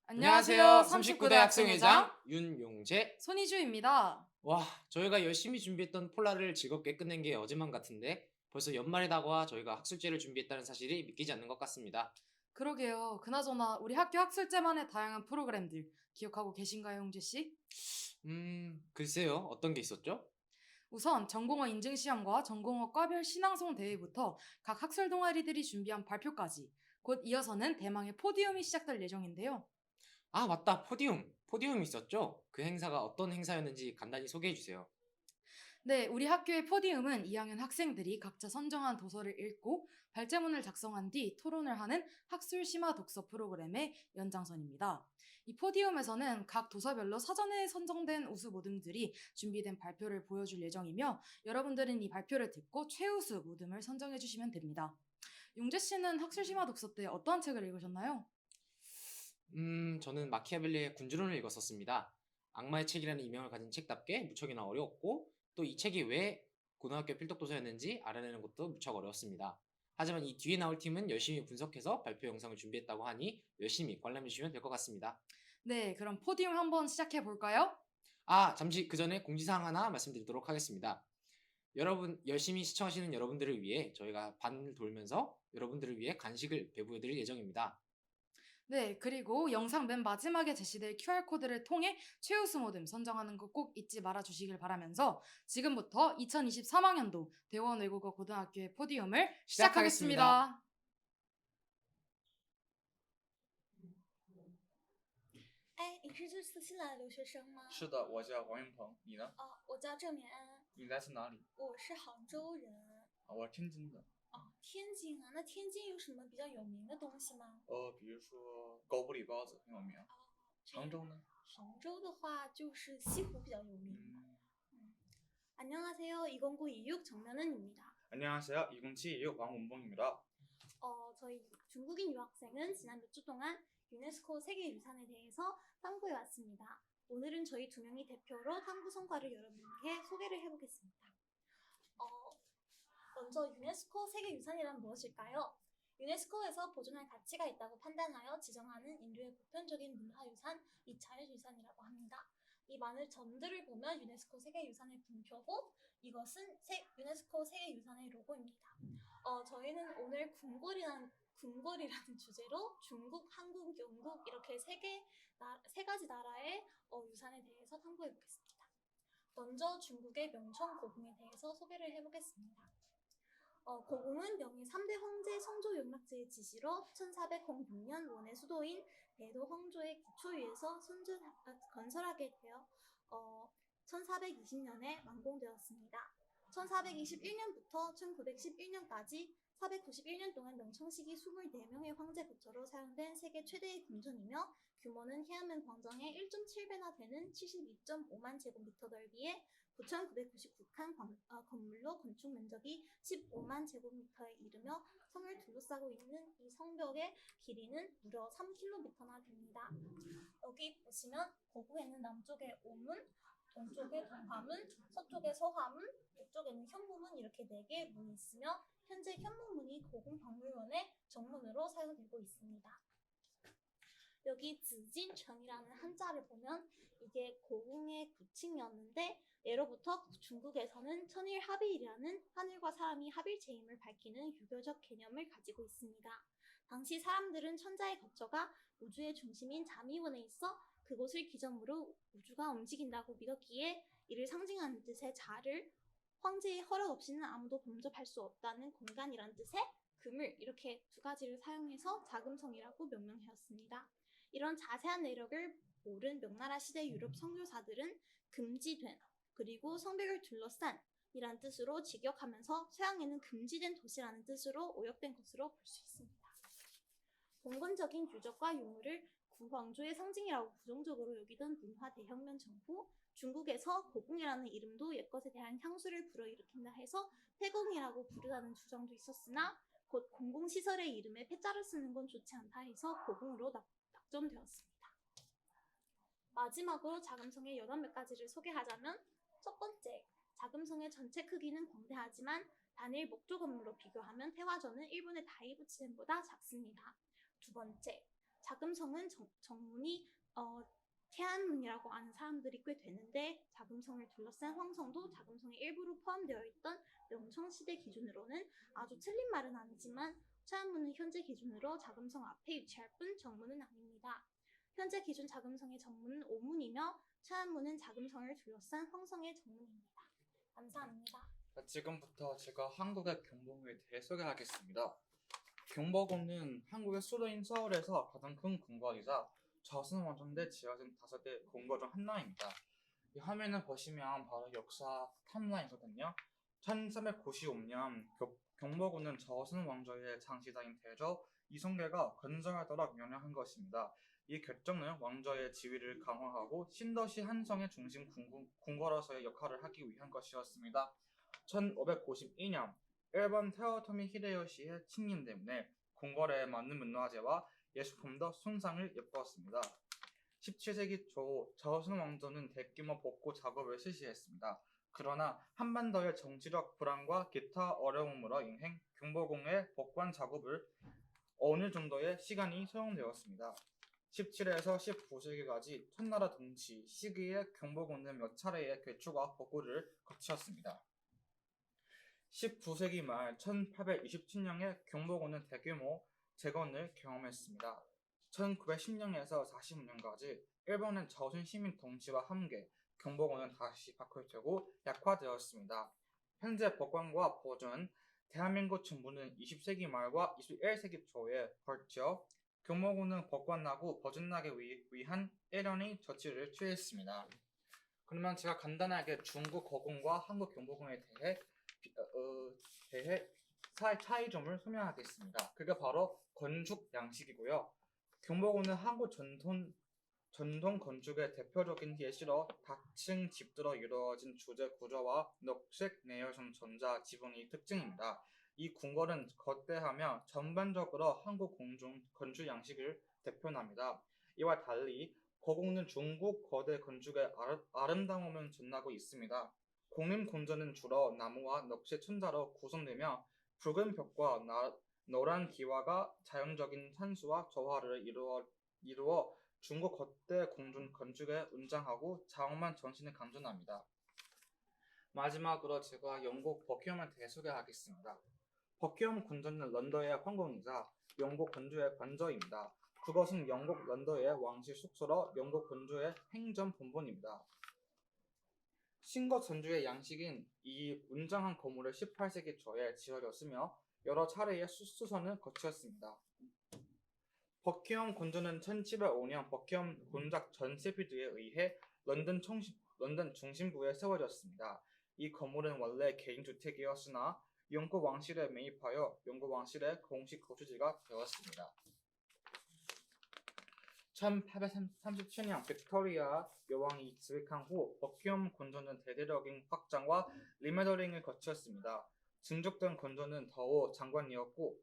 안녕하세요. 39대 학생회장 윤용재. 손희주입니다. 와, 저희가 열심히 준비했던 폴라를 즐겁게 끝낸 게 어제만 같은데 벌써 연말이 다가와 저희가 학술제를 준비했다는 사실이 믿기지 않는 것 같습니다. 그러게요. 그나저나 우리 학교 학술제만의 다양한 프로그램들 기억하고 계신가요, 용재 씨? 글쎄요. 어떤 게 있었죠? 우선 전공어 인증시험과 전공어 과별 신앙송 대회부터 각 학술 동아리들이 준비한 발표까지 곧 이어서는 대망의 포디움이 시작될 예정인데요. 아, 맞다. 포디움 있었죠? 그 행사가 어떤 행사였는지 간단히 소개해 주세요. 네, 우리 학교의 포디움은 2학년 학생들이 각자 선정한 도서를 읽고 발제문을 작성한 뒤 토론을 하는 학술 심화 독서 프로그램의 연장선입니다. 이 포디움에서는 각 도서별로 사전에 선정된 우수 모듬들이 준비된 발표를 보여줄 예정이며 여러분들은 이 발표를 듣고 최우수 모듬을 선정해 주시면 됩니다. 용재 씨는 학술 심화 독서 때 어떠한 책을 읽으셨나요? 저는 마키아벨리의 군주론을 읽었었습니다. 악마의 책이라는 이명을 가진 책답게 무척이나 어려웠고 또 이 책이 왜 고등학교 필독도서였는지 알아내는 것도 무척 어려웠습니다. 하지만 이 뒤에 나올 팀은 열심히 분석해서 발표 영상을 준비했다고 하니 열심히 관람해 주시면 될 것 같습니다. 네, 그럼 포디움 한번 시작해 볼까요? 아, 잠시 그 전에 공지사항 하나 말씀드리도록 하겠습니다. 여러분, 열심히 시청하시는 여러분들을 위해 저희가 반을 돌면서 여러분들을 위해 간식을 배부해 드릴 예정입니다. 네, 그리고 영상 맨 마지막에 제시될 QR코드를 통해 최우수 모듬 선정하는 거 꼭 잊지 말아 주시길 바라면서 지금부터 2023학년도 대원 외국어 고등학교의 포디움을 시작하겠습니다. 시작하겠습니다.哎，你是这次新来的留学生吗？是的，我叫王云鹏，你呢？哦，我叫郑绵安，你来自哪里？我是杭州人。我是天津的。哦，天津啊，那天津有什么比较有名的东西吗？比如说狗不理包子很有名。这样杭州呢？杭州的话就是西湖比较有名。嗯， 안녕하세요. 20926 정면은입니다. 안녕하세요. 2072 왕문봉입니다. 저희 중국인 유학생은 지난 몇 주 동안 유네스코 세계유산에 대해서 탐구해 왔습니다. 오늘은 저희 두 명이 대표로 탐구 성과를 여러분께 소개를 해보겠습니다. 먼저 유네스코 세계유산이란 무엇일까요? 유네스코에서 보존할 가치가 있다고 판단하여 지정하는 인류의 보편적인 문화유산, 이 자연유산이라고 합니다. 이 많은 점들을 보면 유네스코 세계유산의 분표고 이것은 유네스코 세계유산의 로고입니다. 저희는 오늘 궁궐이라는 주제로 중국, 한국, 영국 이렇게 세 가지 나라의 유산에 대해서 탐구해 보겠습니다. 먼저 중국의 명청 고궁에 대해서 소개를 해보겠습니다. 고궁은 명의 3대 황제 성조 용락제의 지시로 1406년 원의 수도인 대도 황조의 기초 위에서 건설하게 되어 1420년에 완공되었습니다. 1421년부터 1911년까지 491년 동안 명청시기 24명의 황제 부처로 사용된 세계 최대의 궁전이며 규모는 해안면 광장의 1.7배나 되는 72.5만 제곱미터 넓이에 9,999칸 건물로 건축 면적이 15만 제곱미터에 이르며 성을 둘러싸고 있는 이 성벽의 길이는 무려 3km나 됩니다. 여기 보시면 고궁에는 남쪽에 오문, 동쪽에 동화문, 서쪽에 서화문, 북쪽에는 현무문 이렇게 4개의 문이 있으며 현재 현무문이 고궁박물원의 정문으로 사용되고 있습니다. 여기紫禁城이라는 한자를 보면 이게 고궁의 구칭이었는데 예로부터 중국에서는 천일합일이라는 하늘과 사람이 합일체임을 밝히는 유교적 개념을 가지고 있습니다. 당시 사람들은 천자에 거쳐가 우주의 중심인 자미원에 있어 그곳을 기점으로 우주가 움직인다고 믿었기에 이를 상징하는 뜻의 자를 황제의 허락 없이는 아무도 범접할 수 없다는 공간이란 뜻의 금을 이렇게 두 가지를 사용해서 자금성이라고 명명하였습니다. 이런 자세한 내력을 모른 명나라 시대 유럽 선교사들은 금지된 그리고 성벽을 둘러싼 이란 뜻으로 직역하면서 서양에는 금지된 도시라는 뜻으로 오역된 것으로 볼 수 있습니다. 봉건적인 유적과 유물을 구황조의 상징이라고 부정적으로 여기던 문화 대혁명 전후 중국에서 고궁이라는 이름도 옛것에 대한 향수를 불어일으킨다 해서 태궁이라고 부르다는 주장도 있었으나 곧 공공시설의 이름에 패자를 쓰는 건 좋지 않다 해서 고궁으로 낙점되었습니다. 마지막으로 자금성의 8몇 가지를 소개하자면 첫 번째, 자금성의 전체 크기는 광대하지만 단일 목조 건물로 비교하면 태화전은 일본의 다이부치젠보다 작습니다. 두 번째, 자금성은 정문이 태안문이라고 아는 사람들이 꽤 되는데 자금성을 둘러싼 황성도 자금성의 일부로 포함되어 있던 명청시대 기준으로는 아주 틀린 말은 아니지만 태안문은 현재 기준으로 자금성 앞에 위치할 뿐 정문은 아닙니다. 현재 기준 자금성의 정문은 오문이며 태안문은 자금성을 둘러싼 황성의 정문입니다. 감사합니다. 자, 지금부터 제가 한국의 경복궁에 대해 소개하겠습니다. 경복궁은 한국의 수도인 서울에서 가장 큰 궁궐이자 조선 왕조때 지어진 5대 궁궐 중 하나입니다. 이 화면을 보시면 바로 역사 탑라인이거든요. 1395년 경복궁은 조선 왕조의 장시자인 대조 이성계가 건설하도록 명령한 것입니다. 이 결정은 왕조의 지위를 강화하고 신도시 한성의 중심 궁궐로서의 역할을 하기 위한 것이었습니다. 1592년 일본 토요토미 히데요시의 침략 때문에 궁궐에 많은 문화재와 예술품도 손상을 입었습니다. 17세기 초 조선 왕조는 대규모 복구 작업을 실시했습니다. 그러나 한반도의 정치적 불안과 기타 어려움으로 인해 경복궁의 복원 작업을 어느 정도의 시간이 소요되었습니다. 17에서 19세기까지 천나라 동시 시기에 경복궁은 몇 차례의 개축과 복구를 거쳤습니다. 19세기 말 1827년에 경복궁은 대규모 재건을 경험했습니다. 1910년에서 45년까지 일본은 조선 시민 통치와 함께 경복궁은 다시 박멸되고 약화되었습니다. 현재 복원과 보존, 대한민국 정부는 20세기 말과 21세기 초에 걸쳐 경복궁은 복원하고 보존하기 위한 일련의 조치를 취했습니다. 그러면 제가 간단하게 중국 고궁과 한국 경복궁에 대해 차이점을 설명하겠습니다. 그게 바로 건축 양식이고요. 경복궁은 한국 전통 건축의 대표적인 예시로 다층 집들로 이루어진 주제 구조와 녹색 내열성 전자 지붕이 특징입니다. 이 궁궐은 거대하며 전반적으로 한국 건축 양식을 대표합니다. 이와 달리 고궁은 중국 거대 건축의 아름다움을 전하고 있습니다. 공림궁전은 주로 나무와 녹색 천자로 구성되며 붉은 벽과 노란 기와가 자연적인 산수와 조화를 이루어 중국 거대 건축에 웅장하고 장엄한 정신을 감존합니다. 마지막으로 제가 영국 버킹엄에 대해 소개하겠습니다. 버킹엄 궁전은 런던의 황궁이자 영국 건조의 관저입니다. 그것은 영국 런던의 왕실 숙소로 영국 건조의 행정 본본입니다. 신거 전주의 양식인 이 웅장한 건물을 18세기 초에 지어졌으며 여러 차례의 수선을 거쳤습니다. 버킹엄 궁전은 1705년 버킹엄 공작 존 세필드에 의해 런던 중심부에 세워졌습니다. 이 건물은 원래 개인주택이었으나 영국 왕실에 매입하여 영국 왕실의 공식 거주지가 되었습니다. 1837년 빅토리아 여왕이 즉위한 후 버킹엄 궁전은 대대적인 확장과 리모델링을 거쳤습니다. 증축된 궁전은 더호 장관이었고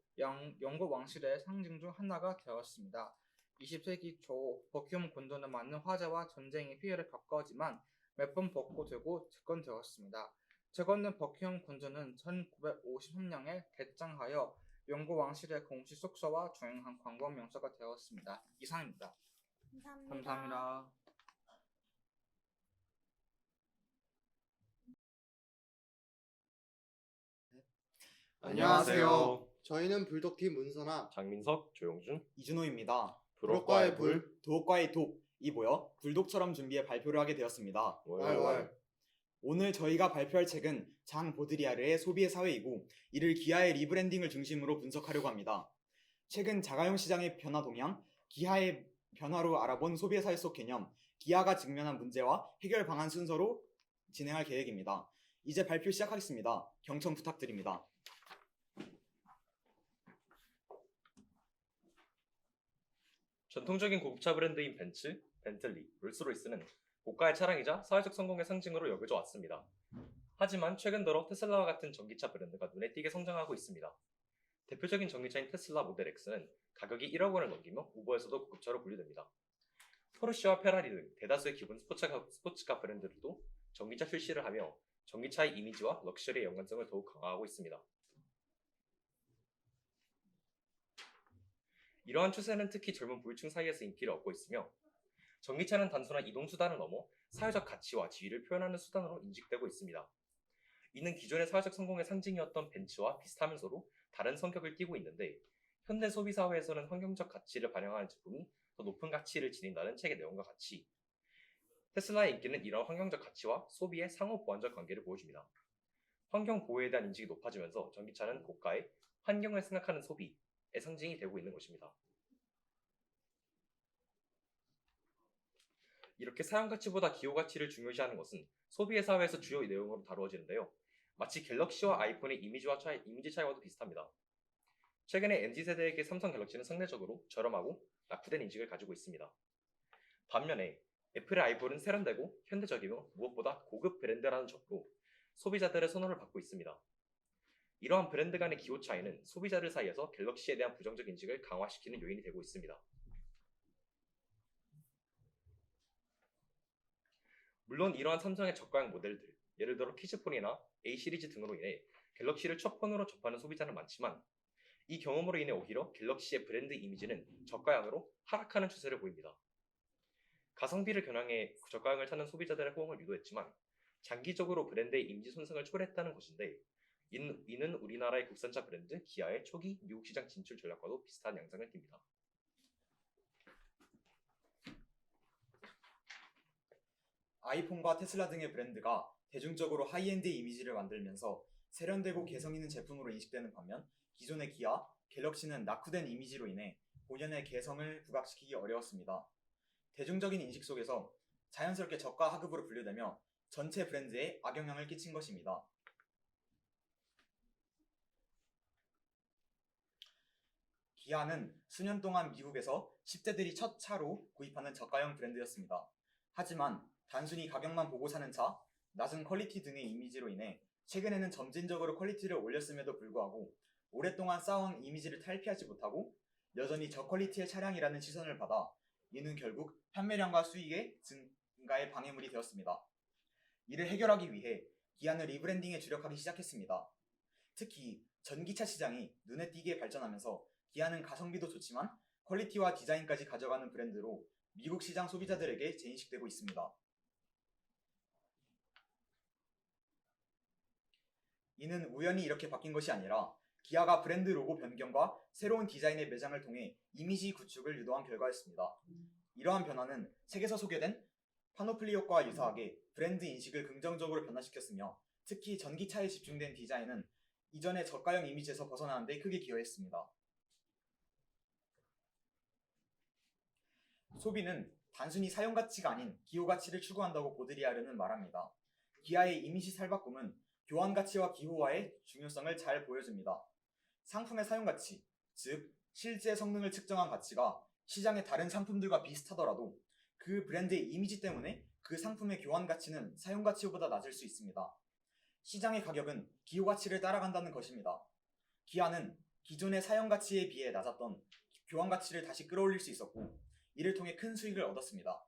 영국 왕실의 상징 중 하나가 되었습니다. 20세기 초 버킹엄 궁전은 많은 화재와 전쟁의 피해를 겪었지만 몇 번 복구되고 재건되었습니다. 재건된 버킹엄 궁전은 1953년에 개장하여 영국 왕실의 공식 숙소와 중요한 관광 명소가 되었습니다. 이상입니다. 감사합니다. 안녕하세요. 저희는 불독팀 문선아, 장민석, 조용준. 이준호입니다. 불독과의 불, 도옥과의 독이 모여 불독처럼 준비해 발표를 하게 되었습니다. 왈왈. 오늘 저희가 발표할 책은 장 보드리아르의 소비의 사회이고 이를 기아의 리브랜딩을 중심으로 분석하려고 합니다. 최근 자가용 시장의 변화 동향, 기아의 변화로 알아본 소비의 사회 속 개념, 기아가 직면한 문제와 해결 방안 순서로 진행할 계획입니다. 이제 발표 시작하겠습니다. 경청 부탁드립니다. 전통적인 고급차 브랜드인 벤츠, 벤틀리, 롤스로이스는 고가의 차량이자 사회적 성공의 상징으로 여겨져 왔습니다. 하지만 최근 들어 테슬라와 같은 전기차 브랜드가 눈에 띄게 성장하고 있습니다. 대표적인 전기차인 테슬라 모델 X는 가격이 1억 원을 넘기며 우버에서도 고급차로 분류됩니다. 포르쉐와 페라리 등 대다수의 기본 스포츠카 브랜드들도 전기차 출시를 하며 전기차의 이미지와 럭셔리의 연관성을 더욱 강화하고 있습니다. 이러한 추세는 특히 젊은 부유층 사이에서 인기를 얻고 있으며 전기차는 단순한 이동수단을 넘어 사회적 가치와 지위를 표현하는 수단으로 인식되고 있습니다. 이는 기존의 사회적 성공의 상징이었던 벤츠와 비슷하면서도 다른 성격을 띠고 있는데 현대 소비 사회에서는 환경적 가치를 반영하는 제품이 더 높은 가치를 지닌다는 책의 내용과 같이 테슬라의 인기는 이런 환경적 가치와 소비의 상호 보완적 관계를 보여줍니다. 환경 보호에 대한 인식이 높아지면서 전기차는 고가의 환경을 생각하는 소비의 상징이 되고 있는 것입니다. 이렇게 사용 가치보다 기호 가치를 중요시하는 것은 소비의 사회에서 주요 내용으로 다루어지는데요. 마치 갤럭시와 아이폰의 이미지 차이와도 비슷합니다. 최근에 MZ세대에게 삼성 갤럭시는 상대적으로 저렴하고 낙후된 인식을 가지고 있습니다. 반면에 애플의 아이폰은 세련되고 현대적이며 무엇보다 고급 브랜드라는 점으로 소비자들의 선호를 받고 있습니다. 이러한 브랜드 간의 기호 차이는 소비자들 사이에서 갤럭시에 대한 부정적 인식을 강화시키는 요인이 되고 있습니다. 물론 이러한 삼성의 저가형 모델들, 예를 들어 키즈폰이나 A 시리즈 등으로 인해 갤럭시를 첫 폰으로 접하는 소비자는 많지만 이 경험으로 인해 오히려 갤럭시의 브랜드 이미지는 저가형으로 하락하는 추세를 보입니다. 가성비를 겨냥해 저가형을 찾는 소비자들의 호응을 유도했지만 장기적으로 브랜드의 이미지 손상을 초래했다는 것인데 이는 우리나라의 국산차 브랜드 기아의 초기 미국 시장 진출 전략과도 비슷한 양상을 띱니다. 아이폰과 테슬라 등의 브랜드가 대중적으로 하이엔드 이미지를 만들면서 세련되고 개성 있는 제품으로 인식되는 반면 기존의 기아, 갤럭시는 낙후된 이미지로 인해 본연의 개성을 부각시키기 어려웠습니다. 대중적인 인식 속에서 자연스럽게 저가 하급으로 분류되며 전체 브랜드에 악영향을 끼친 것입니다. 기아는 수년 동안 미국에서 10대들이 첫 차로 구입하는 저가형 브랜드였습니다. 하지만 단순히 가격만 보고 사는 차, 낮은 퀄리티 등의 이미지로 인해 최근에는 점진적으로 퀄리티를 올렸음에도 불구하고 오랫동안 쌓아온 이미지를 탈피하지 못하고 여전히 저퀄리티의 차량이라는 시선을 받아 이는 결국 판매량과 수익의 증가에 방해물이 되었습니다. 이를 해결하기 위해 기아는 리브랜딩에 주력하기 시작했습니다. 특히 전기차 시장이 눈에 띄게 발전하면서 기아는 가성비도 좋지만 퀄리티와 디자인까지 가져가는 브랜드로 미국 시장 소비자들에게 재인식되고 있습니다. 이는 우연히 이렇게 바뀐 것이 아니라 기아가 브랜드 로고 변경과 새로운 디자인의 매장을 통해 이미지 구축을 유도한 결과였습니다. 이러한 변화는 책에서 소개된 파노플리 효과와 유사하게 브랜드 인식을 긍정적으로 변화시켰으며 특히 전기차에 집중된 디자인은 이전의 저가형 이미지에서 벗어나는 데 크게 기여했습니다. 소비는 단순히 사용가치가 아닌 기호가치를 추구한다고 보드리아르는 말합니다. 기아의 이미지 살바꿈은 교환가치와 기호화의 중요성을 잘 보여줍니다. 상품의 사용가치, 즉 실제 성능을 측정한 가치가 시장의 다른 상품들과 비슷하더라도 그 브랜드의 이미지 때문에 그 상품의 교환가치는 사용가치보다 낮을 수 있습니다. 시장의 가격은 기호가치를 따라간다는 것입니다. 기아는 기존의 사용가치에 비해 낮았던 교환가치를 다시 끌어올릴 수 있었고 이를 통해 큰 수익을 얻었습니다.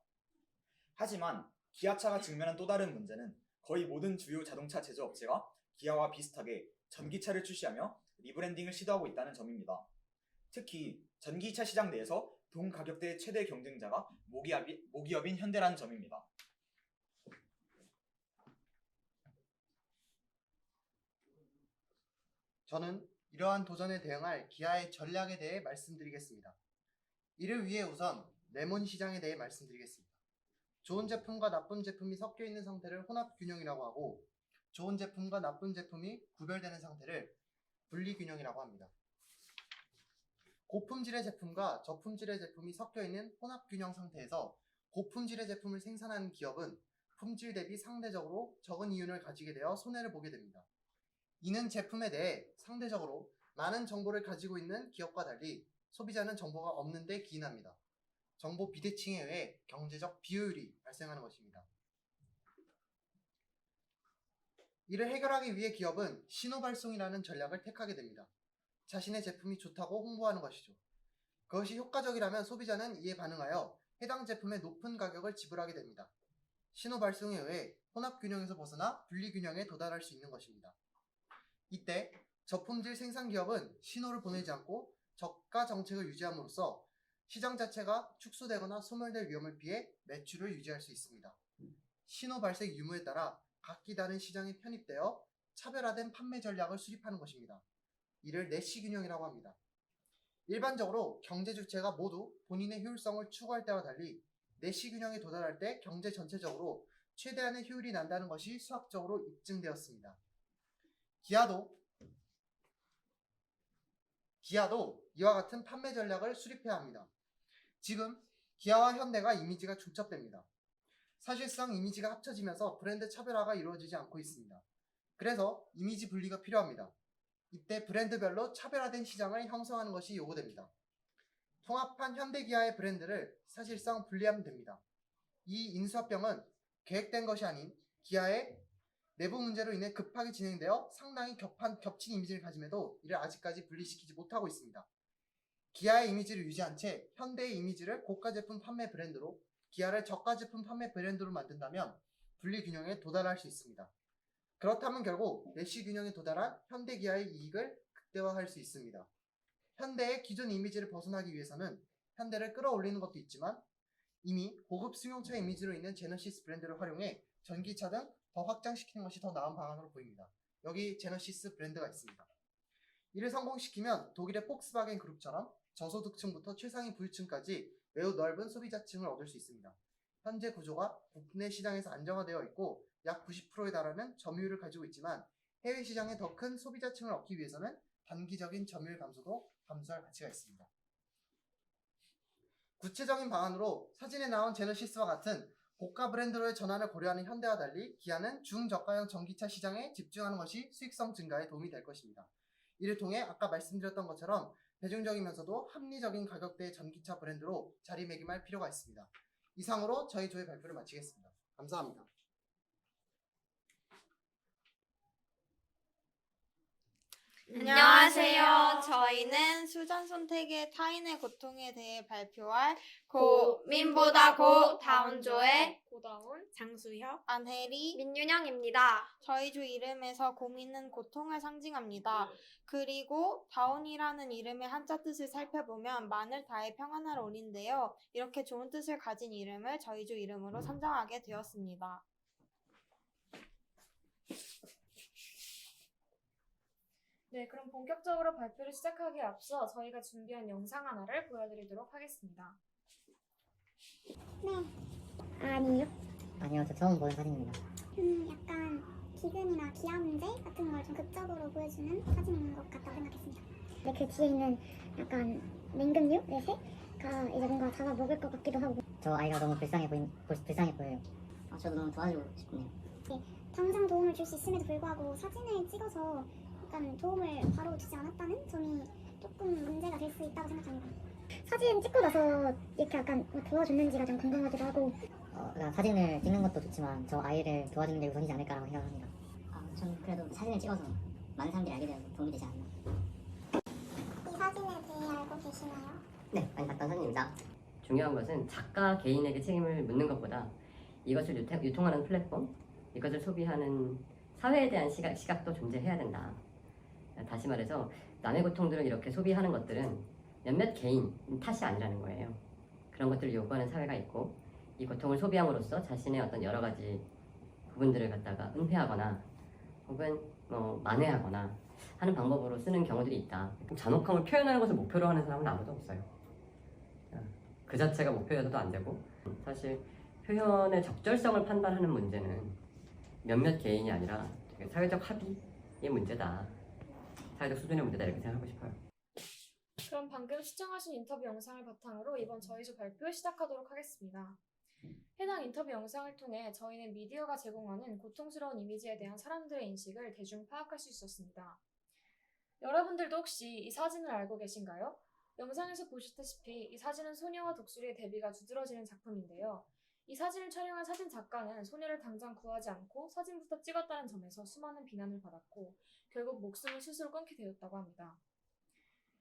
하지만 기아차가 직면한 또 다른 문제는 거의 모든 주요 자동차 제조업체가 기아와 비슷하게 전기차를 출시하며 리브랜딩을 시도하고 있다는 점입니다. 특히 전기차 시장 내에서 동 가격대의 최대 경쟁자가 모기업인 현대라는 점입니다. 저는 이러한 도전에 대응할 기아의 전략에 대해 말씀드리겠습니다. 이를 위해 우선 레몬 시장에 대해 말씀드리겠습니다. 좋은 제품과 나쁜 제품이 섞여 있는 상태를 혼합균형이라고 하고 좋은 제품과 나쁜 제품이 구별되는 상태를 분리균형이라고 합니다. 고품질의 제품과 저품질의 제품이 섞여 있는 혼합균형 상태에서 고품질의 제품을 생산하는 기업은 품질 대비 상대적으로 적은 이윤을 가지게 되어 손해를 보게 됩니다. 이는 제품에 대해 상대적으로 많은 정보를 가지고 있는 기업과 달리 소비자는 정보가 없는 데 기인합니다. 정보 비대칭에 의해 경제적 비효율이 발생하는 것입니다. 이를 해결하기 위해 기업은 신호발송이라는 전략을 택하게 됩니다. 자신의 제품이 좋다고 홍보하는 것이죠. 그것이 효과적이라면 소비자는 이에 반응하여 해당 제품의 높은 가격을 지불하게 됩니다. 신호발송에 의해 혼합균형에서 벗어나 분리균형에 도달할 수 있는 것입니다. 이때 저품질 생산기업은 신호를 보내지 않고 저가 정책을 유지함으로써 시장 자체가 축소되거나 소멸될 위험을 피해 매출을 유지할 수 있습니다. 신호 발생 유무에 따라 각기 다른 시장에 편입되어 차별화된 판매 전략을 수립하는 것입니다. 이를 내시 균형이라고 합니다. 일반적으로 경제 주체가 모두 본인의 효율성을 추구할 때와 달리 내시 균형에 도달할 때 경제 전체적으로 최대한의 효율이 난다는 것이 수학적으로 입증되었습니다. 기아도 이와 같은 판매 전략을 수립해야 합니다. 지금 기아와 현대가 이미지가 중첩됩니다. 사실상 이미지가 합쳐지면서 브랜드 차별화가 이루어지지 않고 있습니다. 그래서 이미지 분리가 필요합니다. 이때 브랜드별로 차별화된 시장을 형성하는 것이 요구됩니다. 통합한 현대기아의 브랜드를 사실상 분리하면 됩니다. 이 인수합병은 계획된 것이 아닌 기아의 내부 문제로 인해 급하게 진행되어 상당히 겹친 이미지를 가짐에도 이를 아직까지 분리시키지 못하고 있습니다. 기아의 이미지를 유지한 채 현대의 이미지를 고가 제품 판매 브랜드로, 기아를 저가 제품 판매 브랜드로 만든다면 분리 균형에 도달할 수 있습니다. 그렇다면 결국 내시 균형에 도달한 현대 기아의 이익을 극대화할 수 있습니다. 현대의 기존 이미지를 벗어나기 위해서는 현대를 끌어올리는 것도 있지만 이미 고급 승용차 이미지로 있는 제너시스 브랜드를 활용해 전기차 등 더 확장시키는 것이 더 나은 방안으로 보입니다. 여기 제너시스 브랜드가 있습니다. 이를 성공시키면 독일의 폭스바겐 그룹처럼 저소득층부터 최상위 부유층까지 매우 넓은 소비자층을 얻을 수 있습니다. 현재 구조가 국내 시장에서 안정화되어 있고 약 90%에 달하는 점유율을 가지고 있지만 해외 시장에 더 큰 소비자층을 얻기 위해서는 단기적인 점유율 감소도 감수할 가치가 있습니다. 구체적인 방안으로 사진에 나온 제너시스와 같은 고가 브랜드로의 전환을 고려하는 현대와 달리 기아는 중저가형 전기차 시장에 집중하는 것이 수익성 증가에 도움이 될 것입니다. 이를 통해 아까 말씀드렸던 것처럼 대중적이면서도 합리적인 가격대의 전기차 브랜드로 자리매김할 필요가 있습니다. 이상으로 저희 조의 발표를 마치겠습니다. 감사합니다. 안녕하세요. 저희는 수잔 선택의 타인의 고통에 대해 발표할 고민보다 고다운조의 고다운, 장수혁, 안혜리, 민윤영입니다. 저희 조 이름에서 고민은 고통을 상징합니다. 그리고 다운이라는 이름의 한자 뜻을 살펴보면 만을 다해 평안할 온인데요. 이렇게 좋은 뜻을 가진 이름을 저희 조 이름으로 선정하게 되었습니다. 네, 그럼 본격적으로 발표를 시작하기에 앞서 저희가 준비한 영상 하나를 보여드리도록 하겠습니다. 아니요. 아니요, 저 처음 보는 사진입니다. 약간 기근이나 기아 문제 같은 걸 좀 극적으로 보여주는 사진인 것 같다고 생각했습니다. 근데 그 뒤에 있는 약간 냉금류 넷가 이제 뭔가 잡아먹을 것 같기도 하고. 저 아이가 너무 불쌍해 보여요. 저도 너무 도와주고 싶네요. 당장 도움을 줄 수 있음에도 불구하고 사진을 찍어서 약간 도움을 바로 주지 않았다는 점이 조금 문제가 될 수 있다고 생각합니다. 사진 찍고 나서 이렇게 약간 도와줬는지가 좀 궁금하기도 하고. 그러니까 사진을 찍는 것도 좋지만 저 아이를 도와주는 게 우선이지 않을까라고 생각합니다. 전 그래도 사진을 찍어서 많은 사람들이 알게 되어서 도움이 되지 않나. 이 사진에 대해 알고 계시나요? 네, 많이 봤던 사진입니다. 중요한 것은 작가 개인에게 책임을 묻는 것보다 이것을 유통하는 플랫폼, 이것을 소비하는 사회에 대한 시각도 존재해야 된다. 다시 말해서 남의 고통들을 이렇게 소비하는 것들은 몇몇 개인 탓이 아니라는 거예요. 그런 것들을 요구하는 사회가 있고 이 고통을 소비함으로써 자신의 어떤 여러 가지 부분들을 갖다가 은폐하거나 혹은 만회하거나 하는 방법으로 쓰는 경우들이 있다. 잔혹함을 표현하는 것을 목표로 하는 사람은 아무도 없어요. 그 자체가 목표여도 안 되고 사실 표현의 적절성을 판단하는 문제는 몇몇 개인이 아니라 되게 사회적 합의의 문제다. 사회적 수준의 문제다 이렇게 생각하고 싶어요. 그럼 방금 시청하신 인터뷰 영상을 바탕으로 이번 저희 조 발표 시작하도록 하겠습니다. 해당 인터뷰 영상을 통해 저희는 미디어가 제공하는 고통스러운 이미지에 대한 사람들의 인식을 대중 파악할 수 있었습니다. 여러분들도 혹시 이 사진을 알고 계신가요? 영상에서 보셨다시피 이 사진은 소녀와 독수리의 대비가 두드러지는 작품인데요. 이 사진을 촬영한 사진 작가는 소녀를 당장 구하지 않고 사진부터 찍었다는 점에서 수많은 비난을 받았고 결국 목숨을 스스로 끊게 되었다고 합니다.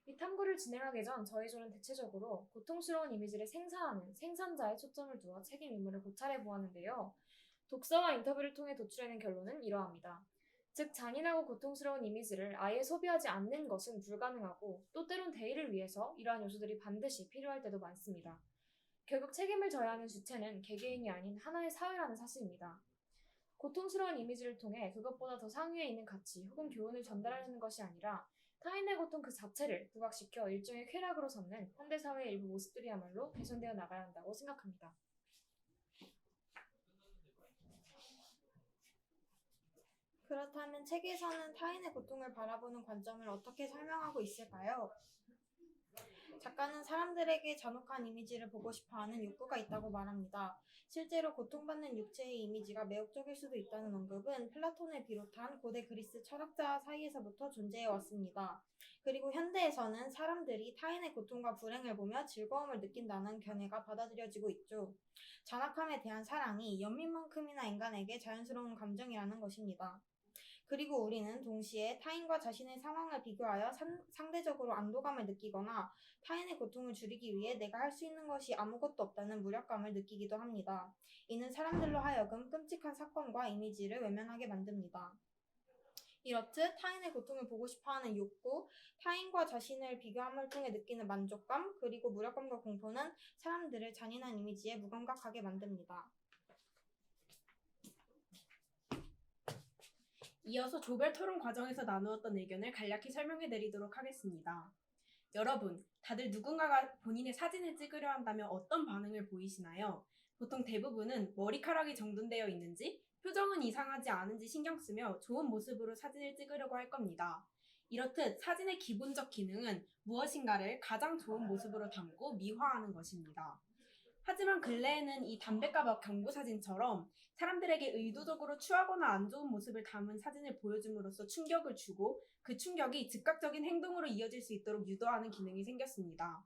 이 탐구를 진행하기 전 저희 조는 대체적으로 고통스러운 이미지를 생산하는 생산자에 초점을 두어 책임 의무를 고찰해 보았는데요. 독서와 인터뷰를 통해 도출해낸 결론은 이러합니다. 즉 잔인하고 고통스러운 이미지를 아예 소비하지 않는 것은 불가능하고 또 때론 대의를 위해서 이러한 요소들이 반드시 필요할 때도 많습니다. 결국 책임을 져야 하는 주체는 개개인이 아닌 하나의 사회라는 사실입니다. 고통스러운 이미지를 통해 그것보다 더 상위에 있는 가치 혹은 교훈을 전달하려는 것이 아니라 타인의 고통 그 자체를 부각시켜 일종의 쾌락으로 삼는 현대사회의 일부 모습들이야말로 개선되어 나가야 한다고 생각합니다. 그렇다면 책에서는 타인의 고통을 바라보는 관점을 어떻게 설명하고 있을까요? 작가는 사람들에게 잔혹한 이미지를 보고 싶어하는 욕구가 있다고 말합니다. 실제로 고통받는 육체의 이미지가 매혹적일 수도 있다는 언급은 플라톤을 비롯한 고대 그리스 철학자 사이에서부터 존재해 왔습니다. 그리고 현대에서는 사람들이 타인의 고통과 불행을 보며 즐거움을 느낀다는 견해가 받아들여지고 있죠. 잔악함에 대한 사랑이 연민만큼이나 인간에게 자연스러운 감정이라는 것입니다. 그리고 우리는 동시에 타인과 자신의 상황을 비교하여 상대적으로 안도감을 느끼거나 타인의 고통을 줄이기 위해 내가 할 수 있는 것이 아무것도 없다는 무력감을 느끼기도 합니다. 이는 사람들로 하여금 끔찍한 사건과 이미지를 외면하게 만듭니다. 이렇듯 타인의 고통을 보고 싶어하는 욕구, 타인과 자신을 비교함을 통해 느끼는 만족감, 그리고 무력감과 공포는 사람들을 잔인한 이미지에 무감각하게 만듭니다. 이어서 조별 토론 과정에서 나누었던 의견을 간략히 설명해 드리도록 하겠습니다. 여러분, 다들 누군가가 본인의 사진을 찍으려 한다면 어떤 반응을 보이시나요? 보통 대부분은 머리카락이 정돈되어 있는지, 표정은 이상하지 않은지 신경 쓰며 좋은 모습으로 사진을 찍으려고 할 겁니다. 이렇듯 사진의 기본적 기능은 무엇인가를 가장 좋은 모습으로 담고 미화하는 것입니다. 하지만 근래에는 이 담배값 경고 사진처럼 사람들에게 의도적으로 추하거나 안 좋은 모습을 담은 사진을 보여줌으로써 충격을 주고 그 충격이 즉각적인 행동으로 이어질 수 있도록 유도하는 기능이 생겼습니다.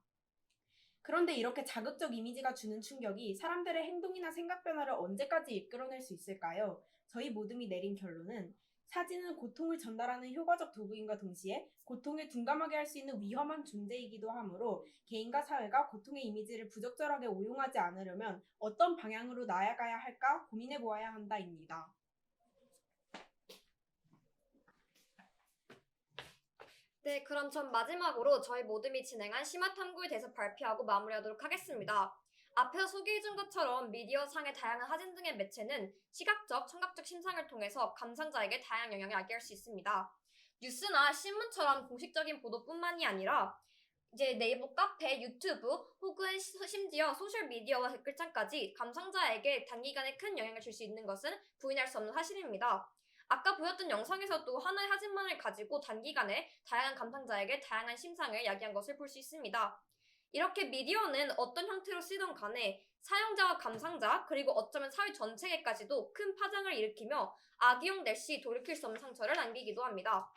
그런데 이렇게 자극적 이미지가 주는 충격이 사람들의 행동이나 생각 변화를 언제까지 이끌어낼 수 있을까요? 저희 모둠이 내린 결론은 사진은 고통을 전달하는 효과적 도구인과 동시에 고통을 둔감하게 할 수 있는 위험한 존재이기도 하므로 개인과 사회가 고통의 이미지를 부적절하게 오용하지 않으려면 어떤 방향으로 나아가야 할까 고민해 보아야 한다입니다. 네, 그럼 전 마지막으로 저희 모둠이 진행한 심화 탐구에 대해서 발표하고 마무리하도록 하겠습니다. 앞에서 소개해준 것처럼 미디어상의 다양한 사진 등의 매체는 시각적, 청각적 심상을 통해서 감상자에게 다양한 영향을 야기할 수 있습니다. 뉴스나 신문처럼 공식적인 보도뿐만이 아니라 이제 네이버 카페, 유튜브 혹은 심지어 소셜미디어와 댓글창까지 감상자에게 단기간에 큰 영향을 줄 수 있는 것은 부인할 수 없는 사실입니다. 아까 보였던 영상에서도 하나의 사진만을 가지고 단기간에 다양한 감상자에게 다양한 심상을 야기한 것을 볼 수 있습니다. 이렇게 미디어는 어떤 형태로 쓰이던 간에 사용자와 감상자 그리고 어쩌면 사회 전체에까지도 큰 파장을 일으키며 악용될 시 돌이킬 수 없는 상처를 남기기도 합니다.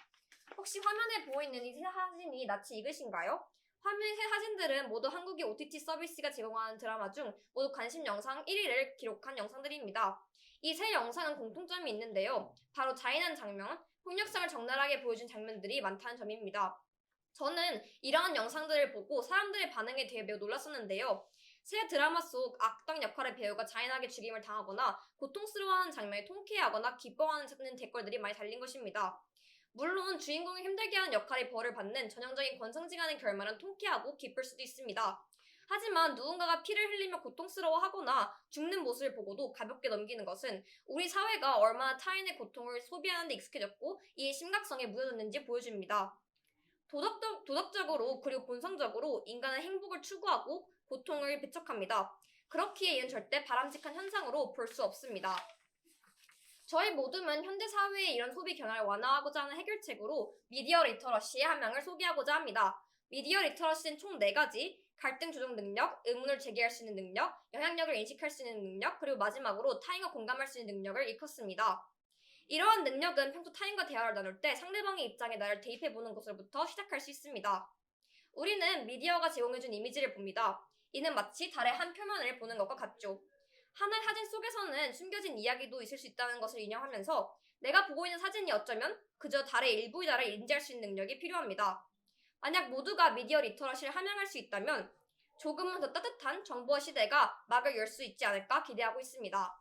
혹시 화면에 보이는 이 세 사진이 낯이 익으신가요? 화면의 세 사진들은 모두 한국의 OTT 서비스가 제공하는 드라마 중 모두 관심 영상 1위를 기록한 영상들입니다. 이 세 영상은 공통점이 있는데요. 바로 잔인한 장면, 폭력성을 적나라하게 보여준 장면들이 많다는 점입니다. 저는 이러한 영상들을 보고 사람들의 반응에 대해 매우 놀랐었는데요. 새 드라마 속 악당 역할의 배우가 잔인하게 죽임을 당하거나 고통스러워하는 장면에 통쾌해하거나 기뻐하는 댓글들이 많이 달린 것입니다. 물론 주인공이 힘들게 하는 역할의 벌을 받는 전형적인 권선징악의 결말은 통쾌하고 기쁠 수도 있습니다. 하지만 누군가가 피를 흘리며 고통스러워하거나 죽는 모습을 보고도 가볍게 넘기는 것은 우리 사회가 얼마나 타인의 고통을 소비하는 데 익숙해졌고 이의 심각성에 무뎌졌는지 보여줍니다. 도덕적으로 그리고 본성적으로 인간은 행복을 추구하고 고통을 배척합니다. 그렇기에 이는 절대 바람직한 현상으로 볼 수 없습니다. 저희 모둠은 현대사회의 이런 소비 경향을 완화하고자 하는 해결책으로 미디어 리터러시의 함량을 소개하고자 합니다. 미디어 리터러시는 총 4가지, 갈등 조정 능력, 의문을 제기할 수 있는 능력, 영향력을 인식할 수 있는 능력, 그리고 마지막으로 타인과 공감할 수 있는 능력을 일컫습니다. 이러한 능력은 평소 타인과 대화를 나눌 때 상대방의 입장에 나를 대입해보는 것으로부터 시작할 수 있습니다. 우리는 미디어가 제공해준 이미지를 봅니다. 이는 마치 달의 한 표면을 보는 것과 같죠. 하나의 사진 속에서는 숨겨진 이야기도 있을 수 있다는 것을 인정하면서 내가 보고 있는 사진이 어쩌면 그저 달의 일부이다를 인지할 수 있는 능력이 필요합니다. 만약 모두가 미디어 리터러시를 함양할 수 있다면 조금은 더 따뜻한 정보화 시대가 막을 열 수 있지 않을까 기대하고 있습니다.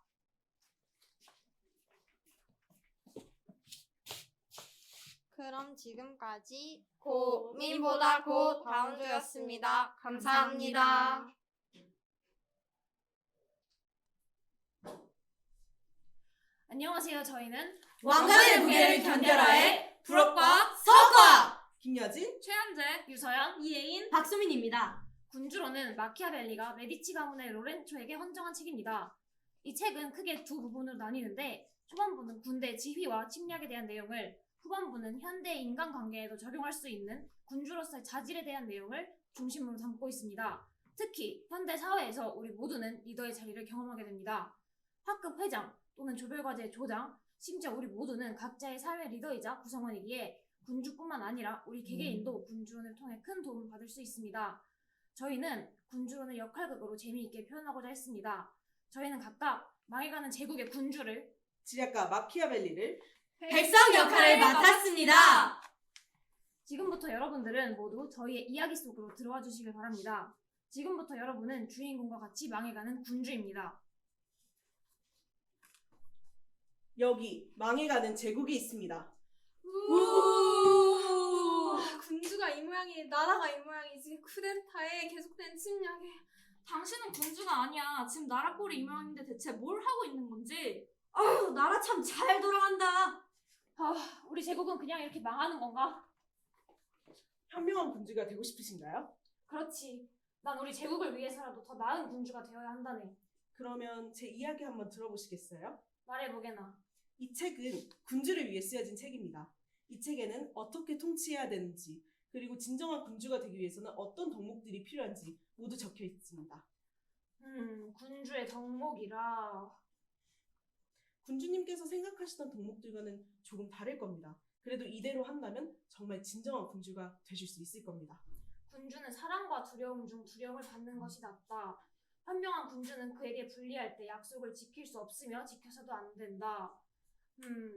그럼 지금까지 고민보다 고다운조였습니다. 감사합니다. 안녕하세요. 저희는 왕관의 무게를 견뎌라의 불업과 서과! 김여진, 최현재, 유서연, 이혜인, 박소민입니다. 군주로는 마키아벨리가 메디치 가문의 로렌초에게 헌정한 책입니다. 이 책은 크게 두 부분으로 나뉘는데 초반부는 군대 지휘와 침략에 대한 내용을, 후반부는 현대 인간관계에도 적용할 수 있는 군주로서의 자질에 대한 내용을 중심으로 담고 있습니다. 특히 현대 사회에서 우리 모두는 리더의 자리를 경험하게 됩니다. 학급 회장 또는 조별과제 조장, 심지어 우리 모두는 각자의 사회 리더이자 구성원이기에 군주뿐만 아니라 우리 개개인도 군주론을 통해 큰 도움을 받을 수 있습니다. 저희는 군주론을 역할극으로 재미있게 표현하고자 했습니다. 저희는 각각 망해가는 제국의 군주를, 지략가 마키아벨리를, 백성 역할을 맡았습니다. 지금부터 여러분들은 모두 저희의 이야기 속으로 들어와 주시길 바랍니다. 지금부터 여러분은 주인공과 같이 망해가는 군주입니다. 여기 망해가는 제국이 있습니다. 군주가 이 모양이, 나라가 이 모양이지. 쿠데타에 계속된 침략에. 당신은 군주가 아니야. 지금 나라 꼴이 이 모양인데 대체 뭘 하고 있는 건지. 아휴, 나라 참 잘 돌아간다. 우리 제국은 그냥 이렇게 망하는 건가? 현명한 군주가 되고 싶으신가요? 그렇지. 난 우리 제국을 위해서라도 더 나은 군주가 되어야 한다네. 그러면 제 이야기 한번 들어보시겠어요? 말해보게나. 이 책은 군주를 위해 쓰여진 책입니다. 이 책에는 어떻게 통치해야 되는지, 그리고 진정한 군주가 되기 위해서는 어떤 덕목들이 필요한지 모두 적혀 있습니다. 군주의 덕목이라. 군주님께서 생각하시던 덕목들과는 조금 다를 겁니다. 그래도 이대로 한다면 정말 진정한 군주가 되실 수 있을 겁니다. 군주는 사랑과 두려움 중 두려움을 받는 것이 낫다. 현명한 군주는 그에게 불리할 때 약속을 지킬 수 없으며 지켜서도 안 된다.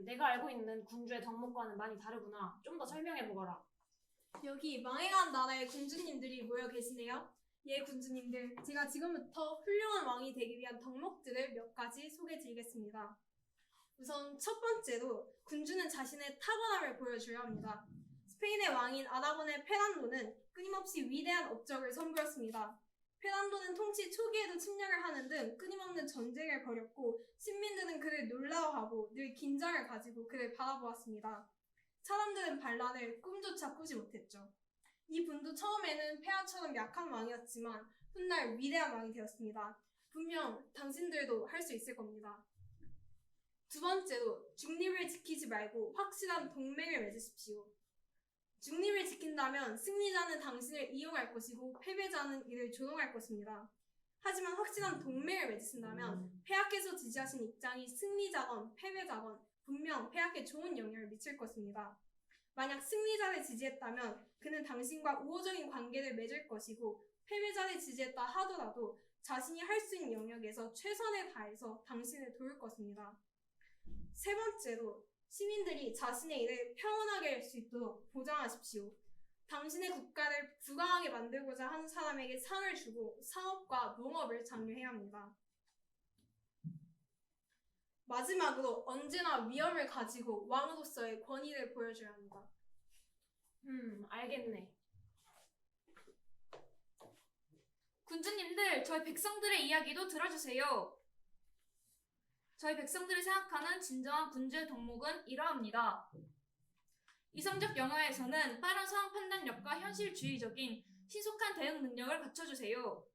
내가 알고 있는 군주의 덕목과는 많이 다르구나. 좀 더 설명해보거라. 여기 망해간 나라의 군주님들이 모여 계시네요. 예, 군주님들. 제가 지금부터 훌륭한 왕이 되기 위한 덕목들을 몇 가지 소개해드리겠습니다. 우선 첫 번째로 군주는 자신의 탁월함을 보여줘야 합니다. 스페인의 왕인 아라곤의 페란도는 끊임없이 위대한 업적을 선보였습니다. 페란도는 통치 초기에도 침략을 하는 등 끊임없는 전쟁을 벌였고 신민들은 그를 놀라워하고 늘 긴장을 가지고 그를 바라보았습니다. 사람들은 반란을 꿈조차 꾸지 못했죠. 이 분도 처음에는 폐하처럼 약한 왕이었지만 훗날 위대한 왕이 되었습니다. 분명 당신들도 할 수 있을 겁니다. 두 번째로 중립을 지키지 말고 확실한 동맹을 맺으십시오. 중립을 지킨다면 승리자는 당신을 이용할 것이고 패배자는 이를 조롱할 것입니다. 하지만 확실한 동맹을 맺으신다면 폐하께서 지지하신 입장이 승리자건 패배자건 분명 폐하께 좋은 영향을 미칠 것입니다. 만약 승리자를 지지했다면 그는 당신과 우호적인 관계를 맺을 것이고 패배자를 지지했다 하더라도 자신이 할 수 있는 영역에서 최선을 다해서 당신을 도울 것입니다. 세 번째로 시민들이 자신의 일을 평온하게 할 수 있도록 보장하십시오. 당신의 국가를 부강하게 만들고자 하는 사람에게 상을 주고 사업과 농업을 장려해야 합니다. 마지막으로 언제나 위엄을 가지고 왕으로서의 권위를 보여줘야 합니다. 알겠네. 군주님들, 저희 백성들의 이야기도 들어주세요. 저희 백성들이 생각하는 진정한 군주의 덕목은 이러합니다. 이성적 영화에서는 빠른 상황 판단력과 현실주의적인 신속한 대응 능력을 갖춰주세요.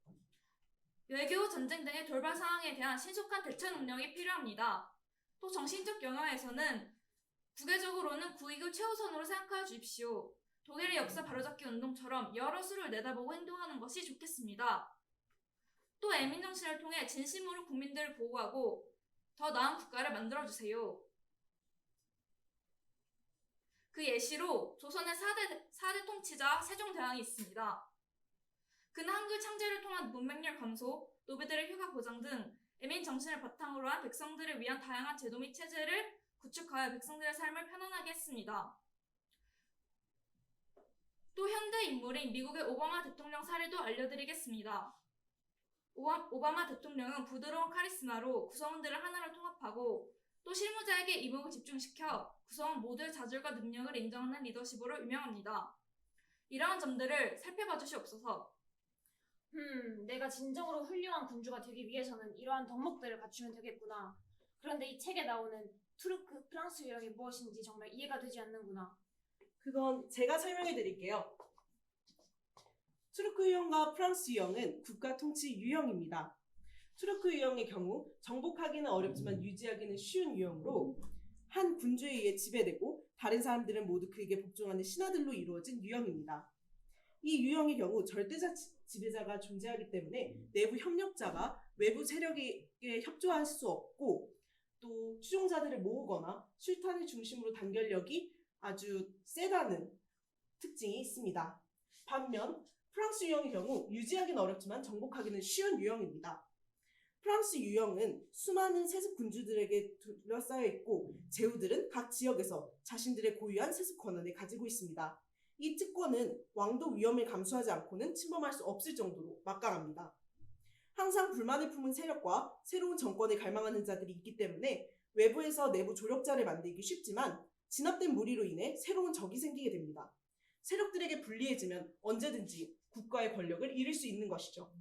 외교, 전쟁 등의 돌발 상황에 대한 신속한 대처 능력이 필요합니다. 또 정신적 영화에서는 국외적으로는 국익을 최우선으로 생각하여 주십시오. 독일의 역사 바로잡기 운동처럼 여러 수를 내다보고 행동하는 것이 좋겠습니다. 또 애민정신을 통해 진심으로 국민들을 보호하고 더 나은 국가를 만들어주세요. 그 예시로 조선의 4대 통치자 세종대왕이 있습니다. 그는 한글 창제를 통한 문맹률 감소, 노비들의 휴가 보장 등 애민 정신을 바탕으로 한 백성들을 위한 다양한 제도 및 체제를 구축하여 백성들의 삶을 편안하게 했습니다. 또 현대 인물인 미국의 오바마 대통령 사례도 알려드리겠습니다. 오바마 대통령은 부드러운 카리스마로 구성원들을 하나로 통합하고 또 실무자에게 이목을 집중시켜 구성원 모두의 자질과 능력을 인정하는 리더십으로 유명합니다. 이러한 점들을 살펴봐 주시옵소서. 내가 진정으로 훌륭한 군주가 되기 위해서는 이러한 덕목들을 갖추면 되겠구나. 그런데 이 책에 나오는 투르크 프랑스 유형이 무엇인지 정말 이해가 되지 않는구나. 그건 제가 설명해 드릴게요. 투르크 유형과 프랑스 유형은 국가 통치 유형입니다. 투르크 유형의 경우 정복하기는 어렵지만 유지하기는 쉬운 유형으로 한 군주에 의해 지배되고 다른 사람들은 모두 그에게 복종하는 신하들로 이루어진 유형입니다. 이 유형의 경우 절대자 지배자가 존재하기 때문에 내부 협력자가 외부 세력에게 협조할 수 없고 또 추종자들을 모으거나 술탄을 중심으로 단결력이 아주 세다는 특징이 있습니다. 반면 프랑스 유형의 경우 유지하기는 어렵지만 정복하기는 쉬운 유형입니다. 프랑스 유형은 수많은 세습 군주들에게 둘러싸여 있고 제후들은 각 지역에서 자신들의 고유한 세습 권한을 가지고 있습니다. 이 특권은 왕도 위험을 감수하지 않고는 침범할 수 없을 정도로 막강합니다. 항상 불만을 품은 세력과 새로운 정권을 갈망하는 자들이 있기 때문에 외부에서 내부 조력자를 만들기 쉽지만 진압된 무리로 인해 새로운 적이 생기게 됩니다. 세력들에게 불리해지면 언제든지 국가의 권력을 잃을 수 있는 것이죠.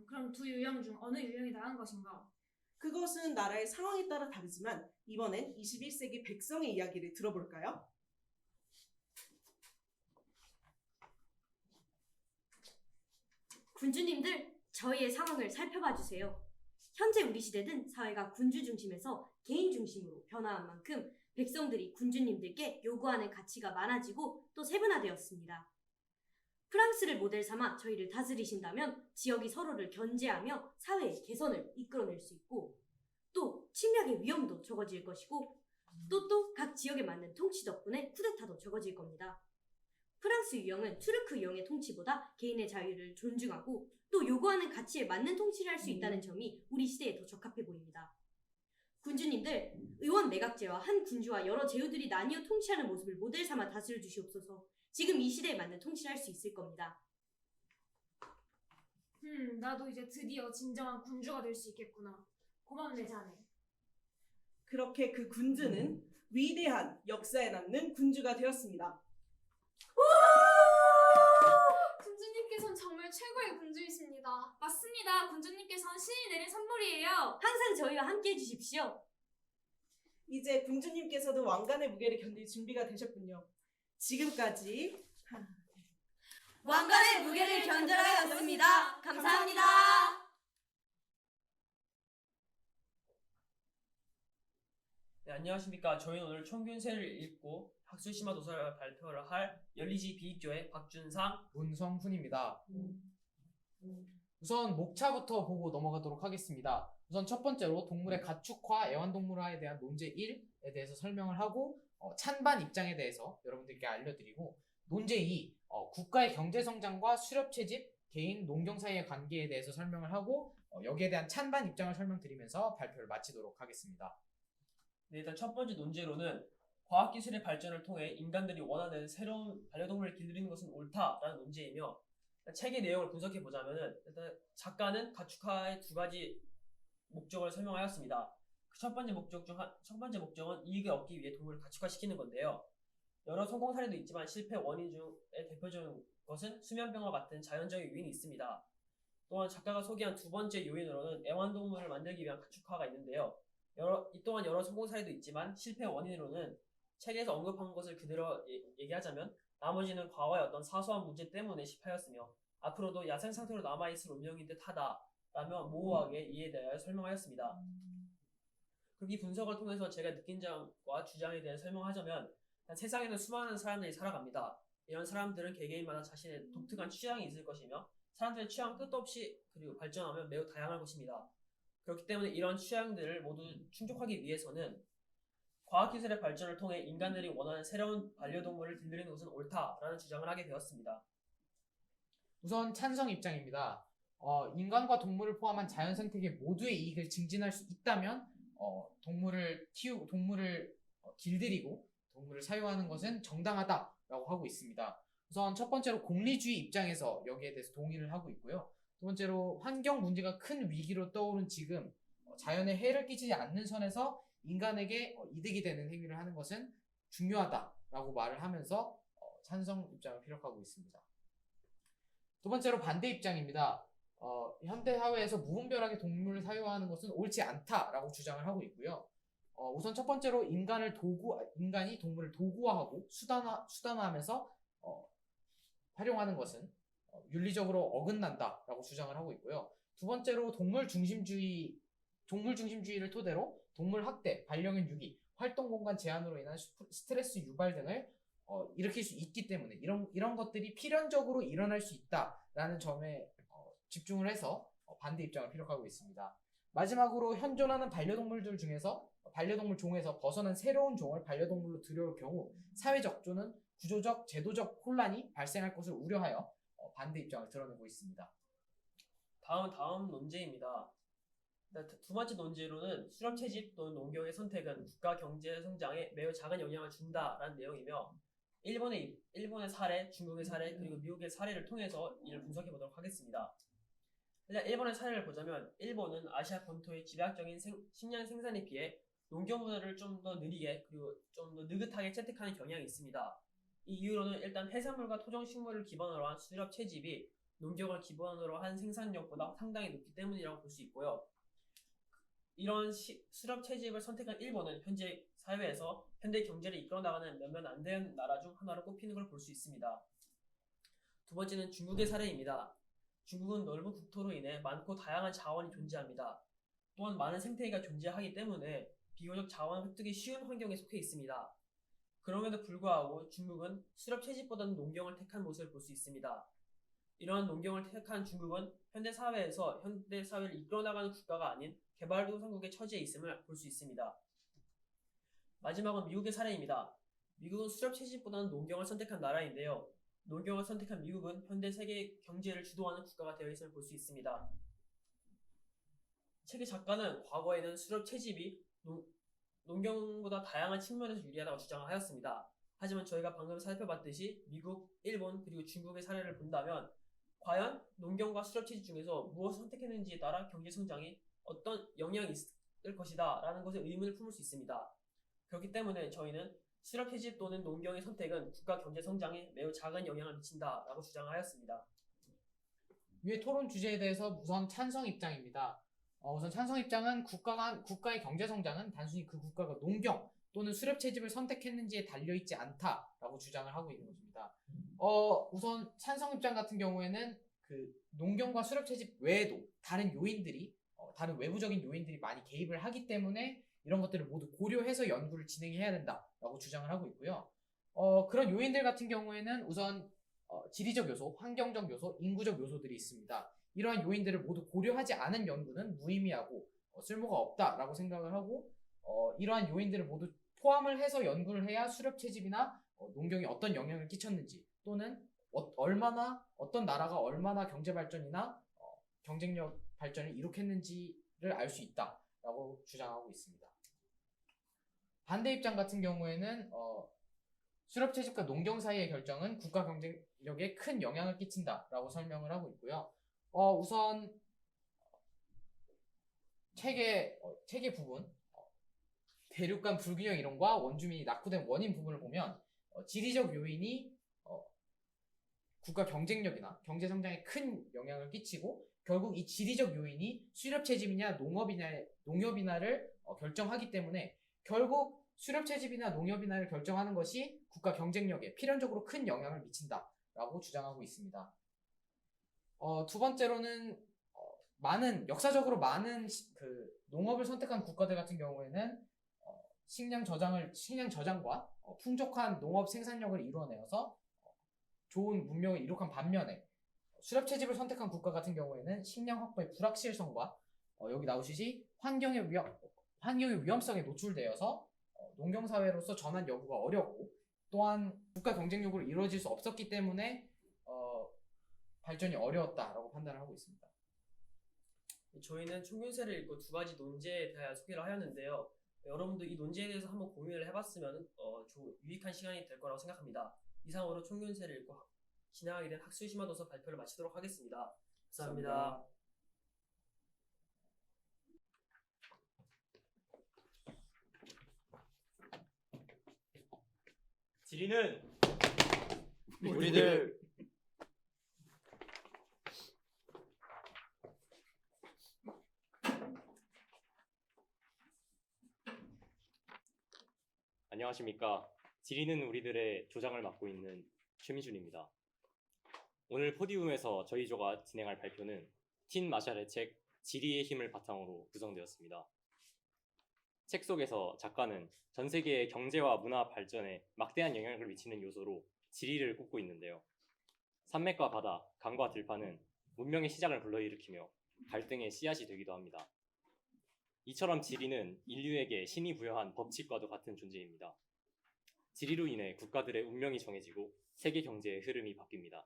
그럼 두 유형 중 어느 유형이 나은 것인가? 그것은 나라의 상황에 따라 다르지만 이번엔 21세기 백성의 이야기를 들어볼까요? 군주님들, 저희의 상황을 살펴봐 주세요. 현재 우리 시대는 사회가 군주 중심에서 개인 중심으로 변화한 만큼 백성들이 군주님들께 요구하는 가치가 많아지고 또 세분화되었습니다. 프랑스를 모델 삼아 저희를 다스리신다면 지역이 서로를 견제하며 사회의 개선을 이끌어낼 수 있고 또 침략의 위험도 적어질 것이고 또 각 지역에 맞는 통치 덕분에 쿠데타도 적어질 겁니다. 프랑스 유형은 투르크 유형의 통치보다 개인의 자유를 존중하고 또 요구하는 가치에 맞는 통치를 할 수 있다는 점이 우리 시대에 더 적합해 보입니다. 군주님들, 의원 매각제와 한 군주와 여러 제후들이 나뉘어 통치하는 모습을 모델 삼아 다스려 주시옵소서. 지금 이 시대에 맞는 통치를 할 수 있을 겁니다. 나도 이제 드디어 진정한 군주가 될 수 있겠구나. 고맙네, 자네. 그렇게 그 군주는 위대한 역사에 남는 군주가 되었습니다. 군주님께서는 정말 최고의 군주이십니다. 맞습니다. 군주님께서는 신이 내린 선물이에요. 항상 저희와 함께 해주십시오. 이제 군주님께서도 왕관의 무게를 견딜 준비가 되셨군요. 지금까지 왕관의 무게를 견뎌라였습니다. 감사합니다. 네, 안녕하십니까. 저희는 오늘 총균세를 읽고 학술심화 도서를 발표를 할 열리지 비익조의 박준상, 문성훈입니다. 우선 목차부터 보고 넘어가도록 하겠습니다. 우선 첫 번째로 동물의 가축화, 애완동물화에 대한 논제 1에 대해서 설명을 하고 찬반 입장에 대해서 여러분들께 알려드리고 논제 2, 국가의 경제성장과 수렵채집, 개인, 농경 사이의 관계에 대해서 설명을 하고 여기에 대한 찬반 입장을 설명드리면서 발표를 마치도록 하겠습니다. 네, 일단 첫 번째 논제로는 과학기술의 발전을 통해 인간들이 원하는 새로운 반려동물을 길들이는 것은 옳다라는 논제이며 책의 내용을 분석해 보자면은 일단 작가는 가축화의 두 가지 목적을 설명하였습니다. 그 첫 번째 목적은 이익을 얻기 위해 동물을 가축화시키는 건데요. 여러 성공 사례도 있지만 실패 원인 중에 대표적인 것은 수면병과 같은 자연적인 요인이 있습니다. 또한 작가가 소개한 두 번째 요인으로는 애완동물을 만들기 위한 가축화가 있는데요. 이 또한 여러 성공 사례도 있지만 실패 원인으로는 책에서 언급한 것을 그대로 얘기하자면 나머지는 과거의 어떤 사소한 문제 때문에 실패하였으며 앞으로도 야생 상태로 남아있을 운명인 듯하다 라며 모호하게 이에 대하여 설명하였습니다. 그리고 이 분석을 통해서 제가 느낀 점과 주장에 대해 설명하자면 세상에는 수많은 사람들이 살아갑니다. 이런 사람들은 개개인마다 자신의 독특한 취향이 있을 것이며 사람들의 취향은 끝도 없이 그리고 발전하면 매우 다양할 것입니다. 그렇기 때문에 이런 취향들을 모두 충족하기 위해서는 과학기술의 발전을 통해 인간들이 원하는 새로운 반려동물을 길들이는 것은 옳다라는 주장을 하게 되었습니다. 우선 찬성 입장입니다. 인간과 동물을 포함한 자연 생태계 모두의 이익을 증진할 수 있다면 동물을 길들이고 동물을 사유하는 것은 정당하다라고 하고 있습니다. 우선 첫 번째로 공리주의 입장에서 여기에 대해서 동의를 하고 있고요. 두 번째로 환경 문제가 큰 위기로 떠오른 지금 자연에 해를 끼치지 않는 선에서 인간에게 이득이 되는 행위를 하는 것은 중요하다라고 말을 하면서 찬성 입장을 피력하고 있습니다. 두 번째로 반대 입장입니다. 현대 사회에서 무분별하게 동물을 사유하는 것은 옳지 않다라고 주장을 하고 있고요. 우선 첫 번째로 인간이 동물을 도구화하고 수단화하면서 활용하는 것은 윤리적으로 어긋난다라고 주장을 하고 있고요. 두 번째로 동물 중심주의를 토대로 동물 학대, 반려견 유기, 활동 공간 제한으로 인한 스트레스 유발 등을 일으킬 수 있기 때문에 이런 것들이 필연적으로 일어날 수 있다라는 점에 집중을 해서 반대 입장을 피력하고 있습니다. 마지막으로 현존하는 반려동물들 중에서 반려동물 종에서 벗어난 새로운 종을 반려동물로 들여올 경우 사회적 또는 구조적, 제도적 혼란이 발생할 것을 우려하여 반대 입장을 드러내고 있습니다. 다음 논제입니다. 두 번째 논제로는 수렵 채집 또는 농경의 선택은 국가 경제 성장에 매우 작은 영향을 준다라는 내용이며 일본의 사례, 중국의 사례, 그리고 미국의 사례를 통해서 이를 분석해 보도록 하겠습니다. 일단 일본의 사례를 보자면 일본은 아시아 본토의 집약적인 식량 생산에 비해 농경 분야를 좀 더 느리게 그리고 좀 더 느긋하게 채택하는 경향이 있습니다. 이 이유로는 일단 해산물과 토종식물을 기반으로 한 수렵 채집이 농경을 기반으로 한 생산력보다 상당히 높기 때문이라고 볼 수 있고요. 이런 수렵 채집을 선택한 일본은 현재 사회에서 현대 경제를 이끌어 나가는 몇몇 안 되는 나라 중 하나로 꼽히는 걸 볼 수 있습니다. 두 번째는 중국의 사례입니다. 중국은 넓은 국토로 인해 많고 다양한 자원이 존재합니다. 또한 많은 생태계가 존재하기 때문에 비교적 자원 획득이 쉬운 환경에 속해 있습니다. 그럼에도 불구하고 중국은 수렵 채집보다는 농경을 택한 모습을 볼 수 있습니다. 이러한 농경을 택한 중국은 현대 사회를 이끌어 나가는 국가가 아닌 개발도상국의 처지에 있음을 볼 수 있습니다. 마지막은 미국의 사례입니다. 미국은 수렵 채집보다는 농경을 선택한 나라인데요. 농경을 선택한 미국은 현대 세계 경제를 주도하는 국가가 되어 있음을 볼 수 있습니다. 책의 작가는 과거에는 수렵 채집이 농경보다 다양한 측면에서 유리하다고 주장을 하였습니다. 하지만 저희가 방금 살펴봤듯이 미국, 일본, 그리고 중국의 사례를 본다면 과연 농경과 수렵 채집 중에서 무엇을 선택했는지에 따라 경제 성장이 어떤 영향이 있을 것이다 라는 것에 의문을 품을 수 있습니다. 그렇기 때문에 저희는 수렵 채집 또는 농경의 선택은 국가 경제 성장에 매우 작은 영향을 미친다 라고 주장하였습니다. 위의 토론 주제에 대해서 우선 찬성 입장입니다. 우선 찬성 입장은 국가의 경제 성장은 단순히 그 국가가 농경 또는 수렵 채집을 선택했는지에 달려있지 않다라고 주장을 하고 있는 것입니다. 우선 찬성 입장 같은 경우에는 그 농경과 수렵 채집 외에도 다른 외부적인 요인들이 많이 개입을 하기 때문에 이런 것들을 모두 고려해서 연구를 진행해야 된다라고 주장을 하고 있고요. 그런 요인들 같은 경우에는 우선 지리적 요소, 환경적 요소, 인구적 요소들이 있습니다. 이러한 요인들을 모두 고려하지 않은 연구는 무의미하고 쓸모가 없다라고 생각을 하고 이러한 요인들을 모두 포함을 해서 연구를 해야 수렵 채집이나 농경이 어떤 영향을 끼쳤는지 또는 어떤 나라가 얼마나 경제 발전이나 경쟁력 발전을 이룩했는지를 알 수 있다라고 주장하고 있습니다. 반대 입장 같은 경우에는 수렵 채집과 농경 사이의 결정은 국가 경쟁력에 큰 영향을 끼친다라고 설명을 하고 있고요. 우선 책의 부분 대륙 간 불균형 이론과 원주민이 낙후된 원인 부분을 보면 지리적 요인이 국가 경쟁력이나 경제 성장에 큰 영향을 끼치고 결국 이 지리적 요인이 수렵 채집이냐 농협이냐를 결정하기 때문에 결국 수렵 채집이나 농협이나를 결정하는 것이 국가 경쟁력에 필연적으로 큰 영향을 미친다라고 주장하고 있습니다. 두 번째로는 역사적으로 많은 농업을 선택한 국가들 같은 경우에는 식량 저장과 풍족한 농업 생산력을 이루어내어서 좋은 문명을 이룩한 반면에 수렵 채집을 선택한 국가 같은 경우에는 식량 확보의 불확실성과 여기 나오시지 환경의 위험성에 노출되어서 농경사회로서 전환 여부가 어렵고 또한 국가 경쟁력으로 이루어질 수 없었기 때문에 발전이 어려웠다라고 판단을 하고 있습니다. 저희는 총균세를 읽고 두 가지 논제에 대해 소개를 하였는데요. 여러분도 이 논제에 대해서 한번 고민을 해봤으면 유익한 시간이 될 거라고 생각합니다. 이상으로 총균세를 읽고 진행하게 된 학술심화도서 발표를 마치도록 하겠습니다. 감사합니다. 지리는 우리들 안녕하십니까. 지리는 우리들의 조장을 맡고 있는 최민준입니다. 오늘 포디움에서 저희 조가 진행할 발표는 틴 마샬의 책 지리의 힘을 바탕으로 구성되었습니다. 책 속에서 작가는 전 세계의 경제와 문화 발전에 막대한 영향을 미치는 요소로 지리를 꼽고 있는데요. 산맥과 바다, 강과 들판은 문명의 시작을 불러일으키며 갈등의 씨앗이 되기도 합니다. 이처럼 지리는 인류에게 신이 부여한 법칙과도 같은 존재입니다. 지리로 인해 국가들의 운명이 정해지고 세계 경제의 흐름이 바뀝니다.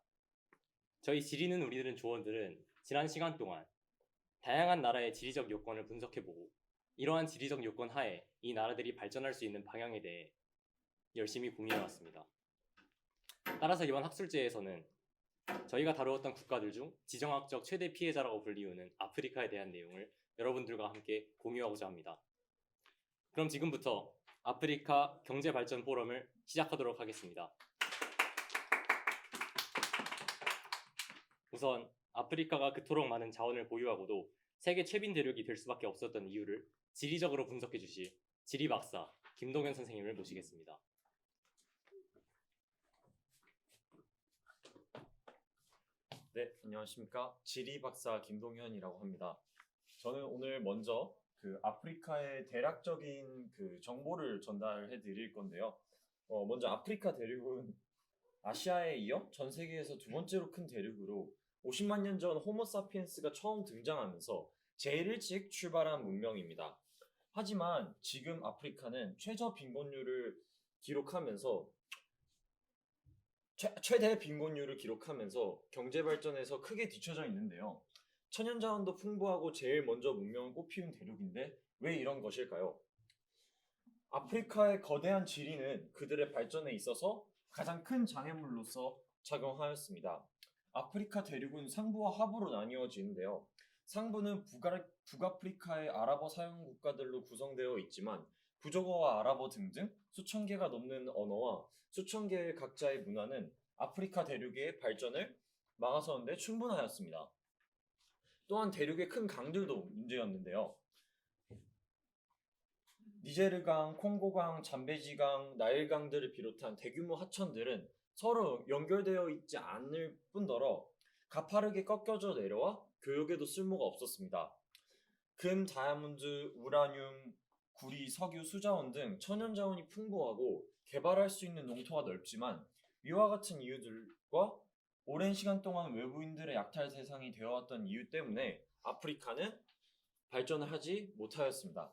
저희 지리는 우리들은 조원들은 지난 시간 동안 다양한 나라의 지리적 요건을 분석해보고 이러한 지리적 요건 하에 이 나라들이 발전할 수 있는 방향에 대해 열심히 고민해왔습니다. 따라서 이번 학술제에서는 저희가 다루었던 국가들 중 지정학적 최대 피해자라고 불리우는 아프리카에 대한 내용을 여러분들과 함께 공유하고자 합니다. 그럼 지금부터 아프리카 경제발전 포럼을 시작하도록 하겠습니다. 우선 아프리카가 그토록 많은 자원을 보유하고도 세계 최빈 대륙이 될 수밖에 없었던 이유를 지리적으로 분석해 주실 지리 박사 김동현 선생님을 모시겠습니다. 네, 안녕하십니까. 지리 박사 김동현이라고 합니다. 저는 오늘 먼저 아프리카의 대략적인 정보를 전달해 드릴 건데요. 먼저 아프리카 대륙은 아시아에 이어 전 세계에서 두 번째로 큰 대륙으로 50만 년 전 호모사피엔스가 처음 등장하면서 제일 일찍 출발한 문명입니다. 하지만 지금 아프리카는 최저 빈곤율을 기록하면서 최대 빈곤율을 기록하면서 경제 발전에서 크게 뒤처져 있는데요. 천연 자원도 풍부하고 제일 먼저 문명을 꽃피운 대륙인데 왜 이런 것일까요? 아프리카의 거대한 지리는 그들의 발전에 있어서 가장 큰 장애물로서 작용하였습니다. 아프리카 대륙은 상부와 하부로 나뉘어지는데요. 상부는 북아프리카의 아랍어 사용 국가들로 구성되어 있지만 부족어와 아랍어 등등 수천 개가 넘는 언어와 수천 개의 각자의 문화는 아프리카 대륙의 발전을 막아서는 데 충분하였습니다. 또한 대륙의 큰 강들도 문제였는데요. 니제르강, 콩고강, 잠베지강, 나일강들을 비롯한 대규모 하천들은 서로 연결되어 있지 않을 뿐더러 가파르게 꺾여져 내려와 교역에도 쓸모가 없었습니다. 금, 다이아몬드, 우라늄, 구리, 석유, 수자원 등 천연 자원이 풍부하고 개발할 수 있는 농토가 넓지만 이와 같은 이유들과 오랜 시간 동안 외부인들의 약탈 대상이 되어왔던 이유 때문에 아프리카는 발전을 하지 못하였습니다.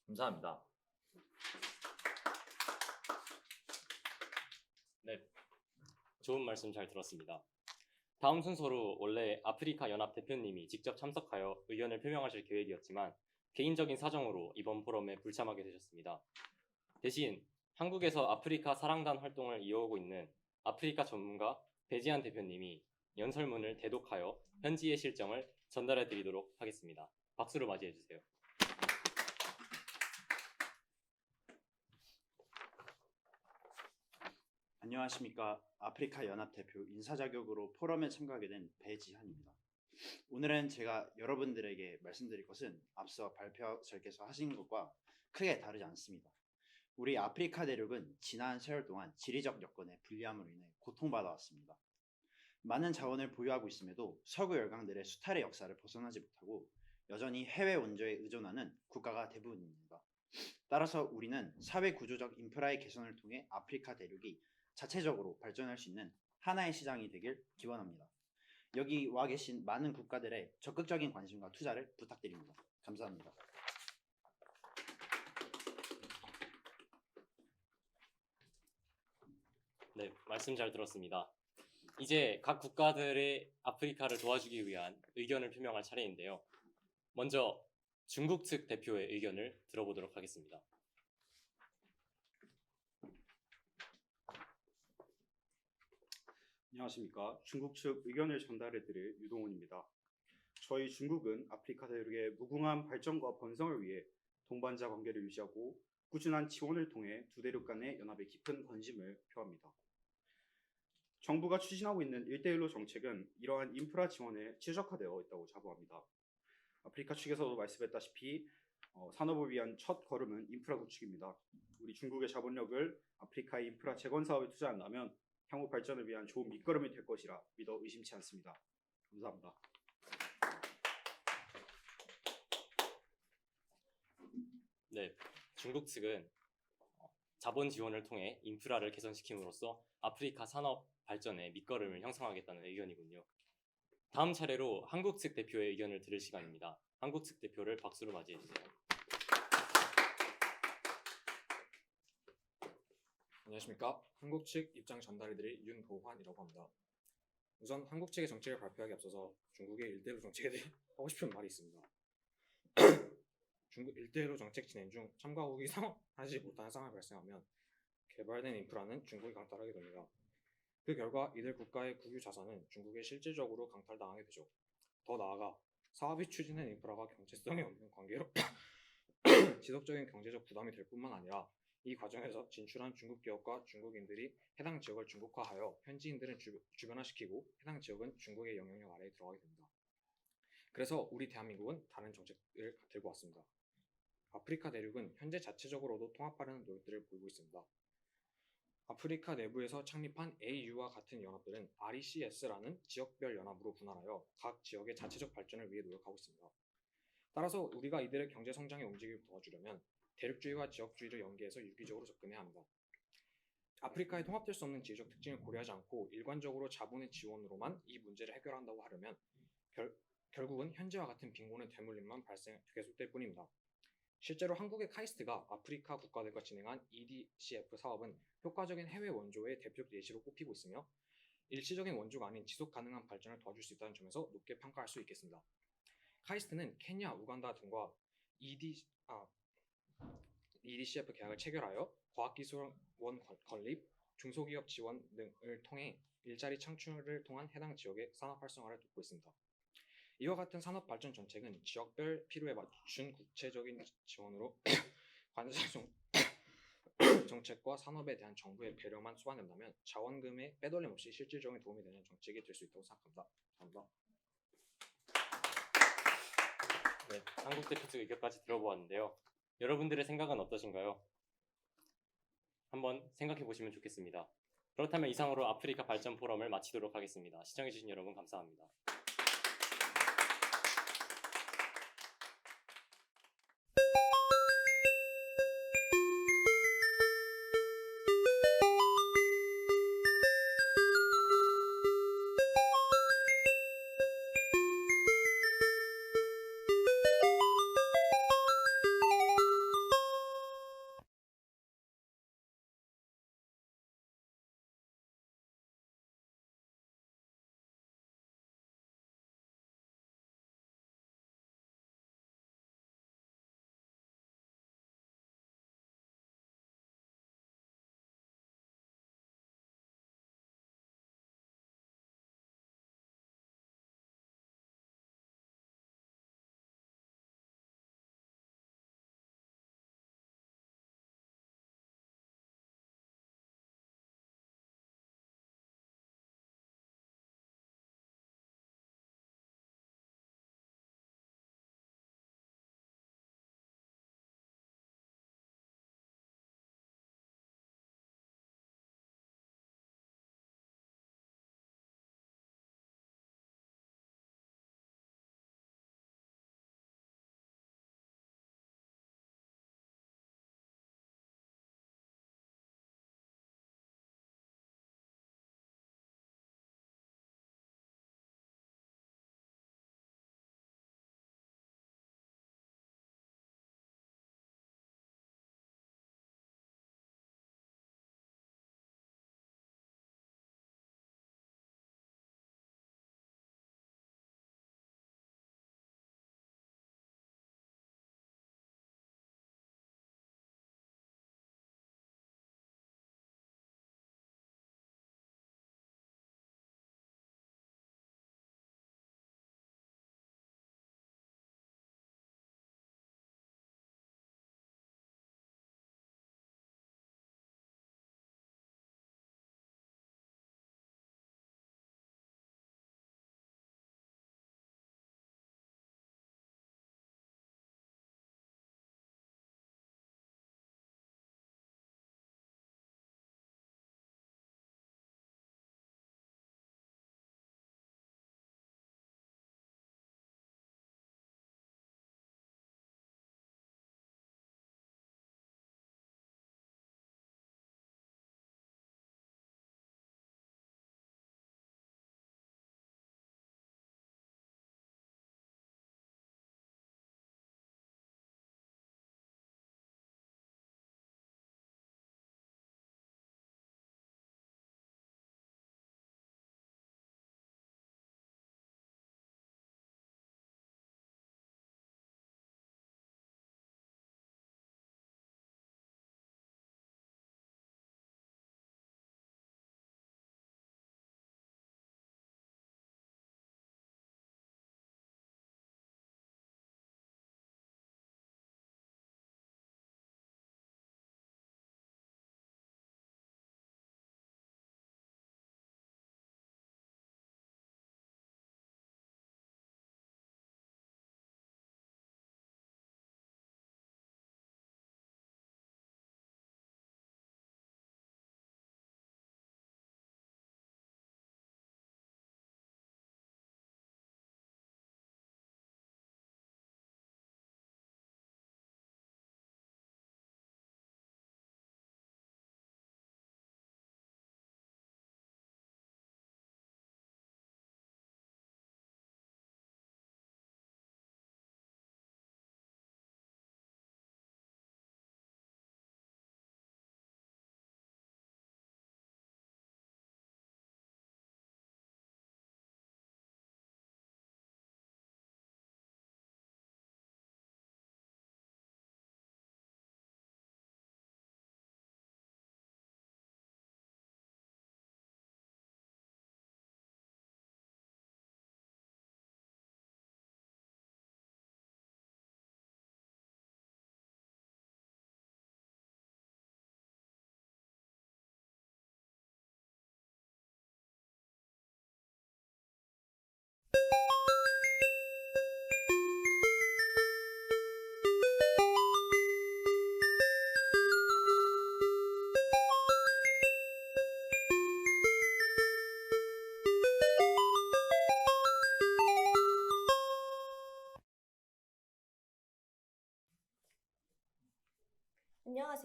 감사합니다. 네, 좋은 말씀 잘 들었습니다. 다음 순서로 원래 아프리카 연합 대표님이 직접 참석하여 의견을 표명하실 계획이었지만 개인적인 사정으로 이번 포럼에 불참하게 되셨습니다. 대신 한국에서 아프리카 사랑단 활동을 이어오고 있는 아프리카 전문가 배지한 대표님이 연설문을 대독하여 현지의 실정을 전달해 드리도록 하겠습니다. 박수로 맞이해 주세요. 안녕하십니까. 아프리카 연합 대표 인사 자격으로 포럼에 참가하게 된 배지한입니다. 오늘은 제가 여러분들에게 말씀드릴 것은 앞서 발표자께서 하신 것과 크게 다르지 않습니다. 우리 아프리카 대륙은 지난 세월 동안 지리적 여건의 불리함으로 인해 고통받아왔습니다. 많은 자원을 보유하고 있음에도 서구 열강들의 수탈의 역사를 벗어나지 못하고 여전히 해외 원조에 의존하는 국가가 대부분입니다. 따라서 우리는 사회 구조적 인프라의 개선을 통해 아프리카 대륙이 자체적으로 발전할 수 있는 하나의 시장이 되길 기원합니다. 여기 와 계신 많은 국가들의 적극적인 관심과 투자를 부탁드립니다. 감사합니다. 네, 말씀 잘 들었습니다. 이제 각 국가들의 아프리카를 도와주기 위한 의견을 표명할 차례인데요. 먼저 중국 측 대표의 의견을 들어보도록 하겠습니다. 안녕하십니까. 중국 측 의견을 전달해드릴 유동훈입니다. 저희 중국은 아프리카 대륙의 무궁한 발전과 번성을 위해 동반자 관계를 유지하고 꾸준한 지원을 통해 두 대륙 간의 연합에 깊은 관심을 표합니다. 정부가 추진하고 있는 1대1로 정책은 이러한 인프라 지원에 최적화되어 있다고 자부합니다. 아프리카 측에서도 말씀했다시피 산업을 위한 첫 걸음은 인프라 구축입니다. 우리 중국의 자본력을 아프리카의 인프라 재건 사업에 투자한다면 향후 발전을 위한 좋은 밑거름이 될 것이라 믿어 의심치 않습니다. 감사합니다. 네, 중국 측은 자본 지원을 통해 인프라를 개선시킴으로써 아프리카 산업 발전의 밑거름을 형성하겠다는 의견이군요. 다음 차례로 한국 측 대표의 의견을 들을 시간입니다. 한국 측 대표를 박수로 맞이해 주세요. 안녕하십니까. 한국 측 입장 전달해드릴 윤도환이라고 합니다. 우선 한국 측의 정책을 발표하기 앞서서 중국의 일대일로 정책에 대해 하고 싶은 말이 있습니다. 중국 일대일로 정책 진행 중 참가국이 상업하지 못하는 상황이 발생하면 개발된 인프라는 중국이 강탈하게 됩니다. 그 결과 이들 국가의 국유 자산은 중국에 실질적으로 강탈당하게 되죠. 더 나아가 사업이 추진된 인프라가 경제성이 없는 관계로 지속적인 경제적 부담이 될 뿐만 아니라 이 과정에서 진출한 중국 기업과 중국인들이 해당 지역을 중국화하여 현지인들은 주변화시키고 해당 지역은 중국의 영향력 아래에 들어가게 됩니다. 그래서 우리 대한민국은 다른 정책을 들고 왔습니다. 아프리카 대륙은 현재 자체적으로도 통합하려는 노력들을 보이고 있습니다. 아프리카 내부에서 창립한 AU와 같은 연합들은 RECS라는 지역별 연합으로 분할하여 각 지역의 자체적 발전을 위해 노력하고 있습니다. 따라서 우리가 이들의 경제 성장에 움직임을 도와주려면 대륙주의와 지역주의를 연계해서 유기적으로 접근해야 합니다. 아프리카의 통합될 수 없는 지리적 특징을 고려하지 않고 일관적으로 자본의 지원으로만 이 문제를 해결한다고 하려면 결국은 현재와 같은 빈곤의 되물림만 계속될 뿐입니다. 실제로 한국의 카이스트가 아프리카 국가들과 진행한 EDCF 사업은 효과적인 해외 원조의 대표적 예시로 꼽히고 있으며 일시적인 원조가 아닌 지속 가능한 발전을 도와줄 수 있다는 점에서 높게 평가할 수 있겠습니다. 카이스트는 케냐, 우간다 등과 EDCF 계약을 체결하여 과학기술원 건립, 중소기업 지원 등을 통해 일자리 창출을 통한 해당 지역의 산업 활성화를 돕고 있습니다. 이와 같은 산업 발전 정책은 지역별 필요에 맞춘 구체적인 지원으로 관세 정책과 산업에 대한 정부의 배려만 수반된다면 자원금의 빼돌림 없이 실질적인 도움이 되는 정책이 될 수 있다고 생각합니다. 감사합니다. 네, 한국 대표 측 의견까지 들어보았는데요. 여러분들의 생각은 어떠신가요? 한번 생각해 보시면 좋겠습니다. 그렇다면 이상으로 아프리카 발전 포럼을 마치도록 하겠습니다. 시청해주신 여러분 감사합니다.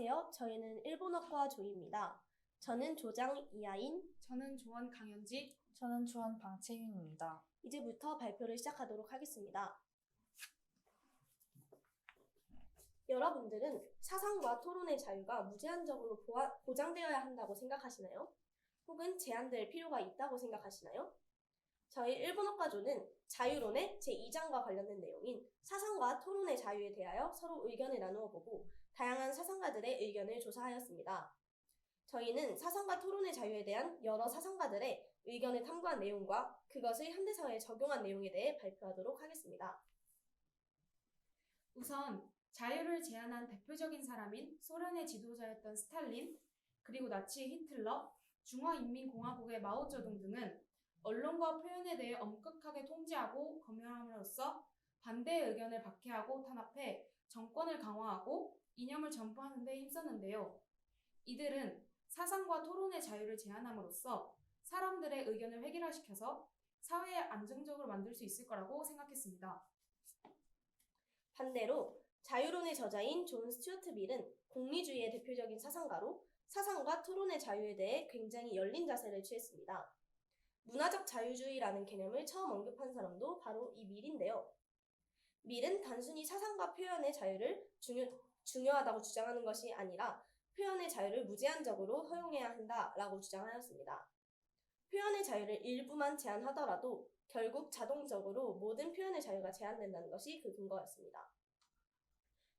안녕하세요. 저희는 일본어과 조입니다. 저는 조장 이하인, 저는 조원 강현지, 저는 조원 방채윤입니다. 이제부터 발표를 시작하도록 하겠습니다. 여러분들은 사상과 토론의 자유가 무제한적으로 보장되어야 한다고 생각하시나요? 혹은 제한될 필요가 있다고 생각하시나요? 저희 일본어과조는 자유론의 제2장과 관련된 내용인 사상과 토론의 자유에 대하여 서로 의견을 나누어 보고 다양한 사상가들의 의견을 조사하였습니다. 저희는 사상과 토론의 자유에 대한 여러 사상가들의 의견을 탐구한 내용과 그것을 현대사회에 적용한 내용에 대해 발표하도록 하겠습니다. 우선 자유를 제한한 대표적인 사람인 소련의 지도자였던 스탈린, 그리고 나치의 히틀러, 중화인민공화국의 마오쩌둥 등은 언론과 표현에 대해 엄격하게 통제하고 검열함으로써 반대의 의견을 박해하고 탄압해 정권을 강화하고 이념을 전파하는 데 힘썼는데요. 이들은 사상과 토론의 자유를 제한함으로써 사람들의 의견을 획일화시켜서 사회에 안정적으로 만들 수 있을 거라고 생각했습니다. 반대로 자유론의 저자인 존 스튜어트 밀은 공리주의의 대표적인 사상가로 사상과 토론의 자유에 대해 굉장히 열린 자세를 취했습니다. 문화적 자유주의라는 개념을 처음 언급한 사람도 바로 이 밀인데요. 밀은 단순히 사상과 표현의 자유를 중요하다고 주장하는 것이 아니라 표현의 자유를 무제한적으로 허용해야 한다라고 주장하였습니다. 표현의 자유를 일부만 제한하더라도 결국 자동적으로 모든 표현의 자유가 제한된다는 것이 그 근거였습니다.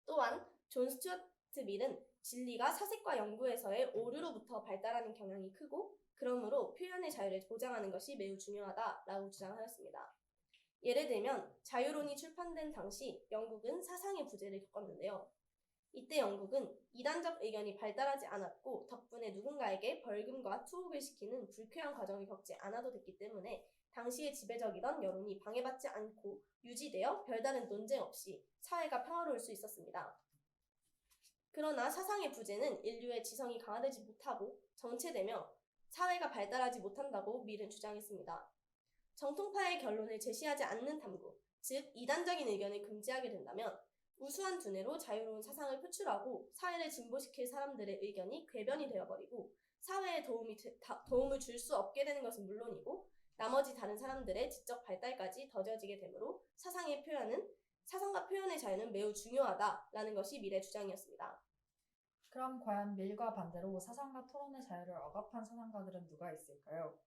또한 존 스튜어트 밀은 진리가 사색과 연구에서의 오류로부터 발달하는 경향이 크고 그러므로 표현의 자유를 보장하는 것이 매우 중요하다라고 주장하였습니다. 예를 들면 자유론이 출판된 당시 영국은 사상의 부재를 겪었는데요. 이때 영국은 이단적 의견이 발달하지 않았고 덕분에 누군가에게 벌금과 투옥을 시키는 불쾌한 과정을 겪지 않아도 됐기 때문에 당시에 지배적이던 여론이 방해받지 않고 유지되어 별다른 논쟁 없이 사회가 평화로울 수 있었습니다. 그러나 사상의 부재는 인류의 지성이 강화되지 못하고 정체되며 사회가 발달하지 못한다고 밀은 주장했습니다. 정통파의 결론을 제시하지 않는 탐구, 즉 이단적인 의견을 금지하게 된다면 우수한 두뇌로 자유로운 사상을 표출하고 사회를 진보시킬 사람들의 의견이 궤변이 되어버리고 사회에 도움을 줄 수 없게 되는 것은 물론이고 나머지 다른 사람들의 지적 발달까지 더뎌지게 되므로 사상과 표현의 자유는 매우 중요하다라는 것이 밀의 주장이었습니다. 그럼 과연 밀과 반대로 사상과 토론의 자유를 억압한 사상가들은 누가 있을까요?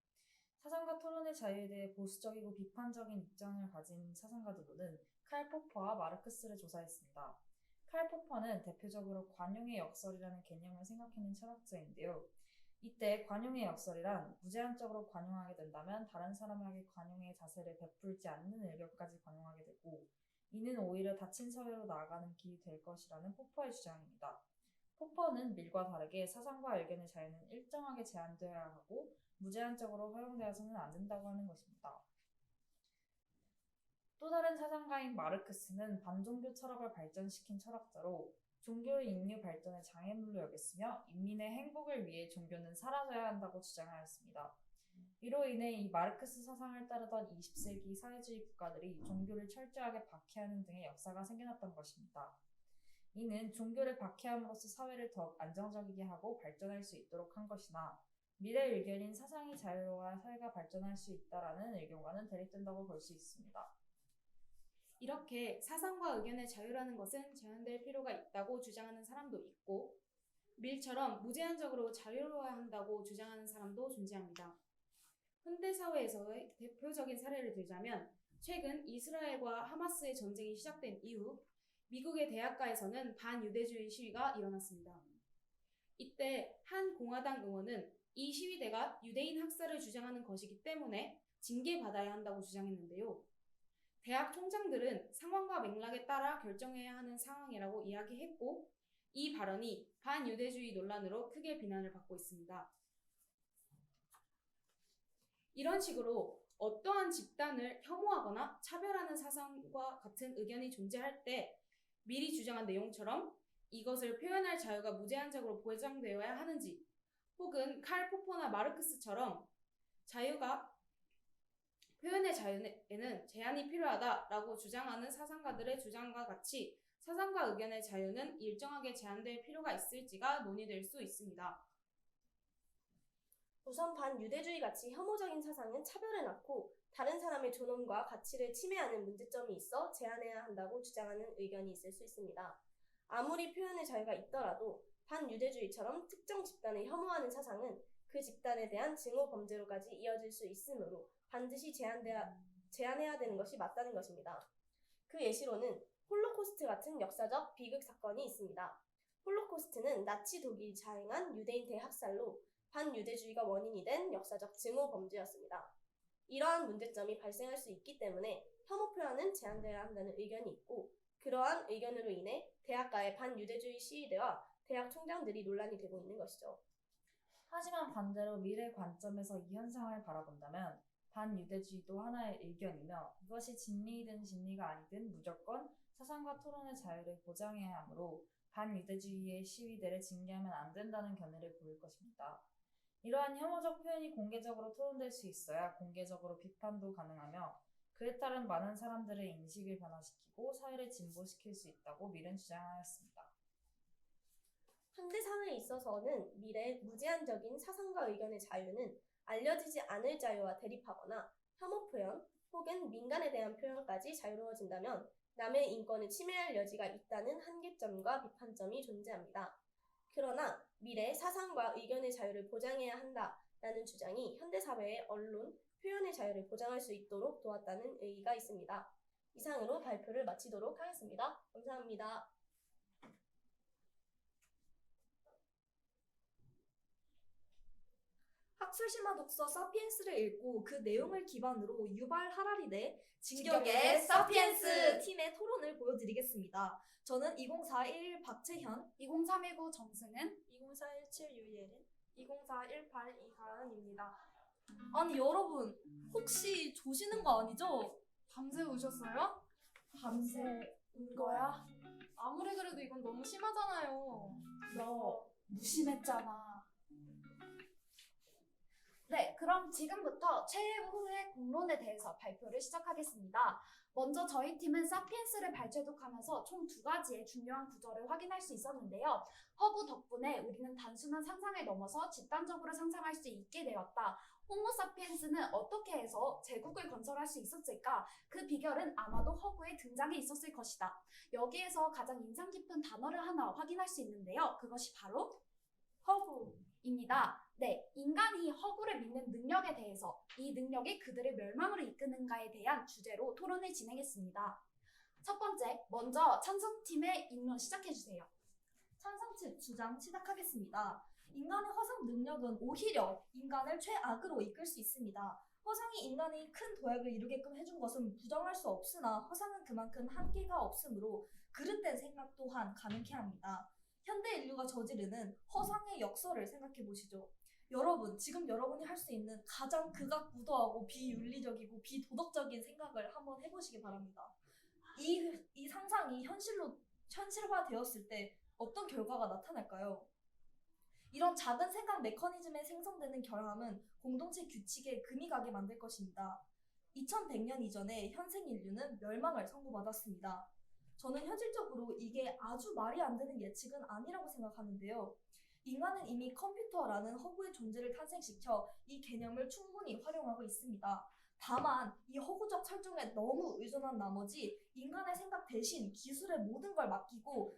사상과 토론의 자유에 대해 보수적이고 비판적인 입장을 가진 사상가들로는 칼 포퍼와 마르크스를 조사했습니다. 칼 포퍼는 대표적으로 관용의 역설이라는 개념을 생각해낸 철학자인데요. 이때 관용의 역설이란 무제한적으로 관용하게 된다면 다른 사람에게 관용의 자세를 베풀지 않는 의견까지 관용하게 되고 이는 오히려 닫힌 사회로 나아가는 길이 될 것이라는 포퍼의 주장입니다. 포퍼는 밀과 다르게 사상과 의견의 자유는 일정하게 제한되어야 하고 무제한적으로 허용되어서는 안 된다고 하는 것입니다. 또 다른 사상가인 마르크스는 반종교 철학을 발전시킨 철학자로 종교를 인류 발전의 장애물로 여겼으며 인민의 행복을 위해 종교는 사라져야 한다고 주장하였습니다. 이로 인해 이 마르크스 사상을 따르던 20세기 사회주의 국가들이 종교를 철저하게 박해하는 등의 역사가 생겨났던 것입니다. 이는 종교를 박해함으로써 사회를 더욱 안정적이게 하고 발전할 수 있도록 한 것이나 밀의 의견인 사상이 자유로워야 사회가 발전할 수 있다라는 의견과는 대립된다고 볼 수 있습니다. 이렇게 사상과 의견의 자유라는 것은 제한될 필요가 있다고 주장하는 사람도 있고 밀처럼 무제한적으로 자유로워야 한다고 주장하는 사람도 존재합니다. 현대사회에서의 대표적인 사례를 들자면 최근 이스라엘과 하마스의 전쟁이 시작된 이후 미국의 대학가에서는 반유대주의 시위가 일어났습니다. 이때 한 공화당 의원은 이 시위대가 유대인 학살을 주장하는 것이기 때문에 징계받아야 한다고 주장했는데요. 대학 총장들은 상황과 맥락에 따라 결정해야 하는 상황이라고 이야기했고 이 발언이 반유대주의 논란으로 크게 비난을 받고 있습니다. 이런 식으로 어떠한 집단을 혐오하거나 차별하는 사상과 같은 의견이 존재할 때 미리 주장한 내용처럼 이것을 표현할 자유가 무제한적으로 보장되어야 하는지 혹은 칼 포퍼나 마르크스처럼 표현의 자유에는 제한이 필요하다라고 주장하는 사상가들의 주장과 같이 사상과 의견의 자유는 일정하게 제한될 필요가 있을지가 논의될 수 있습니다. 우선 반유대주의 같이 혐오적인 사상은 차별을 낳고 다른 사람의 존엄과 가치를 침해하는 문제점이 있어 제한해야 한다고 주장하는 의견이 있을 수 있습니다. 아무리 표현의 자유가 있더라도 반유대주의처럼 특정 집단을 혐오하는 사상은 그 집단에 대한 증오 범죄로까지 이어질 수 있으므로 반드시 제한해야 되는 것이 맞다는 것입니다. 그 예시로는 홀로코스트 같은 역사적 비극 사건이 있습니다. 홀로코스트는 나치 독일이 자행한 유대인 대학살로 반유대주의가 원인이 된 역사적 증오 범죄였습니다. 이러한 문제점이 발생할 수 있기 때문에 혐오 표현은 제한되어야 한다는 의견이 있고, 그러한 의견으로 인해 대학가의 반유대주의 시위대와 대학 총장들이 논란이 되고 있는 것이죠. 하지만 반대로 미래 관점에서 이 현상을 바라본다면 반유대주의도 하나의 의견이며 이것이 진리이든 진리가 아니든 무조건 사상과 토론의 자유를 보장해야 하므로 반유대주의의 시위대를 징계하면 안 된다는 견해를 보일 것입니다. 이러한 혐오적 표현이 공개적으로 토론될 수 있어야 공개적으로 비판도 가능하며 그에 따른 많은 사람들의 인식을 변화시키고 사회를 진보시킬 수 있다고 밀은 주장하였습니다. 현대 사회에 있어서는 미래의 무제한적인 사상과 의견의 자유는 알려지지 않을 자유와 대립하거나 혐오 표현 혹은 민간에 대한 표현까지 자유로워진다면 남의 인권을 침해할 여지가 있다는 한계점과 비판점이 존재합니다. 그러나 미래의 사상과 의견의 자유를 보장해야 한다라는 주장이 현대사회의 언론, 표현의 자유를 보장할 수 있도록 도왔다는 의의가 있습니다. 이상으로 발표를 마치도록 하겠습니다. 감사합니다. 학술심화 독서 사피엔스를 읽고 그 내용을 기반으로 유발 하라리대 진격의 진격의 사피엔스 사피엔스 팀의 토론을 보여드리겠습니다. 저는 2041 박채현, 2039 정승은, 2041 유예린, 2041 이가은입니다. 아니 여러분 혹시 조시는 거 아니죠? 밤새 우셨어요? 밤새 운 거야? 아무리 그래도 이건 너무 심하잖아요. 너 무심했잖아. 네, 그럼 지금부터 최후의 공론에 대해서 발표를 시작하겠습니다. 먼저 저희 팀은 사피엔스를 발췌독하면서 총 2가지의 중요한 구절을 확인할 수 있었는데요. 허구 덕분에 우리는 단순한 상상을 넘어서 집단적으로 상상할 수 있게 되었다. 호모 사피엔스는 어떻게 해서 제국을 건설할 수 있었을까? 그 비결은 아마도 허구의 등장에 있었을 것이다. 여기에서 가장 인상 깊은 단어를 하나 확인할 수 있는데요. 그것이 바로 허구입니다. 네, 인간이 허구를 믿는 능력에 대해서 이 능력이 그들의 멸망으로 이끄는가에 대한 주제로 토론을 진행했습니다. 첫 번째, 먼저 찬성팀의 인론 시작해주세요. 찬성팀 주장 시작하겠습니다. 인간의 허상 능력은 오히려 인간을 최악으로 이끌 수 있습니다. 허상이 인간이 큰 도약을 이루게끔 해준 것은 부정할 수 없으나 허상은 그만큼 한계가 없으므로 그릇된 생각 또한 가능케 합니다. 현대 인류가 저지르는 허상의 역설을 생각해 보시죠. 여러분, 지금 여러분이 할 수 있는 가장 극악무도하고 비윤리적이고 비도덕적인 생각을 한번 해보시기 바랍니다. 이 상상이 현실화되었을 때 어떤 결과가 나타날까요? 이런 작은 생각 메커니즘에 생성되는 결함은 공동체 규칙에 금이 가게 만들 것입니다. 2100년 이전에 현생 인류는 멸망을 선고받았습니다. 저는 현실적으로 이게 아주 말이 안 되는 예측은 아니라고 생각하는데요. 인간은 이미 컴퓨터라는 허구의 존재를 탄생시켜 이 개념을 충분히 활용하고 있습니다. 다만 이 허구적 설정에 너무 의존한 나머지 인간의 생각 대신 기술에 모든 걸 맡기고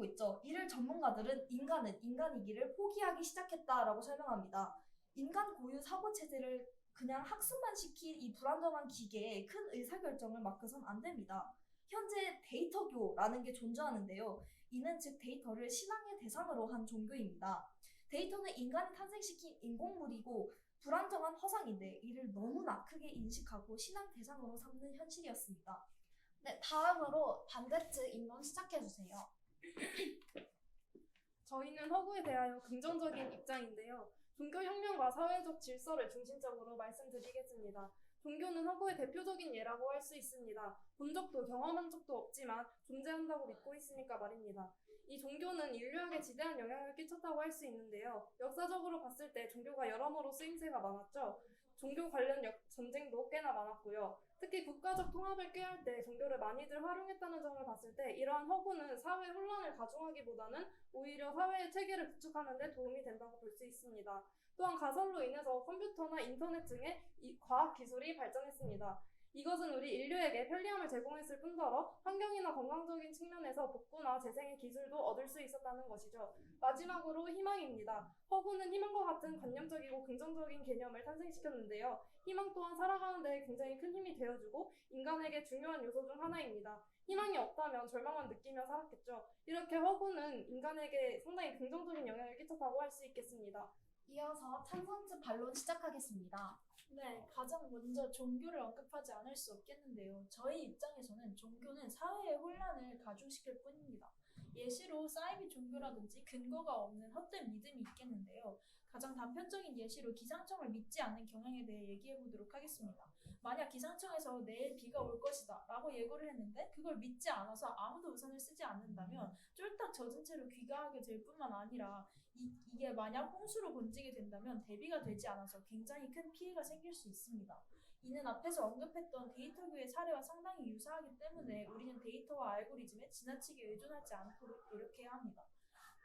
있죠. 이를 전문가들은 인간은 인간이기를 포기하기 시작했다라고 설명합니다. 인간 고유 사고체제를 그냥 학습만 시킨 이 불안정한 기계에 큰 의사결정을 맡겨선 안 됩니다. 현재 데이터교라는 게 존재하는데요. 이는 즉 데이터를 신앙의 대상으로 한 종교입니다. 데이터는 인간이 탄생시킨 인공물이고 불안정한 허상인데 이를 너무나 크게 인식하고 신앙 대상으로 삼는 현실이었습니다. 네, 다음으로 반대측 인론 시작해주세요. 저희는 허구에 대하여 긍정적인 입장인데요. 종교혁명과 사회적 질서를 중심적으로 말씀드리겠습니다. 종교는 허구의 대표적인 예라고 할 수 있습니다. 본 적도 경험한 적도 없지만 존재한다고 믿고 있으니까 말입니다. 이 종교는 인류에게 지대한 영향을 끼쳤다고 할 수 있는데요. 역사적으로 봤을 때 종교가 여러모로 쓰임새가 많았죠. 종교 관련 전쟁도 꽤나 많았고요. 특히 국가적 통합을 꾀할 때 종교를 많이들 활용했다는 점을 봤을 때 이러한 허구는 사회 혼란을 가중하기보다는 오히려 사회의 체계를 구축하는 데 도움이 된다고 볼 수 있습니다. 또한 가설로 인해서 컴퓨터나 인터넷 등의 과학 기술이 발전했습니다. 이것은 우리 인류에게 편리함을 제공했을 뿐더러 환경이나 건강적인 측면에서 복구나 재생의 기술도 얻을 수 있었다는 것이죠. 마지막으로 희망입니다. 허구는 희망과 같은 관념적이고 긍정적인 개념을 탄생시켰는데요. 희망 또한 살아가는 데 굉장히 큰 힘이 되어주고 인간에게 중요한 요소 중 하나입니다. 희망이 없다면 절망만 느끼며 살았겠죠. 이렇게 허구는 인간에게 상당히 긍정적인 영향을 끼쳤다고 할 수 있겠습니다. 이어서 찬성측 반론 시작하겠습니다. 네, 가장 먼저 종교를 언급하지 않을 수 없겠는데요. 저희 입장에서는 종교는 사회의 혼란을 가중시킬 뿐입니다. 예시로 사이비 종교라든지 근거가 없는 헛된 믿음이 있겠는데요. 가장 단편적인 예시로 기상청을 믿지 않는 경향에 대해 얘기해 보도록 하겠습니다. 만약 기상청에서 내일 비가 올 것이다 라고 예고를 했는데 그걸 믿지 않아서 아무도 우산을 쓰지 않는다면 쫄딱 젖은 채로 귀가하게 될 뿐만 아니라 이게 만약 홍수로 번지게 된다면 대비가 되지 않아서 굉장히 큰 피해가 생길 수 있습니다. 이는 앞에서 언급했던 데이터교의 사례와 상당히 유사하기 때문에 우리는 데이터와 알고리즘에 지나치게 의존하지 않도록 노력해야 합니다.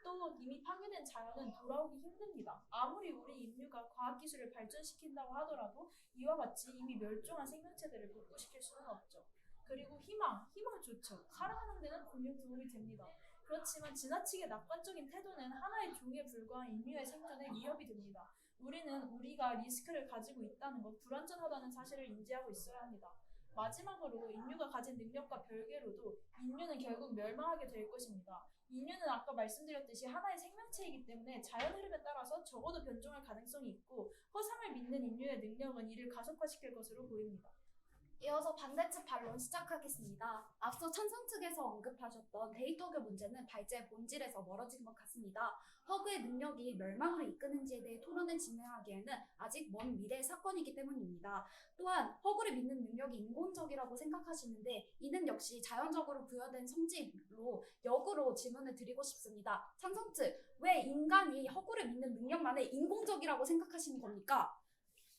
또 이미 파괴된 자연은 돌아오기 힘듭니다. 아무리 우리 인류가 과학기술을 발전시킨다고 하더라도 이와 같이 이미 멸종한 생명체들을 복구시킬 수는 없죠. 그리고 희망 좋죠. 살아가는 데는 분명 도움이 됩니다. 그렇지만 지나치게 낙관적인 태도는 하나의 종에 불과한 인류의 생존에 위협이 됩니다. 우리는 우리가 리스크를 가지고 있다는 것, 불완전하다는 사실을 인지하고 있어야 합니다. 마지막으로 인류가 가진 능력과 별개로도 인류는 결국 멸망하게 될 것입니다. 인류는 아까 말씀드렸듯이 하나의 생명체이기 때문에 자연 흐름에 따라서 적어도 변종할 가능성이 있고 허상을 믿는 인류의 능력은 이를 가속화시킬 것으로 보입니다. 이어서 반대측 반론 시작하겠습니다. 앞서 찬성 측에서 언급하셨던 데이터교 문제는 발제의 본질에서 멀어진 것 같습니다. 허구의 능력이 멸망으로 이끄는지에 대해 토론을 진행하기에는 아직 먼 미래의 사건이기 때문입니다. 또한 허구를 믿는 능력이 인공적이라고 생각하시는데 이는 역시 자연적으로 부여된 성질로 역으로 질문을 드리고 싶습니다. 찬성 측, 왜 인간이 허구를 믿는 능력만을 인공적이라고 생각하시는 겁니까?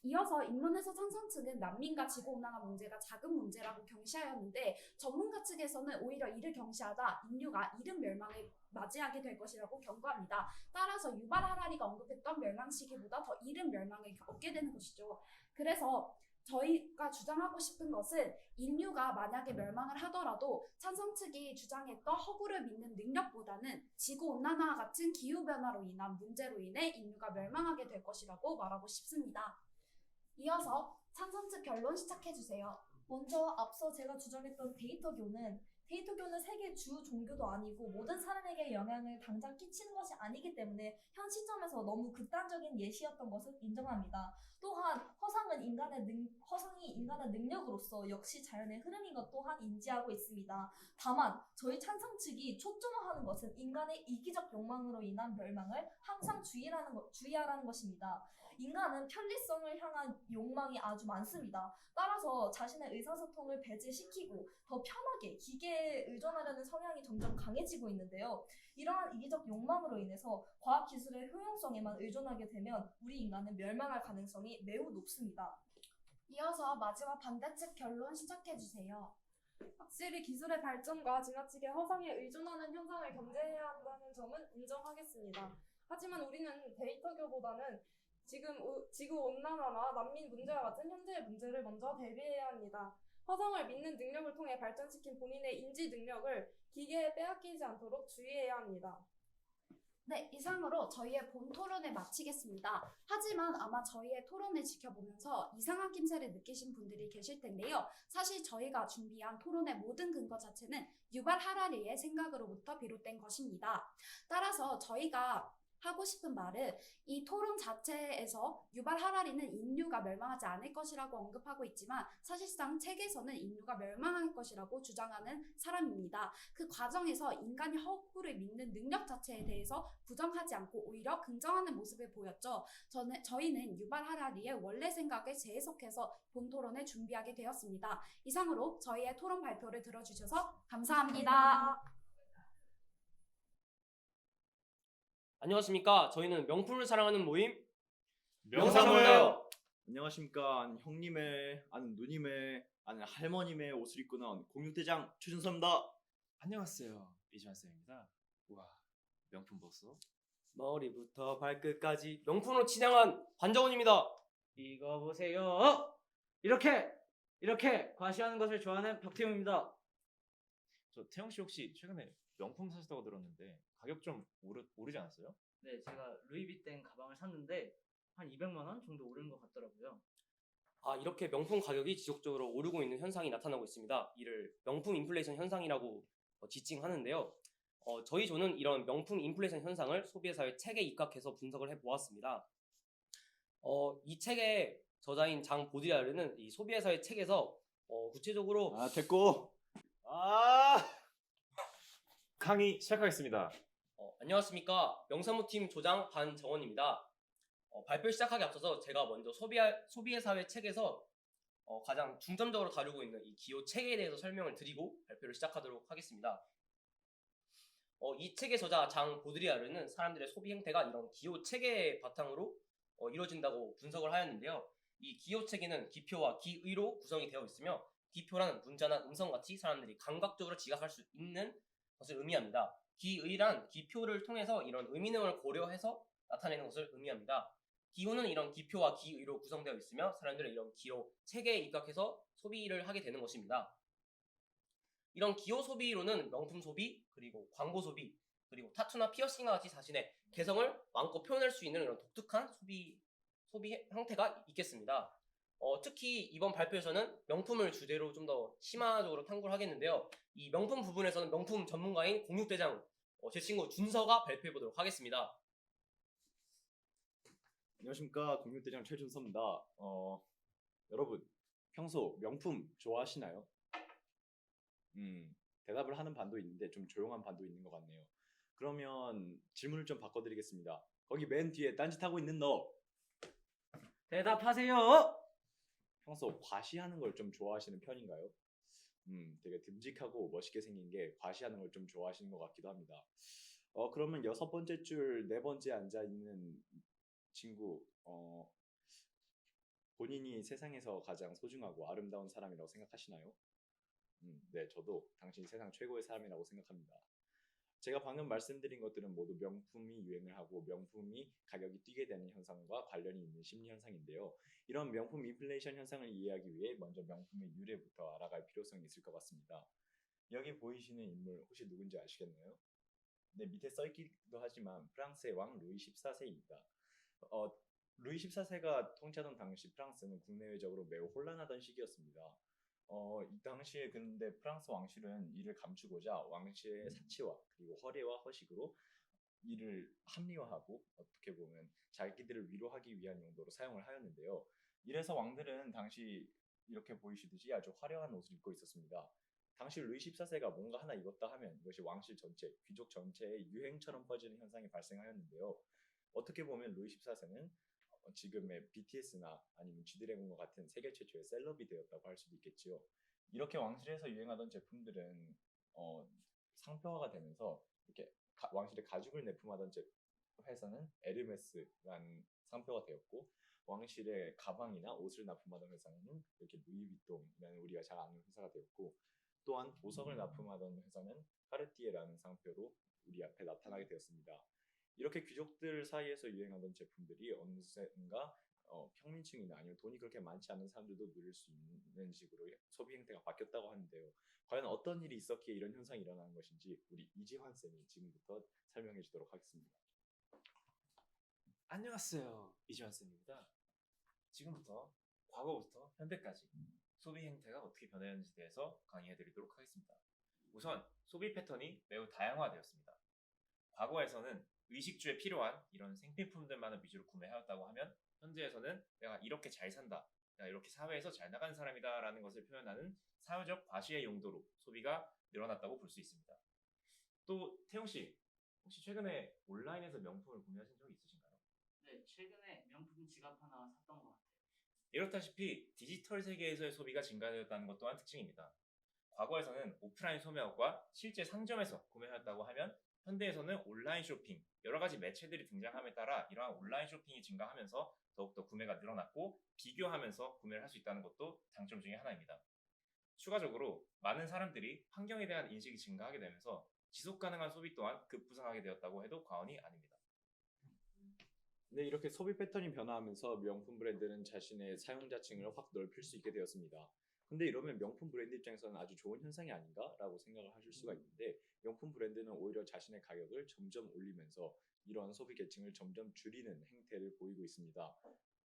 이어서 인론에서 찬성 측은 난민과 지구온난화 문제가 작은 문제라고 경시하였는데 전문가 측에서는 오히려 이를 경시하다 인류가 이른 멸망을 맞이하게 될 것이라고 경고합니다. 따라서 유발 하라리가 언급했던 멸망 시기보다 더 이른 멸망을 겪게 되는 것이죠. 그래서 저희가 주장하고 싶은 것은 인류가 만약에 멸망을 하더라도 찬성 측이 주장했던 허구를 믿는 능력보다는 지구온난화와 같은 기후변화로 인한 문제로 인해 인류가 멸망하게 될 것이라고 말하고 싶습니다. 이어서 찬성 측 결론 시작해주세요. 먼저 앞서 제가 주장했던 데이터교는 세계 주 종교도 아니고 모든 사람에게 영향을 당장 끼치는 것이 아니기 때문에 현 시점에서 너무 극단적인 예시였던 것을 인정합니다. 또한 허상이 인간의 능력으로서 역시 자연의 흐름인 것 또한 인지하고 있습니다. 다만 저희 찬성 측이 초점화하는 것은 인간의 이기적 욕망으로 인한 멸망을 항상 주의하라는 것입니다. 인간은 편리성을 향한 욕망이 아주 많습니다. 따라서 자신의 의사소통을 배제시키고 더 편하게 기계에 의존하려는 성향이 점점 강해지고 있는데요. 이러한 이기적 욕망으로 인해서 과학기술의 효용성에만 의존하게 되면 우리 인간은 멸망할 가능성이 매우 높습니다. 이어서 마지막 반대측 결론 시작해주세요. 확실히 기술의 발전과 지나치게 허상에 의존하는 현상을 견제해야 한다는 점은 인정하겠습니다. 하지만 우리는 데이터교보다는 지금 지구온난화나 난민 문제와 같은 현재의 문제를 먼저 대비해야 합니다. 허상을 믿는 능력을 통해 발전시킨 본인의 인지 능력을 기계에 빼앗기지 않도록 주의해야 합니다. 네, 이상으로 저희의 본 토론을 마치겠습니다. 하지만 아마 저희의 토론을 지켜보면서 이상한 낌새를 느끼신 분들이 계실 텐데요. 사실 저희가 준비한 토론의 모든 근거 자체는 유발 하라리의 생각으로부터 비롯된 것입니다. 따라서 저희가 하고 싶은 말은 이 토론 자체에서 유발 하라리는 인류가 멸망하지 않을 것이라고 언급하고 있지만 사실상 책에서는 인류가 멸망할 것이라고 주장하는 사람입니다. 그 과정에서 인간이 허구를 믿는 능력 자체에 대해서 부정하지 않고 오히려 긍정하는 모습을 보였죠. 저희는 유발 하라리의 원래 생각을 재해석해서 본 토론을 준비하게 되었습니다. 이상으로 저희의 토론 발표를 들어주셔서 감사합니다. 안녕하십니까. 저희는 명품을 사랑하는 모임 명사모예요. 안녕하십니까. 아는 형님의, 아는 누님의, 아는 할머님의 옷을 입고 나온 공육대장 최준섭입니다. 안녕하세요. 이주환쌤입니다. 우와, 명품 보소. 머리부터 발끝까지 명품으로 치장한 관정원입니다. 이거 보세요. 이렇게 과시하는 것을 좋아하는 벽태웅입니다. 저 태영 씨 혹시 최근에 명품 사셨다고 들었는데 가격 좀 오르지 않았어요? 네, 제가 루이비땡 가방을 샀는데 한 200만 원 정도 오른 것 같더라고요. 이렇게 명품 가격이 지속적으로 오르고 있는 현상이 나타나고 있습니다. 이를 명품 인플레이션 현상이라고 지칭하는데요. 저희 조는 이런 명품 인플레이션 현상을 소비의 사회 책에 입각해서 분석을 해보았습니다. 이 책의 저자인 장 보드리아르는 이 소비의 사회 책에서 구체적으로 됐고. 강의 시작하겠습니다. 안녕하십니까. 명사무팀 조장 반정원입니다. 발표 시작하기 앞서서 제가 먼저 소비의 사회 책에서 가장 중점적으로 다루고 있는 이 기호 체계에 대해서 설명을 드리고 발표를 시작하도록 하겠습니다. 이 책의 저자 장 보드리아르는 사람들의 소비 행태가 이런 기호 체계의 바탕으로 이루어진다고 분석을 하였는데요. 이 기호 체계는 기표와 기의로 구성이 되어 있으며 기표란 문자나 음성같이 사람들이 감각적으로 지각할 수 있는 것을 의미합니다. 기의란 기표를 통해서 이런 의미능을 고려해서 나타내는 것을 의미합니다. 기호는 이런 기표와 기의로 구성되어 있으며 사람들은 이런 기호 체계에 입각해서 소비를 하게 되는 것입니다. 이런 기호 소비로는 명품 소비, 그리고 광고 소비, 그리고 타투나 피어싱과 같이 자신의 개성을 마음껏 표현할 수 있는 이런 독특한 소비 형태가 있겠습니다. 특히 이번 발표에서는 명품을 주제로 좀 더 심화적으로 탐구를 하겠는데요. 이 명품 부분에서는 명품 전문가인 공육대장 제 친구 준서가 발표해 보도록 하겠습니다. 안녕하십니까. 공육대장 최준섭입니다. 여러분, 평소 명품 좋아하시나요? 대답을 하는 반도 있는데 좀 조용한 반도 있는 것 같네요. 그러면 질문을 좀 바꿔드리겠습니다. 거기 맨 뒤에 딴짓하고 있는 너. 대답하세요. 평소 과시하는 걸 좀 좋아하시는 편인가요? 되게 듬직하고 멋있게 생긴 게 과시하는 걸 좀 좋아하시는 것 같기도 합니다. 그러면 6번째 줄 4번째 앉아있는 친구, 본인이 세상에서 가장 소중하고 아름다운 사람이라고 생각하시나요? 네, 저도 당신이 세상 최고의 사람이라고 생각합니다. 제가 방금 말씀드린 것들은 모두 명품이 유행을 하고 명품이 가격이 뛰게 되는 현상과 관련이 있는 심리 현상인데요. 이런 명품 인플레이션 현상을 이해하기 위해 먼저 명품의 유래부터 알아갈 필요성이 있을 것 같습니다. 여기 보이시는 인물 혹시 누군지 아시겠나요? 네, 밑에 써있기도 하지만 프랑스의 왕 루이 14세입니다. 루이 14세가 통치하던 당시 프랑스는 국내외적으로 매우 혼란하던 시기였습니다. 이 당시에 근데 프랑스 왕실은 이를 감추고자 왕실의 사치와 그리고 허례와 허식으로 이를 합리화하고 어떻게 보면 자기들을 위로하기 위한 용도로 사용을 하였는데요. 이래서 왕들은 당시 이렇게 보이시듯이 아주 화려한 옷을 입고 있었습니다. 당시 루이 14세가 뭔가 하나 입었다 하면 이것이 왕실 전체, 귀족 전체의 유행처럼 퍼지는 현상이 발생하였는데요. 어떻게 보면 루이 14세는 지금의 BTS나 아니면 G드래곤과 같은 세계 최초의 셀럽이 되었다고 할 수도 있겠지요. 이렇게 왕실에서 유행하던 제품들은 상표화가 되면서 이렇게 왕실의 가죽을 내품하던 회사는 에르메스라는 상표가 되었고, 왕실의 가방이나 옷을 납품하던 회사는 이렇게 루이비통이라는 우리가 잘 아는 회사가 되었고, 또한 보석을 납품하던 회사는 카르티에라는 상표로 우리 앞에 나타나게 되었습니다. 이렇게 귀족들 사이에서 유행하던 제품들이 어느샌가 평민층이나 아니면 돈이 그렇게 많지 않은 사람들도 누릴 수 있는 식으로 소비 행태가 바뀌었다고 하는데요. 과연 어떤 일이 있었기에 이런 현상이 일어나는 것인지 우리 이지환 쌤이 지금부터 설명해 주도록 하겠습니다. 안녕하세요. 이주환 쌤입니다. 지금부터 과거부터 현대까지 소비 행태가 어떻게 변했는지에 대해서 강의해드리도록 하겠습니다. 우선 소비 패턴이 매우 다양화되었습니다. 과거에서는 의식주에 필요한 이런 생필품들만을 위주로 구매하였다고 하면, 현재에서는 내가 이렇게 잘 산다, 내가 이렇게 사회에서 잘 나가는 사람이다 라는 것을 표현하는 사회적 과시의 용도로 소비가 늘어났다고 볼 수 있습니다. 또 태용씨, 혹시 최근에 온라인에서 명품을 구매하신 적이 있으신가요? 네, 최근에 명품 지갑 하나 샀던 것 같아요. 이렇다시피 디지털 세계에서의 소비가 증가되었다는 것 또한 특징입니다. 과거에서는 오프라인 소매업과 실제 상점에서 구매하였다고 하면, 현대에서는 온라인 쇼핑, 여러 가지 매체들이 등장함에 따라 이러한 온라인 쇼핑이 증가하면서 더욱더 구매가 늘어났고 비교하면서 구매를 할 수 있다는 것도 장점 중에 하나입니다. 추가적으로 많은 사람들이 환경에 대한 인식이 증가하게 되면서 지속 가능한 소비 또한 급부상하게 되었다고 해도 과언이 아닙니다. 네, 이렇게 소비 패턴이 변화하면서 명품 브랜드는 자신의 사용자층을 확 넓힐 수 있게 되었습니다. 근데 이러면 명품 브랜드 입장에서는 아주 좋은 현상이 아닌가라고 생각을 하실 수가 있는데, 명품 브랜드는 오히려 자신의 가격을 점점 올리면서 이러한 소비 계층을 점점 줄이는 행태를 보이고 있습니다.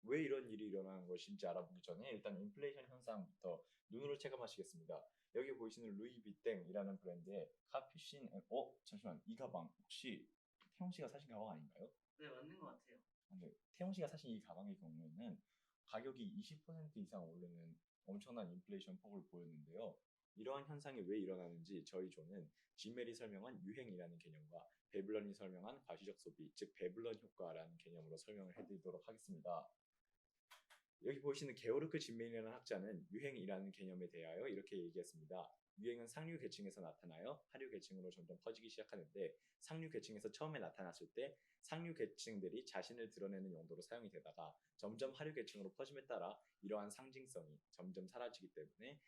왜 이런 일이 일어나는 것인지 알아보기 전에 일단 인플레이션 현상부터 눈으로 체감하시겠습니다. 여기 보이시는 루이비땡이라는 브랜드의 카퓨신, 잠시만, 이 가방 혹시 태용 씨가 사신 가방 아닌가요? 네, 맞는 것 같아요. 네, 태용 씨가 사신 이 가방의 경우에는 가격이 20% 이상 오르는 엄청난 인플레이션 폭을 보였는데요. 이러한 현상이 왜 일어나는지 저희 조는 지멜이 설명한 유행이라는 개념과 베블런이 설명한 과시적 소비, 즉 베블런 효과라는 개념으로 설명을 해드리도록 하겠습니다. 여기 보시는 게오르크 진멜이라는 학자는 유행이라는 개념에 대하여 이렇게 얘기했습니다. 유행은 상류 계층에서 나타나요 하류 계층으로 점점 퍼지기 시작하는데, 상류 계층에서 처음에 나타났을 때 상류 계층들이 자신을 드러내는 용도로 사용이 되다가 점점 하류 계층으로 퍼짐에 따라 이러한 상징성이 점점 사라지기 때문에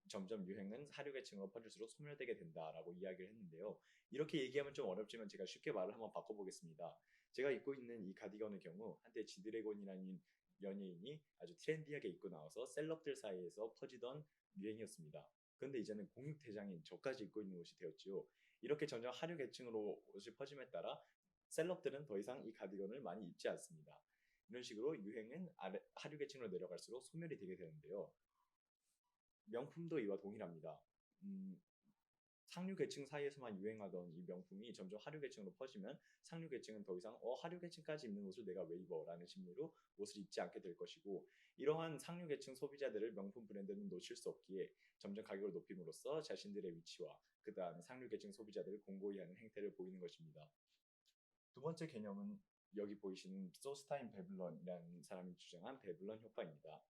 점점 유행은 하류 계층으로 퍼질수록 소멸되게 된다라고 이야기를 했는데요. 이렇게 얘기하면 좀 어렵지만 제가 쉽게 말을 한번 바꿔보겠습니다. 제가 입고 있는 이 가디건의 경우 한때 지드래곤이라는 연예인이 아주 트렌디하게 입고 나와서 셀럽들 사이에서 퍼지던 유행이었습니다. 그런데 이제는 공익대장인 저까지 입고 있는 옷이 되었지요. 이렇게 점점 하류 계층으로 옷이 퍼짐에 따라 셀럽들은 더 이상 이 가디건을 많이 입지 않습니다. 이런 식으로 유행은 하류 계층으로 내려갈수록 소멸이 되게 되는데요. 명품도 이와 동일합니다. 상류 계층 사이에서만 유행하던 이 명품이 점점 하류 계층으로 퍼지면 상류 계층은 더 이상 하류 계층까지 입는 옷을 내가 왜 입어? 라는 심리로 옷을 입지 않게 될 것이고, 이러한 상류 계층 소비자들을 명품 브랜드는 놓칠 수 없기에 점점 가격을 높임으로써 자신들의 위치와 그 다음에 상류 계층 소비자들을 공고히 하는 행태를 보이는 것입니다. 두 번째 개념은 여기 보이시는 소스타인 베블런이라는 사람이 주장한 베블런 효과입니다.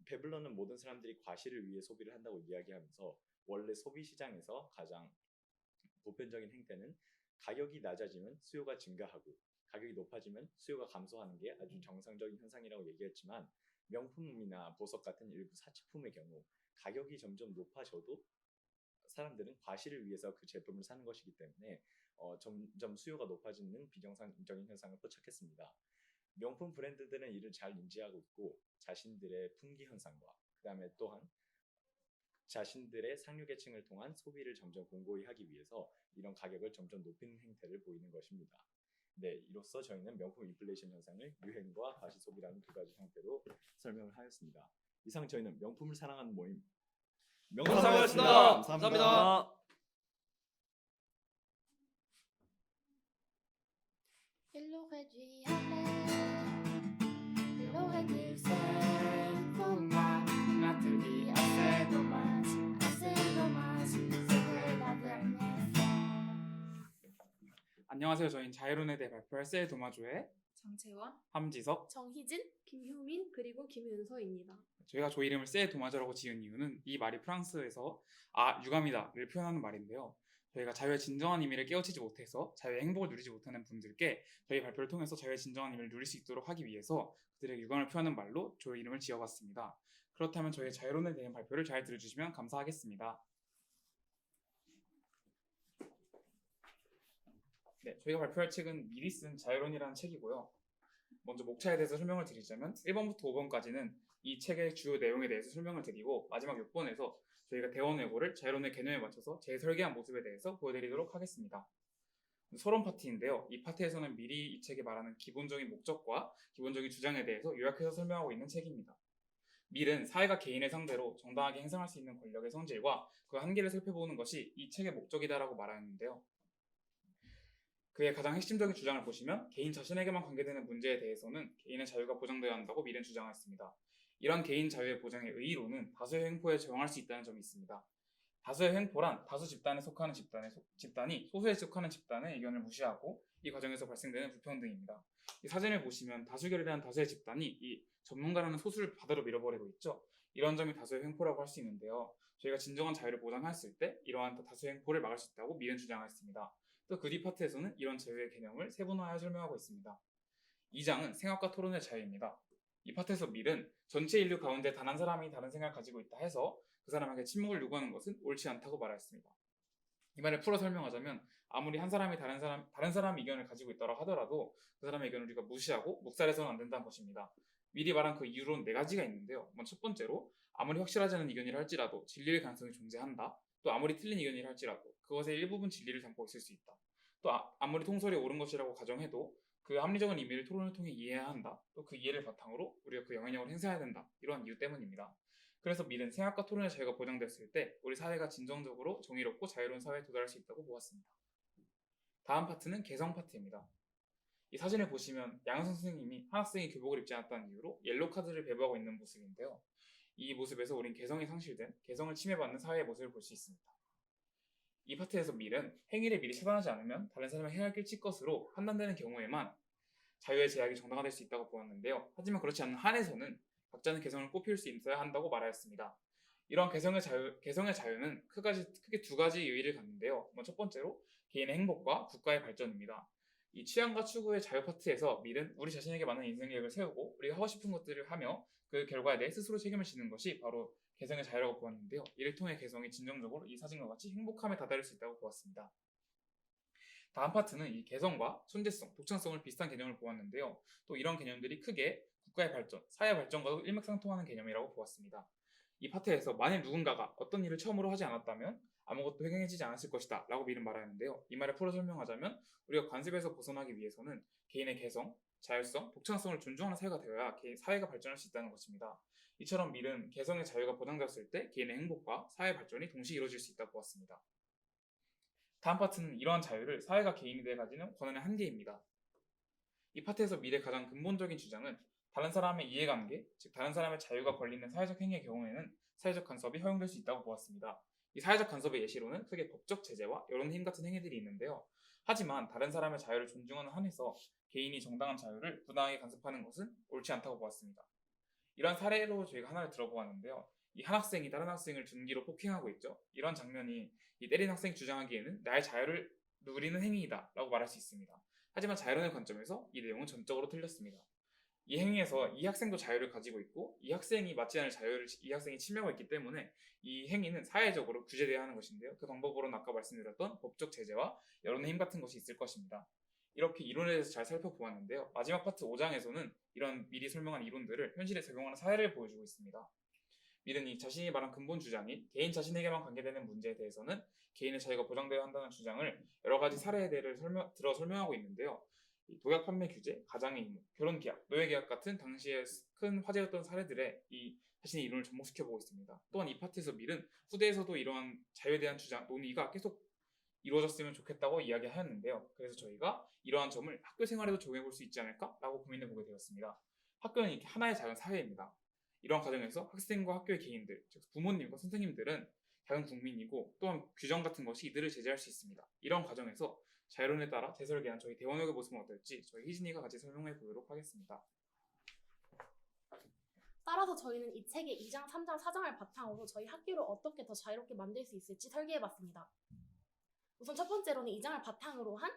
베블런은 모든 사람들이 과시를 위해 소비를 한다고 이야기하면서 원래 소비 시장에서 가장 보편적인 행태는 가격이 낮아지면 수요가 증가하고 가격이 높아지면 수요가 감소하는 게 아주 정상적인 현상이라고 얘기했지만, 명품이나 보석 같은 일부 사치품의 경우 가격이 점점 높아져도 사람들은 과시를 위해서 그 제품을 사는 것이기 때문에 점점 수요가 높아지는 비정상적인 현상을 포착했습니다. 명품 브랜드들은 이를 잘 인지하고 있고 자신들의 품귀 현상과 그 다음에 또한 자신들의 상류 계층을 통한 소비를 점점 공고히 하기 위해서 이런 가격을 점점 높이는 행태를 보이는 것입니다. 네, 이로써 저희는 명품 인플레이션 현상을 유행과 과시 소비라는 두 가지 형태로 설명을 하였습니다. 이상 저희는 명품을 사랑하는 모임 명사였습니다. 감사합니다. Il aurait dû y aller, il aurait dû faire pour moi. Il m'a tout dit, assez dommage, c'était la dernière fois. 안녕하세요. 저희는 자이론에 대해 발표할 세 도마조의 정채원, 함지석, 정희진, 김효민, 그리고 김윤서입니다. 저희가 조 이름을 세 도마조라고 지은 이유는 이 말이 프랑스에서 유감이다를 표현하는 말인데요. 저희가 자유의 진정한 의미를 깨우치지 못해서 자유의 행복을 누리지 못하는 분들께 저희 발표를 통해서 자유의 진정한 의미를 누릴 수 있도록 하기 위해서 그들의 유감을 표하는 말로 조의 이름을 지어봤습니다. 그렇다면 저희의 자유론에 대한 발표를 잘 들어주시면 감사하겠습니다. 네, 저희가 발표할 책은 미리 쓴 자유론이라는 책이고요. 먼저 목차에 대해서 설명을 드리자면 1번부터 5번까지는 이 책의 주요 내용에 대해서 설명을 드리고 마지막 6번에서 저희가 대원 외고를 자유론의 개념에 맞춰서 재설계한 모습에 대해서 보여드리도록 하겠습니다. 서론 파트인데요. 이 파트에서는 미리 이 책이 말하는 기본적인 목적과 기본적인 주장에 대해서 요약해서 설명하고 있는 책입니다. 밀은 사회가 개인을 상대로 정당하게 행사할 수 있는 권력의 성질과 그 한계를 살펴보는 것이 이 책의 목적이다라고 말하는데요. 그의 가장 핵심적인 주장을 보시면 개인 자신에게만 관계되는 문제에 대해서는 개인의 자유가 보장되어야 한다고 밀은 주장했습니다. 이러한 개인 자유의 보장의 의의로는 다수의 횡포에 저항할 수 있다는 점이 있습니다. 다수의 횡포란 다수 집단에 속하는 집단이 소수에 속하는 집단의 의견을 무시하고 이 과정에서 발생되는 불평등입니다. 이 사진을 보시면 다수결이라는 다수의 집단이 이 전문가라는 소수를 바다로 밀어버리고 있죠. 이런 점이 다수의 횡포라고 할 수 있는데요. 저희가 진정한 자유를 보장했을 때 이러한 다수의 횡포를 막을 수 있다고 밀은 주장했습니다. 또 그 뒤 파트에서는 이런 자유의 개념을 세분화하여 설명하고 있습니다. 2장은 생각과 토론의 자유입니다. 이 파트에서 밀은 전체 인류 가운데 단 한 사람이 다른 생각을 가지고 있다 해서 그 사람에게 침묵을 요구하는 것은 옳지 않다고 말하였습니다. 이 말을 풀어 설명하자면 아무리 한 사람이 다른 사람 의견을 가지고 있다고 하더라도 그 사람의 의견을 우리가 무시하고 묵살해서는 안 된다는 것입니다. 미리 말한 그 이유로는 4가지가 있는데요. 먼저 첫 번째로 아무리 확실하지 않은 의견이라 할지라도 진리일 가능성이 존재한다. 또 아무리 틀린 의견이라 할지라도 그것의 일부분 진리를 담고 있을 수 있다. 또 아무리 통설이 옳은 것이라고 가정해도 그 합리적인 의미를 토론을 통해 이해해야 한다. 또 그 이해를 바탕으로 우리가 그 영향력을 행사해야 된다. 이러한 이유 때문입니다. 그래서 밀은 생각과 토론의 자유가 보장됐을 때 우리 사회가 진정적으로 정의롭고 자유로운 사회에 도달할 수 있다고 보았습니다. 다음 파트는 개성 파트입니다. 이 사진을 보시면 양은선 선생님이 한 학생이 교복을 입지 않았다는 이유로 옐로우 카드를 배부하고 있는 모습인데요. 이 모습에서 우린 개성이 상실된, 개성을 침해받는 사회의 모습을 볼 수 있습니다. 이 파트에서 밀은 행위를 미리 차단하지 않으면 다른 사람의 행위를 끼칠 것으로 판단되는 경우에만 자유의 제약이 정당화될 수 있다고 보았는데요. 하지만 그렇지 않은 한에서는 각자는 개성을 꽃피울 수 있어야 한다고 말하였습니다. 이러한 개성의 자유는 크게 2가지 의의를 갖는데요. 첫 번째로 개인의 행복과 국가의 발전입니다. 이 취향과 추구의 자유 파트에서 밀은 우리 자신에게 맞는 인생 계획을 세우고 우리가 하고 싶은 것들을 하며 그 결과에 대해 스스로 책임을 지는 것이 바로 개성의 자유라고 보았는데요. 이를 통해 개성이 진정적으로 이 사진과 같이 행복함에 다다를 수 있다고 보았습니다. 다음 파트는 이 개성과 존재성, 독창성을 비슷한 개념을 보았는데요. 또 이런 개념들이 크게 국가의 발전, 사회 발전과도 일맥상통하는 개념이라고 보았습니다. 이 파트에서 만일 누군가가 어떤 일을 처음으로 하지 않았다면 아무것도 행해지지 않았을 것이다 라고 밀은 말하였는데요. 이 말을 풀어 설명하자면 우리가 관습에서 벗어나기 위해서는 개인의 개성, 자율성, 독창성을 존중하는 사회가 되어야 사회가 발전할 수 있다는 것입니다. 이처럼 밀은 개성의 자유가 보장되었을 때 개인의 행복과 사회 발전이 동시에 이루어질 수 있다고 보았습니다. 다음 파트는 이러한 자유를 사회가 개인에 대해 가지는 권한의 한계입니다. 이 파트에서 밀의 가장 근본적인 주장은 다른 사람의 이해관계, 즉 다른 사람의 자유가 걸리는 사회적 행위의 경우에는 사회적 간섭이 허용될 수 있다고 보았습니다. 이 사회적 간섭의 예시로는 크게 법적 제재와 여론 힘 같은 행위들이 있는데요. 하지만 다른 사람의 자유를 존중하는 한에서 개인이 정당한 자유를 부당하게 간섭하는 것은 옳지 않다고 보았습니다. 이러한 사례로 저희가 하나를 들어보았는데요. 이 한 학생이 다른 학생을 둔기로 폭행하고 있죠. 이런 장면이 이 때린 학생이 주장하기에는 나의 자유를 누리는 행위이다 라고 말할 수 있습니다. 하지만 자유론의 관점에서 이 내용은 전적으로 틀렸습니다. 이 행위에서 이 학생도 자유를 가지고 있고 이 학생이 맞지 않을 자유를 이 학생이 침해하고 있기 때문에 이 행위는 사회적으로 규제되어야 하는 것인데요. 그 방법으로는 아까 말씀드렸던 법적 제재와 여론의 힘 같은 것이 있을 것입니다. 이렇게 이론에 대해서 잘 살펴보았는데요. 마지막 파트 5장에서는 이런 미리 설명한 이론들을 현실에 적용하는 사례를 보여주고 있습니다. 밀은 자신이 말한 근본 주장인 개인 자신에게만 관계되는 문제에 대해서는 개인의 자유가 보장되어야 한다는 주장을 여러 가지 사례에 대해 설명하고 있는데요. 도약 판매 규제, 가장의 의무, 결혼 계약, 노예 계약 같은 당시에 큰 화제였던 사례들에 이 자신의 이론을 접목시켜보고 있습니다. 또한 이 파트에서 밀은 후대에서도 이러한 자유에 대한 논의가 계속 이루어졌으면 좋겠다고 이야기하였는데요. 그래서 저희가 이러한 점을 학교 생활에도 적용해볼 수 있지 않을까라고 고민해보게 되었습니다. 학교는 이렇게 하나의 작은 사회입니다. 이러한 과정에서 학생과 학교의 개인들, 즉 부모님과 선생님들은 작은 국민이고 또한 규정 같은 것이 이들을 제재할 수 있습니다. 이런 과정에서 자유론에 따라 재설계한 저희 대원역의 모습은 어떨지 저희 희진이가 같이 설명해 보도록 하겠습니다. 따라서 저희는 이 책의 2장, 3장, 4장을 바탕으로 저희 학교를 어떻게 더 자유롭게 만들 수 있을지 설계해봤습니다. 우선 첫 번째로는 2장을 바탕으로 한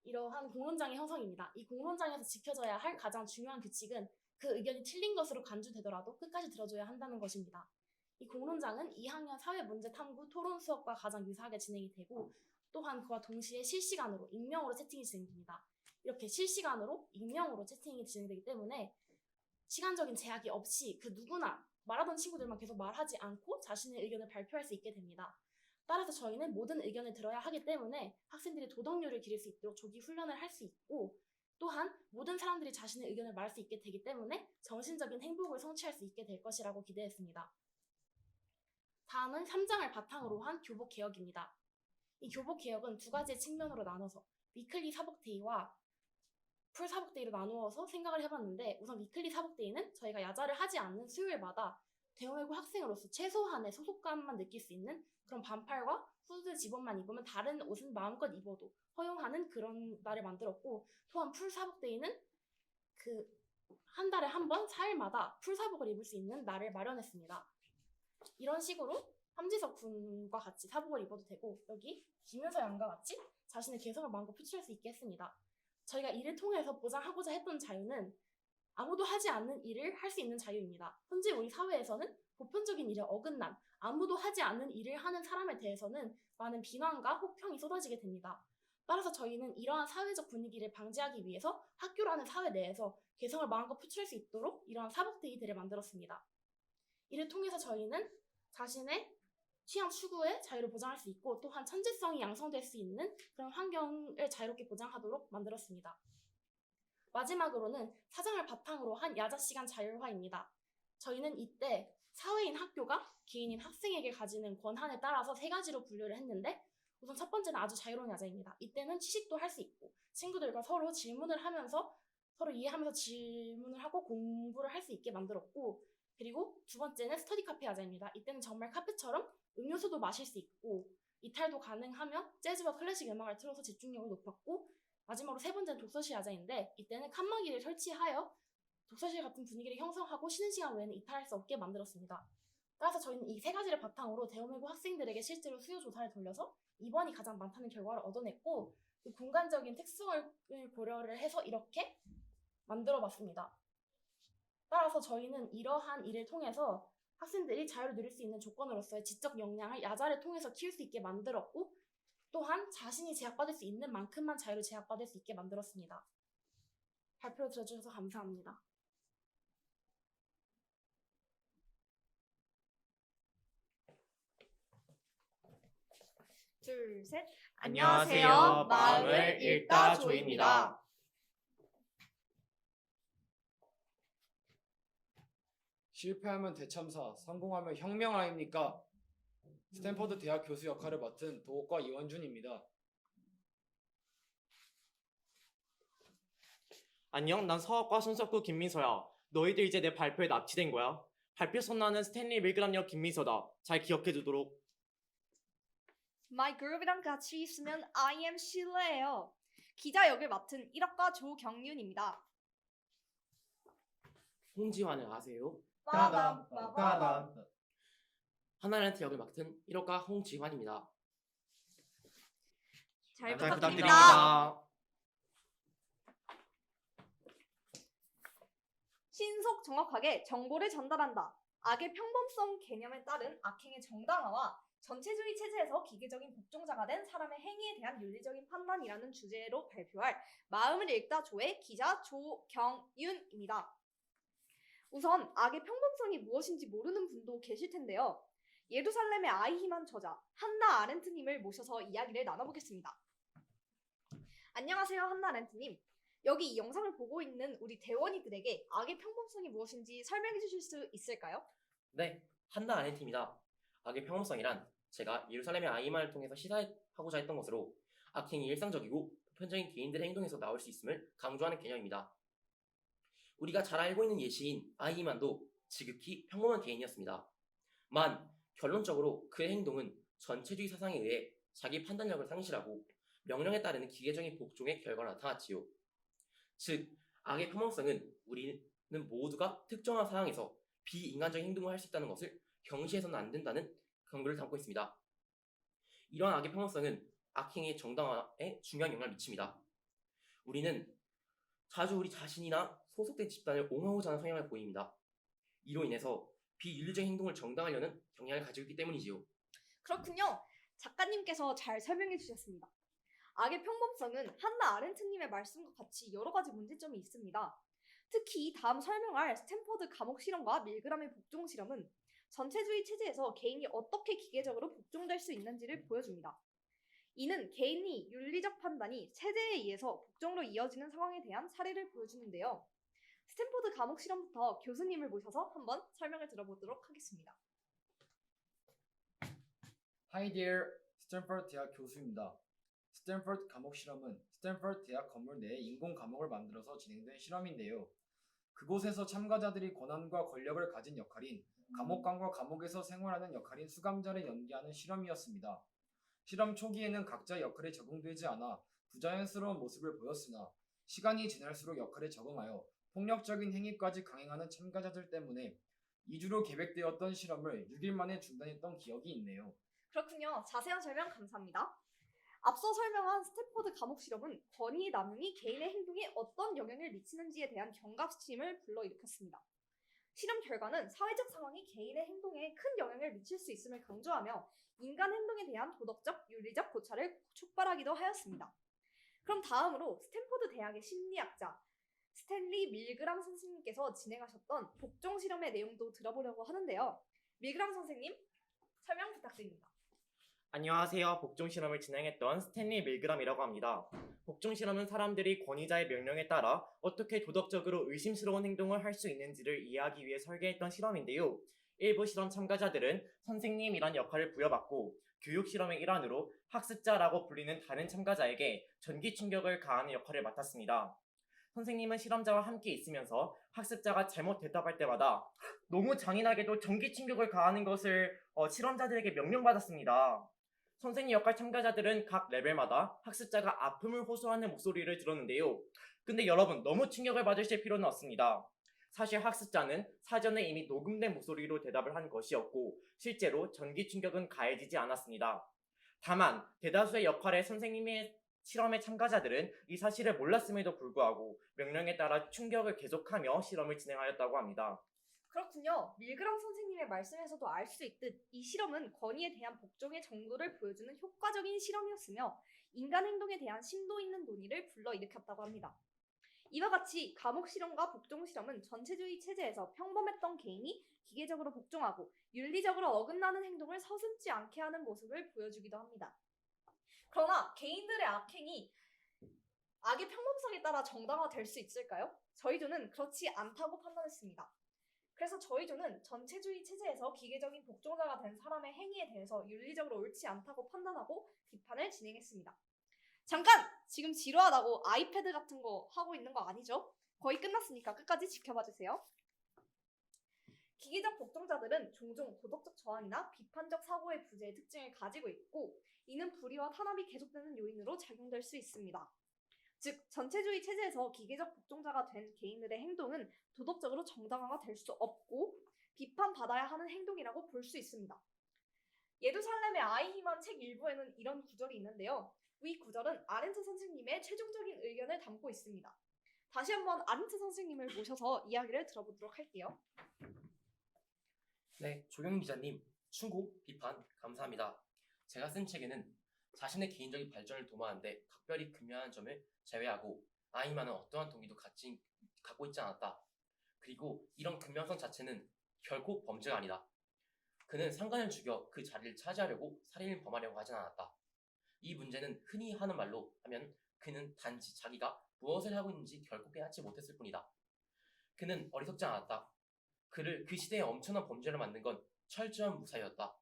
이러한 공론장의 형성입니다. 이 공론장에서 지켜져야 할 가장 중요한 규칙은 그 의견이 틀린 것으로 간주되더라도 끝까지 들어줘야 한다는 것입니다. 이 공론장은 2학년 사회문제 탐구 토론 수업과 가장 유사하게 진행이 되고 또한 그와 동시에 실시간으로 익명으로 채팅이 진행됩니다. 이렇게 실시간으로 익명으로 채팅이 진행되기 때문에 시간적인 제약이 없이 그 누구나 말하던 친구들만 계속 말하지 않고 자신의 의견을 발표할 수 있게 됩니다. 따라서 저희는 모든 의견을 들어야 하기 때문에 학생들이 도덕률을 기를 수 있도록 조기 훈련을 할 수 있고 또한 모든 사람들이 자신의 의견을 말할 수 있게 되기 때문에 정신적인 행복을 성취할 수 있게 될 것이라고 기대했습니다. 다음은 3장을 바탕으로 한 교복개혁입니다. 이 교복개혁은 2가지의 측면으로 나눠서 위클리 사복데이와 풀 사복데이로 나누어서 생각을 해봤는데 우선 위클리 사복데이는 저희가 야자를 하지 않는 수요일마다 대원외고 학생으로서 최소한의 소속감만 느낄 수 있는 그런 반팔과 후드 집업만 입으면 다른 옷은 마음껏 입어도 허용하는 그런 날을 만들었고 또한 풀 사복데이는 한 달에 한 번 4일마다 풀 사복을 입을 수 있는 날을 마련했습니다. 이런 식으로 함지석 군과 같이 사복을 입어도 되고 여기 김윤서 양과 같이 자신의 개성을 마음껏 표출할 수 있게 했습니다. 저희가 이를 통해서 보장하고자 했던 자유는 아무도 하지 않는 일을 할 수 있는 자유입니다. 현재 우리 사회에서는 보편적인 일에 어긋난 아무도 하지 않는 일을 하는 사람에 대해서는 많은 비난과 혹평이 쏟아지게 됩니다. 따라서 저희는 이러한 사회적 분위기를 방지하기 위해서 학교라는 사회 내에서 개성을 마음껏 표출할 수 있도록 이러한 사법데이들을 만들었습니다. 이를 통해서 저희는 자신의 취향 추구의 자유를 보장할 수 있고 또한 천재성이 양성될 수 있는 그런 환경을 자유롭게 보장하도록 만들었습니다. 마지막으로는 사상을 바탕으로 한 야자시간 자율화입니다. 저희는 이때 사회인 학교가 개인인 학생에게 가지는 권한에 따라서 세 가지로 분류를 했는데 우선 첫 번째는 아주 자유로운 야자입니다. 이때는 취식도 할 수 있고 친구들과 서로 질문을 하면서 서로 이해하면서 질문을 하고 공부를 할 수 있게 만들었고 그리고 두 번째는 스터디 카페 야자입니다. 이때는 정말 카페처럼 음료수도 마실 수 있고 이탈도 가능하며 재즈와 클래식 음악을 틀어서 집중력을 높였고 마지막으로 세 번째는 독서실 야자인데 이때는 칸막이를 설치하여 독서실 같은 분위기를 형성하고 쉬는 시간 외에는 이탈할 수 없게 만들었습니다. 따라서 저희는 이 세 가지를 바탕으로 대원외고 학생들에게 실제로 수요 조사를 돌려서 입원이 가장 많다는 결과를 얻어냈고 그 공간적인 특성을 고려를 해서 이렇게 만들어봤습니다. 따라서 저희는 이러한 일을 통해서 학생들이 자유를 누릴 수 있는 조건으로서의 지적 역량을 야자를 통해서 키울 수 있게 만들었고 또한 자신이 제약받을 수 있는 만큼만 자유를 제약받을 수 있게 만들었습니다. 발표를 들어주셔서 감사합니다. 둘, 셋. 안녕하세요. 마음을 읽다 조입니다. 실패하면 대참사, 성공하면 혁명 아닙니까? 스탠퍼드 대학 교수 역할을 맡은 도옥과 이원준입니다. 안녕, 난 서학과 손석구 김민서야. 너희들 이제 내 발표에 납치된 거야. 발표 선나는 스탠리 밀그램역 김민서다. 잘 기억해두도록. My 그룹이랑 같이 있으면 I am 실례예요. 기자 역을 맡은 1학과 조경윤입니다. 홍지환을 아세요? 빠밤, 빠밤. 하나랜트 역을 맡은 1호과 홍지환입니다. 잘 부탁드립니다. 신속 정확하게 정보를 전달한다. 악의 평범성 개념에 따른 악행의 정당화와 전체주의 체제에서 기계적인 복종자가 된 사람의 행위에 대한 윤리적인 판단이라는 주제로 발표할 마음을 읽다 조의 기자 조경윤입니다. 우선 악의 평범성이 무엇인지 모르는 분도 계실 텐데요. 예루살렘의 아이히만 저자 한나 아렌트님을 모셔서 이야기를 나눠보겠습니다. 안녕하세요, 한나 아렌트님. 여기 이 영상을 보고 있는 우리 대원이들에게 악의 평범성이 무엇인지 설명해 주실 수 있을까요? 네, 한나 아렌트입니다. 악의 평범성이란 제가 예루살렘의 아이만을 통해서 시사하고자 했던 것으로 악행이 일상적이고 보편적인 개인들의 행동에서 나올 수 있음을 강조하는 개념입니다. 우리가 잘 알고 있는 예시인 아이만도 지극히 평범한 개인이었습니다. 결론적으로 그의 행동은 전체주의 사상에 의해 자기 판단력을 상실하고 명령에 따르는 기계적인 복종의 결과로 나타났지요. 즉, 악의 평범성은 우리는 모두가 특정한 상황에서 비인간적인 행동을 할 수 있다는 것을 경시해서는 안 된다는 강조를 담고 있습니다. 이러한 악의 평범성은 악행의 정당화에 중요한 영향을 미칩니다. 우리는 자주 우리 자신이나 소속된 집단을 옹호하고자 하는 성향을 보입니다. 이로 인해서 비윤리적인 행동을 정당화하려는 경향을 가지고 있기 때문이지요. 그렇군요. 작가님께서 잘 설명해 주셨습니다. 악의 평범성은 한나 아렌트님의 말씀과 같이 여러 가지 문제점이 있습니다. 특히 다음 설명할 스탠퍼드 감옥 실험과 밀그램의 복종 실험은 전체주의 체제에서 개인이 어떻게 기계적으로 복종될 수 있는지를 보여줍니다. 이는 개인이 윤리적 판단이 체제에 의해서 복종으로 이어지는 상황에 대한 사례를 보여주는데요. 스탠퍼드 감옥 실험부터 교수님을 모셔서 한번 설명을 들어보도록 하겠습니다. Hi there, 스탠퍼드 대학 교수입니다. 스탠퍼드 감옥 실험은 스탠퍼드 대학 건물 내에 인공 감옥을 만들어서 진행된 실험인데요. 그곳에서 참가자들이 권한과 권력을 가진 역할인 감옥관과 감옥에서 생활하는 역할인 수감자를 연기하는 실험이었습니다. 실험 초기에는 각자 역할에 적응되지 않아 부자연스러운 모습을 보였으나 시간이 지날수록 역할에 적응하여 폭력적인 행위까지 강행하는 참가자들 때문에 2주로 계획되었던 실험을 6일 만에 중단했던 기억이 있네요. 그렇군요. 자세한 설명 감사합니다. 앞서 설명한 스탠포드 감옥 실험은 권위의 남용이 개인의 행동에 어떤 영향을 미치는지에 대한 경각심을 불러일으켰습니다. 실험 결과는 사회적 상황이 개인의 행동에 큰 영향을 미칠 수 있음을 강조하며 인간 행동에 대한 도덕적, 윤리적 고찰을 촉발하기도 하였습니다. 그럼 다음으로 스탠포드 대학의 심리학자 스탠리 밀그람 선생님께서 진행하셨던 복종 실험의 내용도 들어보려고 하는데요. 밀그람 선생님, 설명 부탁드립니다. 안녕하세요. 복종 실험을 진행했던 스탠리 밀그람이라고 합니다. 복종 실험은 사람들이 권위자의 명령에 따라 어떻게 도덕적으로 의심스러운 행동을 할 수 있는지를 이해하기 위해 설계했던 실험인데요. 일부 실험 참가자들은 선생님이란 역할을 부여받고 교육 실험의 일환으로 학습자라고 불리는 다른 참가자에게 전기 충격을 가하는 역할을 맡았습니다. 선생님은 실험자와 함께 있으면서 학습자가 잘못 대답할 때마다 너무 잔인하게도 전기 충격을 가하는 것을 실험자들에게 명령받았습니다. 선생님 역할 참가자들은 각 레벨마다 학습자가 아픔을 호소하는 목소리를 들었는데요. 근데 여러분, 너무 충격을 받으실 필요는 없습니다. 사실 학습자는 사전에 이미 녹음된 목소리로 대답을 한 것이었고 실제로 전기 충격은 가해지지 않았습니다. 다만 대다수의 역할의 선생님의 실험의 참가자들은 이 사실을 몰랐음에도 불구하고 명령에 따라 충격을 계속하며 실험을 진행하였다고 합니다. 그렇군요. 밀그람 선생님의 말씀에서도 알 수 있듯 이 실험은 권위에 대한 복종의 정도를 보여주는 효과적인 실험이었으며 인간 행동에 대한 심도 있는 논의를 불러일으켰다고 합니다. 이와 같이 감옥 실험과 복종 실험은 전체주의 체제에서 평범했던 개인이 기계적으로 복종하고 윤리적으로 어긋나는 행동을 서슴지 않게 하는 모습을 보여주기도 합니다. 그러나 개인들의 악행이 악의 평범성에 따라 정당화될 수 있을까요? 저희 조는 그렇지 않다고 판단했습니다. 그래서 저희 조는 전체주의 체제에서 기계적인 복종자가 된 사람의 행위에 대해서 윤리적으로 옳지 않다고 판단하고 비판을 진행했습니다. 잠깐! 지금 지루하다고 아이패드 같은 거 하고 있는 거 아니죠? 거의 끝났으니까 끝까지 지켜봐 주세요. 기계적 복종자들은 종종 도덕적 저항이나 비판적 사고의 부재의 특징을 가지고 있고 이는 불의와 탄압이 계속되는 요인으로 작용될 수 있습니다. 즉, 전체주의 체제에서 기계적 복종자가 된 개인들의 행동은 도덕적으로 정당화가 될 수 없고 비판받아야 하는 행동이라고 볼 수 있습니다. 예루살렘의 아이 희망 책 일부에는 이런 구절이 있는데요. 이 구절은 아렌트 선생님의 최종적인 의견을 담고 있습니다. 다시 한번 아렌트 선생님을 모셔서 이야기를 들어보도록 할게요. 네, 조경 기자님, 충고, 비판 감사합니다. 제가 쓴 책에는 자신의 개인적인 발전을 도모하는데 각별히 금연한 점을 제외하고 아이만은 어떠한 동기도 갖고 있지 않았다. 그리고 이런 금연성 자체는 결코 범죄가 아니다. 그는 상관을 죽여 그 자리를 차지하려고 살인을 범하려고 하진 않았다. 이 문제는 흔히 하는 말로 하면 그는 단지 자기가 무엇을 하고 있는지 결코 깨닫지 못했을 뿐이다. 그는 어리석지 않았다. 그를 그 시대에 엄청난 범죄를 만든 건 철저한 무사유였다.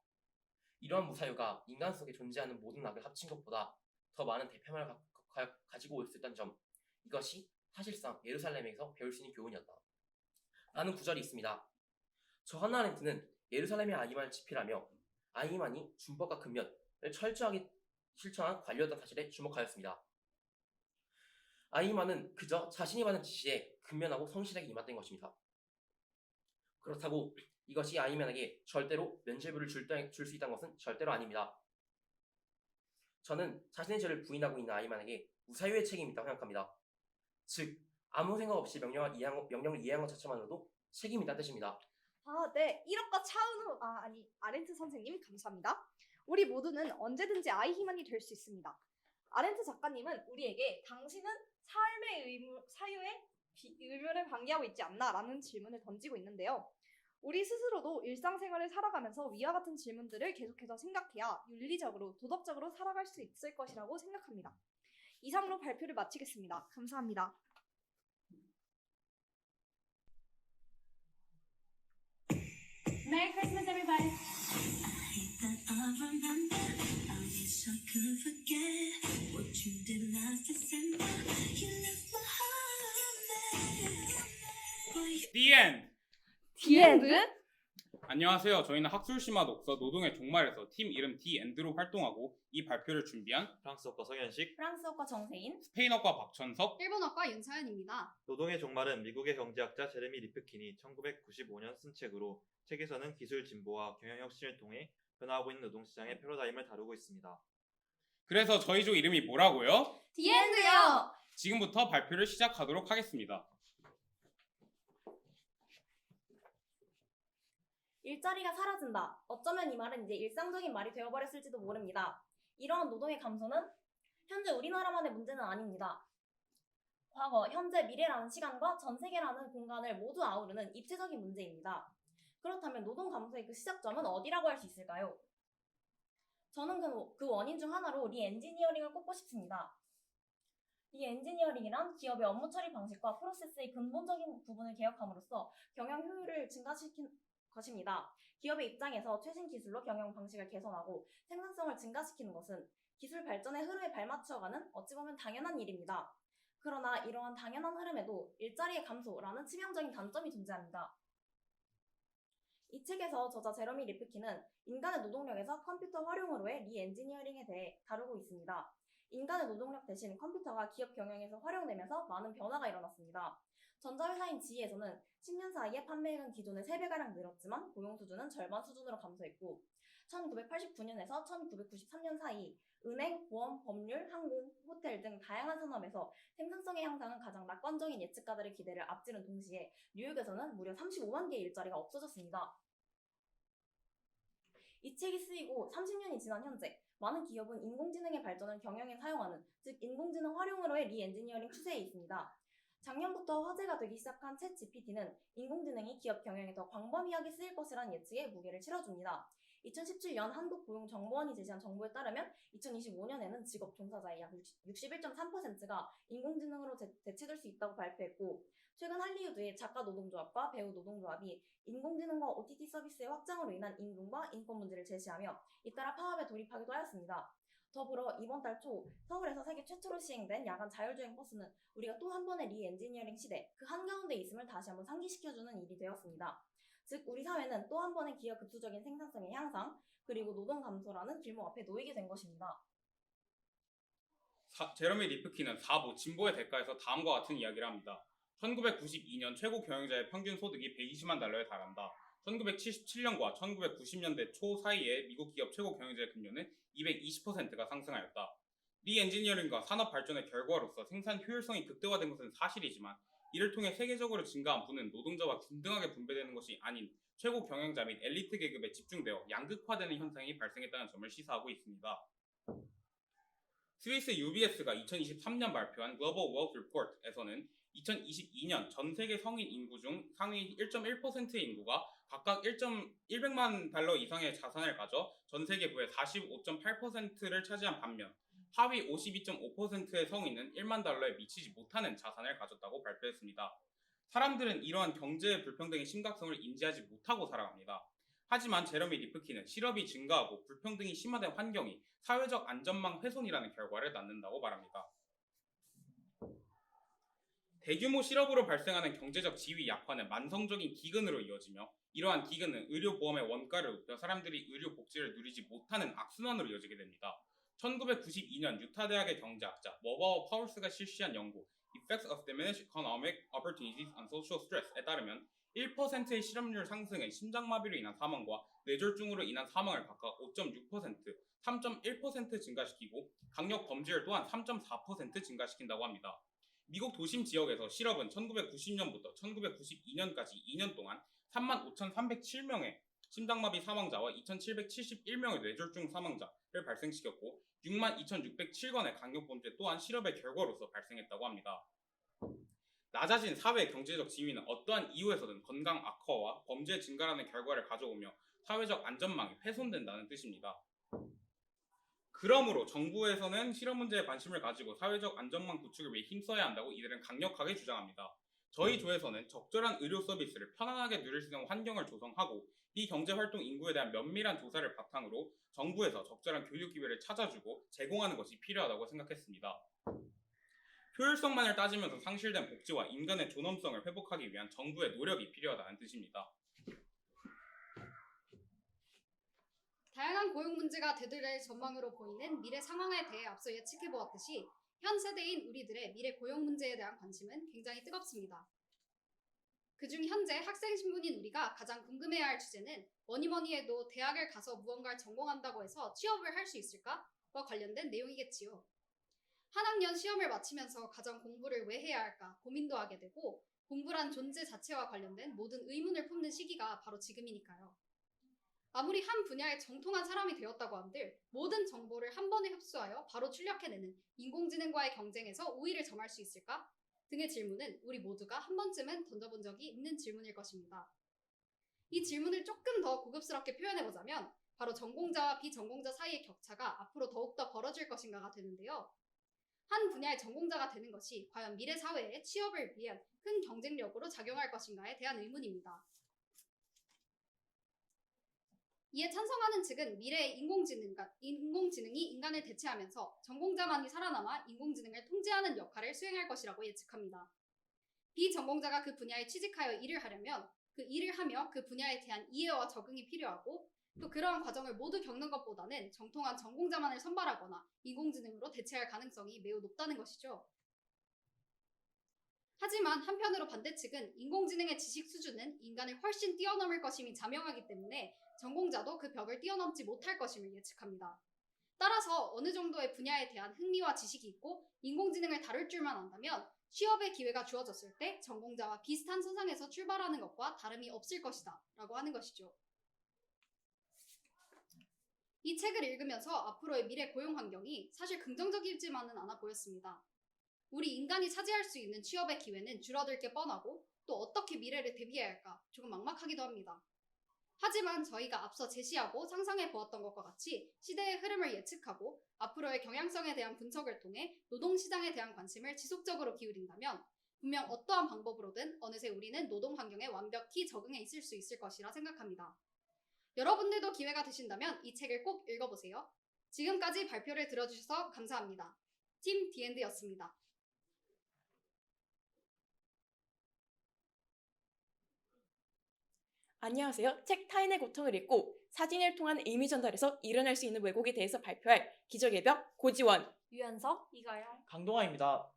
이러한 무사유가 인간 속에 존재하는 모든 악을 합친 것보다 더 많은 대표만을 가지고 있었다는 점, 이것이 사실상 예루살렘에서 배울 수 있는 교훈이었다. 라는 구절이 있습니다. 저 하나 아렌트는 예루살렘의 아이만을 집필하며 아이만이 준법과 금연을 철저하게 실천한 관료였던 사실에 주목하였습니다. 아이만은 그저 자신이 받은 지시에 금연하고 성실하게 임했던 것입니다. 그렇다고 이것이 아이만에게 절대로 면죄부를 줄 수 있다는 것은 절대로 아닙니다. 저는 자신의 죄를 부인하고 있는 아이만에게 무사유의 책임이 있다고 생각합니다. 즉, 아무 생각 없이 명령을 이해한 것 자체만으로도 책임이 있다는 뜻입니다. 네. 1억과 차은우, 아렌트 선생님 감사합니다. 우리 모두는 언제든지 아이 희만이 될 수 있습니다. 아렌트 작가님은 우리에게 당신은 삶의 사유의 의무를 방기하고 있지 않나? 라는 질문을 던지고 있는데요. 우리 스스로도 일상생활을 살아가면서 위와 같은 질문들을 계속해서 생각해야 윤리적으로, 도덕적으로 살아갈 수 있을 것이라고 생각합니다. 이상으로 발표를 마치겠습니다. 감사합니다. Merry Christmas, everybody. The end. The end? 안녕하세요. 저희는 학술심화 독서 노동의 종말에서 팀 이름 The End로 활동하고 이 발표를 준비한 프랑스어과 서현식, 프랑스어과 정세인, 스페인어과 박천석, 일본어과 윤서연입니다. 노동의 종말은 미국의 경제학자 제레미 리프킨이 1995년 쓴 책으로 책에서는 기술 진보와 경영 혁신을 통해 변화하고 있는 노동시장의 패러다임을 다루고 있습니다. 그래서 저희 조 이름이 뭐라고요? 디엔드요. 지금부터 발표를 시작하도록 하겠습니다. 일자리가 사라진다. 어쩌면 이 말은 이제 일상적인 말이 되어버렸을지도 모릅니다. 이러한 노동의 감소는 현재 우리나라만의 문제는 아닙니다. 과거, 현재, 미래라는 시간과 전 세계라는 공간을 모두 아우르는 입체적인 문제입니다. 그렇다면 노동 감소의 그 시작점은 어디라고 할 수 있을까요? 저는 그 원인 중 하나로 리엔지니어링을 꼽고 싶습니다. 리엔지니어링이란 기업의 업무 처리 방식과 프로세스의 근본적인 부분을 개혁함으로써 경영 효율을 증가시킨 것입니다. 기업의 입장에서 최신 기술로 경영 방식을 개선하고 생산성을 증가시키는 것은 기술 발전의 흐름에 발맞춰가는 어찌 보면 당연한 일입니다. 그러나 이러한 당연한 흐름에도 일자리의 감소라는 치명적인 단점이 존재합니다. 이 책에서 저자 제러미 리프킨은 인간의 노동력에서 컴퓨터 활용으로의 리엔지니어링에 대해 다루고 있습니다. 인간의 노동력 대신 컴퓨터가 기업 경영에서 활용되면서 많은 변화가 일어났습니다. 전자회사인 GE에서는 10년 사이에 판매액은 기존의 3배가량 늘었지만 고용 수준은 절반 수준으로 감소했고 1989년에서 1993년 사이 은행, 보험, 법률, 항공, 호텔 등 다양한 산업에서 생산성의 향상은 가장 낙관적인 예측가들의 기대를 앞지른 동시에 뉴욕에서는 무려 35만 개의 일자리가 없어졌습니다. 이 책이 쓰이고 30년이 지난 현재 많은 기업은 인공지능의 발전을 경영에 사용하는, 즉 인공지능 활용으로의 리엔지니어링 추세에 있습니다. 작년부터 화제가 되기 시작한 챗 GPT는 인공지능이 기업 경영에 더 광범위하게 쓰일 것이라는 예측에 무게를 실어줍니다. 2017년 한국고용정보원이 제시한 정보에 따르면 2025년에는 직업 종사자의 약 61.3%가 인공지능으로 대체될 수 있다고 발표했고, 최근 할리우드의 작가 노동조합과 배우 노동조합이 인공지능과 OTT 서비스의 확장으로 인한 임금과 인권 문제를 제시하며 잇따라 파업에 돌입하기도 하였습니다. 더불어 이번 달 초 서울에서 세계 최초로 시행된 야간 자율주행 버스는 우리가 또 한 번의 리엔지니어링 시대, 그 한가운데 있음을 다시 한번 상기시켜주는 일이 되었습니다. 즉 우리 사회는 또 한 번의 기업 급수적인 생산성의 향상, 그리고 노동 감소라는 길목 앞에 놓이게 된 것입니다. 제러미 리프킨은 4부 진보의 대가에서 다음과 같은 이야기를 합니다. 1992년 최고 경영자의 평균 소득이 120만 달러에 달한다. 1977년과 1990년대 초 사이에 미국 기업 최고 경영자의 급료는 220%가 상승하였다. 리엔지니어링과 산업 발전의 결과로서 생산 효율성이 극대화된 것은 사실이지만 이를 통해 세계적으로 증가한 부는 노동자와 균등하게 분배되는 것이 아닌 최고 경영자 및 엘리트 계급에 집중되어 양극화되는 현상이 발생했다는 점을 시사하고 있습니다. 스위스 UBS가 2023년 발표한 Global Wealth Report에서는 2022년 전 세계 성인 인구 중 상위 1.1%의 인구가 각각 100만 달러 이상의 자산을 가져 전 세계 부의 45.8%를 차지한 반면 하위 52.5%의 성인은 1만 달러에 미치지 못하는 자산을 가졌다고 발표했습니다. 사람들은 이러한 경제의 불평등의 심각성을 인지하지 못하고 살아갑니다. 하지만 제러미 리프킨은 실업이 증가하고 불평등이 심화된 환경이 사회적 안전망 훼손이라는 결과를 낳는다고 말합니다. 대규모 실업으로 발생하는 경제적 지위 약화는 만성적인 기근으로 이어지며 이러한 기근은 의료보험의 원가를 높여 사람들이 의료복지를 누리지 못하는 악순환으로 이어지게 됩니다. 1992년 유타 대학의 경제학자 머바워 파울스가 실시한 연구 Effects of Diminished Economic Opportunities on Social Stress에 따르면 1%의 실업률 상승은 심장마비로 인한 사망과 뇌졸중으로 인한 사망을 각각 5.6%, 3.1% 증가시키고 강력 범죄율 또한 3.4% 증가시킨다고 합니다. 미국 도심 지역에서 실업은 1990년부터 1992년까지 2년 동안 35,307명의 심장마비 사망자와 2,771명의 뇌졸중 사망자를 발생시켰고 62,607건의 강력범죄 또한 실업의 결과로서 발생했다고 합니다. 낮아진 사회 경제적 지위는 어떠한 이유에서든 건강 악화와 범죄 증가라는 결과를 가져오며 사회적 안전망이 훼손된다는 뜻입니다. 그러므로 정부에서는 실업 문제에 관심을 가지고 사회적 안전망 구축을 위해 힘써야 한다고 이들은 강력하게 주장합니다. 저희 조에서는 적절한 의료 서비스를 편안하게 누릴 수 있는 환경을 조성하고 비경제활동 인구에 대한 면밀한 조사를 바탕으로 정부에서 적절한 교육 기회를 찾아주고 제공하는 것이 필요하다고 생각했습니다. 효율성만을 따지면서 상실된 복지와 인간의 존엄성을 회복하기 위한 정부의 노력이 필요하다는 뜻입니다. 다양한 고용 문제가 되돌릴 전망으로 보이는 미래 상황에 대해 앞서 예측해보았듯이 현 세대인 우리들의 미래 고용 문제에 대한 관심은 굉장히 뜨겁습니다. 그중 현재 학생 신분인 우리가 가장 궁금해야 할 주제는 뭐니뭐니 해도 대학을 가서 무언가를 전공한다고 해서 취업을 할 수 있을까? 관련된 내용이겠지요. 한 학년 시험을 마치면서 가정 공부를 왜 해야 할까 고민도 하게 되고 공부란 존재 자체와 관련된 모든 의문을 품는 시기가 바로 지금이니까요. 아무리 한 분야에 정통한 사람이 되었다고 한들 모든 정보를 한 번에 흡수하여 바로 출력해내는 인공지능과의 경쟁에서 우위를 점할 수 있을까? 등의 질문은 우리 모두가 한 번쯤은 던져본 적이 있는 질문일 것입니다. 이 질문을 조금 더 고급스럽게 표현해보자면 바로 전공자와 비전공자 사이의 격차가 앞으로 더욱더 벌어질 것인가가 되는데요. 한 분야의 전공자가 되는 것이 과연 미래 사회의 취업을 위한 큰 경쟁력으로 작용할 것인가에 대한 의문입니다. 이에 찬성하는 측은 미래의 인공지능이 인간을 대체하면서 전공자만이 살아남아 인공지능을 통제하는 역할을 수행할 것이라고 예측합니다. 비전공자가 그 분야에 취직하여 일을 하려면 그 일을 하며 그 분야에 대한 이해와 적응이 필요하고 또 그러한 과정을 모두 겪는 것보다는 정통한 전공자만을 선발하거나 인공지능으로 대체할 가능성이 매우 높다는 것이죠. 하지만 한편으로 반대측은 인공지능의 지식 수준은 인간을 훨씬 뛰어넘을 것임이 자명하기 때문에 전공자도 그 벽을 뛰어넘지 못할 것임을 예측합니다. 따라서 어느 정도의 분야에 대한 흥미와 지식이 있고 인공지능을 다룰 줄만 안다면 취업의 기회가 주어졌을 때 전공자와 비슷한 선상에서 출발하는 것과 다름이 없을 것이다 라고 하는 것이죠. 이 책을 읽으면서 앞으로의 미래 고용 환경이 사실 긍정적이지만은 않아 보였습니다. 우리 인간이 차지할 수 있는 취업의 기회는 줄어들 게 뻔하고 또 어떻게 미래를 대비해야 할까 조금 막막하기도 합니다. 하지만 저희가 앞서 제시하고 상상해 보았던 것과 같이 시대의 흐름을 예측하고 앞으로의 경향성에 대한 분석을 통해 노동시장에 대한 관심을 지속적으로 기울인다면 분명 어떠한 방법으로든 어느새 우리는 노동 환경에 완벽히 적응해 있을 수 있을 것이라 생각합니다. 여러분들도 기회가 되신다면 이 책을 꼭 읽어보세요. 지금까지 발표를 들어주셔서 감사합니다. 팀 D&D였습니다. 안녕하세요. 책 타인의 고통을 읽고 사진을 통한 의미 전달에서 일어날 수 있는 왜곡에 대해서 발표할 기적의 벽 고지원, 유연석, 이가영, 강동아입니다.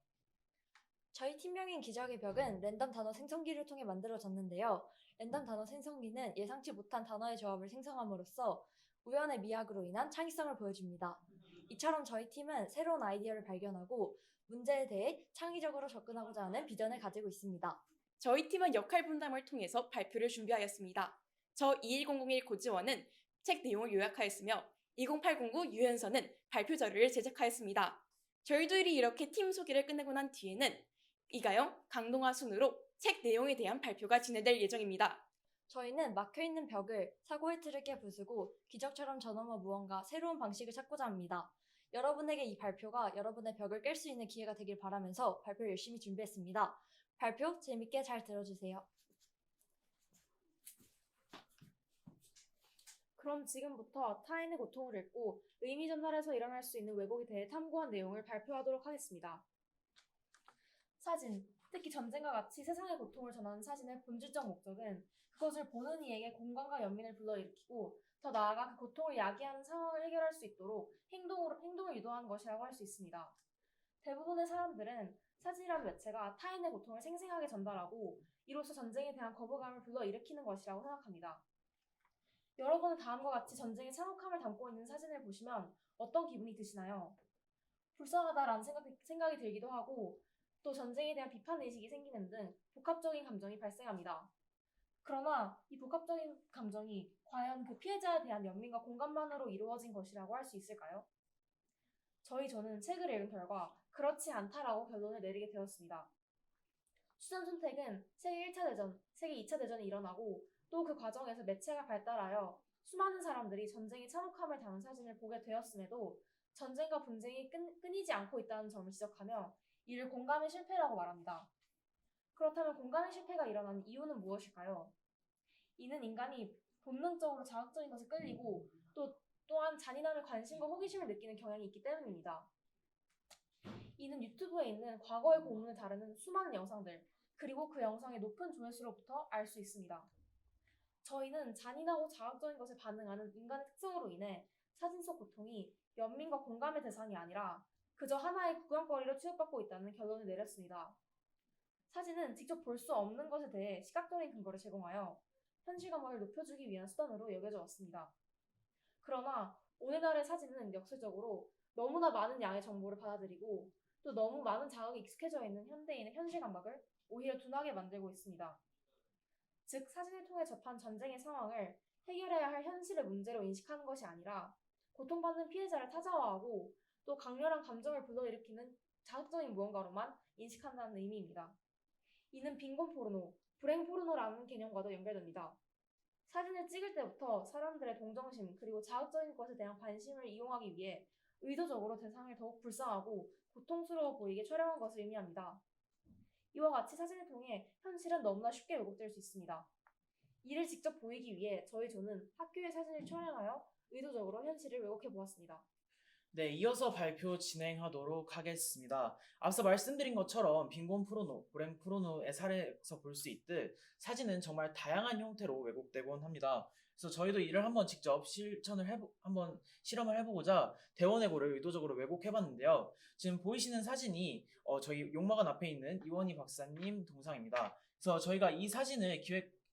저희 팀명인 기적의 벽은 랜덤 단어 생성기를 통해 만들어졌는데요. 랜덤 단어 생성기는 예상치 못한 단어의 조합을 생성함으로써 우연의 미학으로 인한 창의성을 보여줍니다. 이처럼 저희 팀은 새로운 아이디어를 발견하고 문제에 대해 창의적으로 접근하고자 하는 비전을 가지고 있습니다. 저희 팀은 역할 분담을 통해서 발표를 준비하였습니다. 저 21001 고지원은 책 내용을 요약하였으며 20809 유연서는 발표 자료를 제작하였습니다. 저희들이 이렇게 팀 소개를 끝내고 난 뒤에는 이가영, 강동아 순으로 책 내용에 대한 발표가 진행될 예정입니다. 저희는 막혀있는 벽을 사고의 틀을 깨 부수고 기적처럼 저 너머 무언가 새로운 방식을 찾고자 합니다. 여러분에게 이 발표가 여러분의 벽을 깰 수 있는 기회가 되길 바라면서 발표 열심히 준비했습니다. 발표 재밌게 잘 들어주세요. 그럼 지금부터 타인의 고통을 읽고 의미 전달에서 일어날 수 있는 왜곡에 대해 탐구한 내용을 발표하도록 하겠습니다. 사진, 특히 전쟁과 같이 세상의 고통을 전하는 사진의 본질적 목적은 그것을 보는 이에게 공감과 연민을 불러일으키고 더 나아가 그 고통을 야기하는 상황을 해결할 수 있도록 행동을 유도하는 것이라고 할 수 있습니다. 대부분의 사람들은 사진이라는 매체가 타인의 고통을 생생하게 전달하고 이로써 전쟁에 대한 거부감을 불러일으키는 것이라고 생각합니다. 여러분은 다음과 같이 전쟁의 참혹함을 담고 있는 사진을 보시면 어떤 기분이 드시나요? 불쌍하다라는 생각이 들기도 하고 또 전쟁에 대한 비판의식이 생기는 등 복합적인 감정이 발생합니다. 그러나 이 복합적인 감정이 과연 그 피해자에 대한 연민과 공감만으로 이루어진 것이라고 할 수 있을까요? 저는 책을 읽은 결과 그렇지 않다라고 결론을 내리게 되었습니다. 수전 선택은 세계 1차 대전, 세계 2차 대전이 일어나고 또 그 과정에서 매체가 발달하여 수많은 사람들이 전쟁의 참혹함을 담은 사진을 보게 되었음에도 전쟁과 분쟁이 끊이지 않고 있다는 점을 지적하며 이를 공감의 실패라고 말합니다. 그렇다면 공감의 실패가 일어나는 이유는 무엇일까요? 이는 인간이 본능적으로 자극적인 것에 끌리고 또한 잔인함에 관심과 호기심을 느끼는 경향이 있기 때문입니다. 이는 유튜브에 있는 과거의 고문을 다루는 수많은 영상들, 그리고 그 영상의 높은 조회수로부터 알 수 있습니다. 저희는 잔인하고 자극적인 것에 반응하는 인간의 특성으로 인해 사진 속 고통이 연민과 공감의 대상이 아니라 그저 하나의 구경거리로 취급받고 있다는 결론을 내렸습니다. 사진은 직접 볼 수 없는 것에 대해 시각적인 근거를 제공하여 현실감을 높여주기 위한 수단으로 여겨져 왔습니다. 그러나 오늘날의 사진은 역설적으로 너무나 많은 양의 정보를 받아들이고 또 너무 많은 자극에 익숙해져 있는 현대인의 현실 감각을 오히려 둔하게 만들고 있습니다. 즉, 사진을 통해 접한 전쟁의 상황을 해결해야 할 현실의 문제로 인식하는 것이 아니라 고통받는 피해자를 타자화하고 또 강렬한 감정을 불러일으키는 자극적인 무언가로만 인식한다는 의미입니다. 이는 빈곤 포르노, 불행 포르노라는 개념과도 연결됩니다. 사진을 찍을 때부터 사람들의 동정심 그리고 자극적인 것에 대한 관심을 이용하기 위해 의도적으로 대상을 더욱 불쌍하고 고통스러워 보이게 촬영한 것을 의미합니다. 이와 같이 사진을 통해 현실은 너무나 쉽게 왜곡될 수 있습니다. 이를 직접 보이기 위해 저희 조는 학교의 사진을 촬영하여 의도적으로 현실을 왜곡해 보았습니다. 네, 이어서 발표 진행하도록 하겠습니다. 앞서 말씀드린 것처럼 빈곤 포르노, 불행 포르노의 사례에서 볼 수 있듯 사진은 정말 다양한 형태로 왜곡되곤 합니다. 그래서 저희도 이를 한번 직접 한번 실험을 해보고자 대원외고를 의도적으로 왜곡해봤는데요. 지금 보이시는 사진이 저희 용마관 앞에 있는 이원희 박사님 동상입니다. 그래서 저희가 이 사진을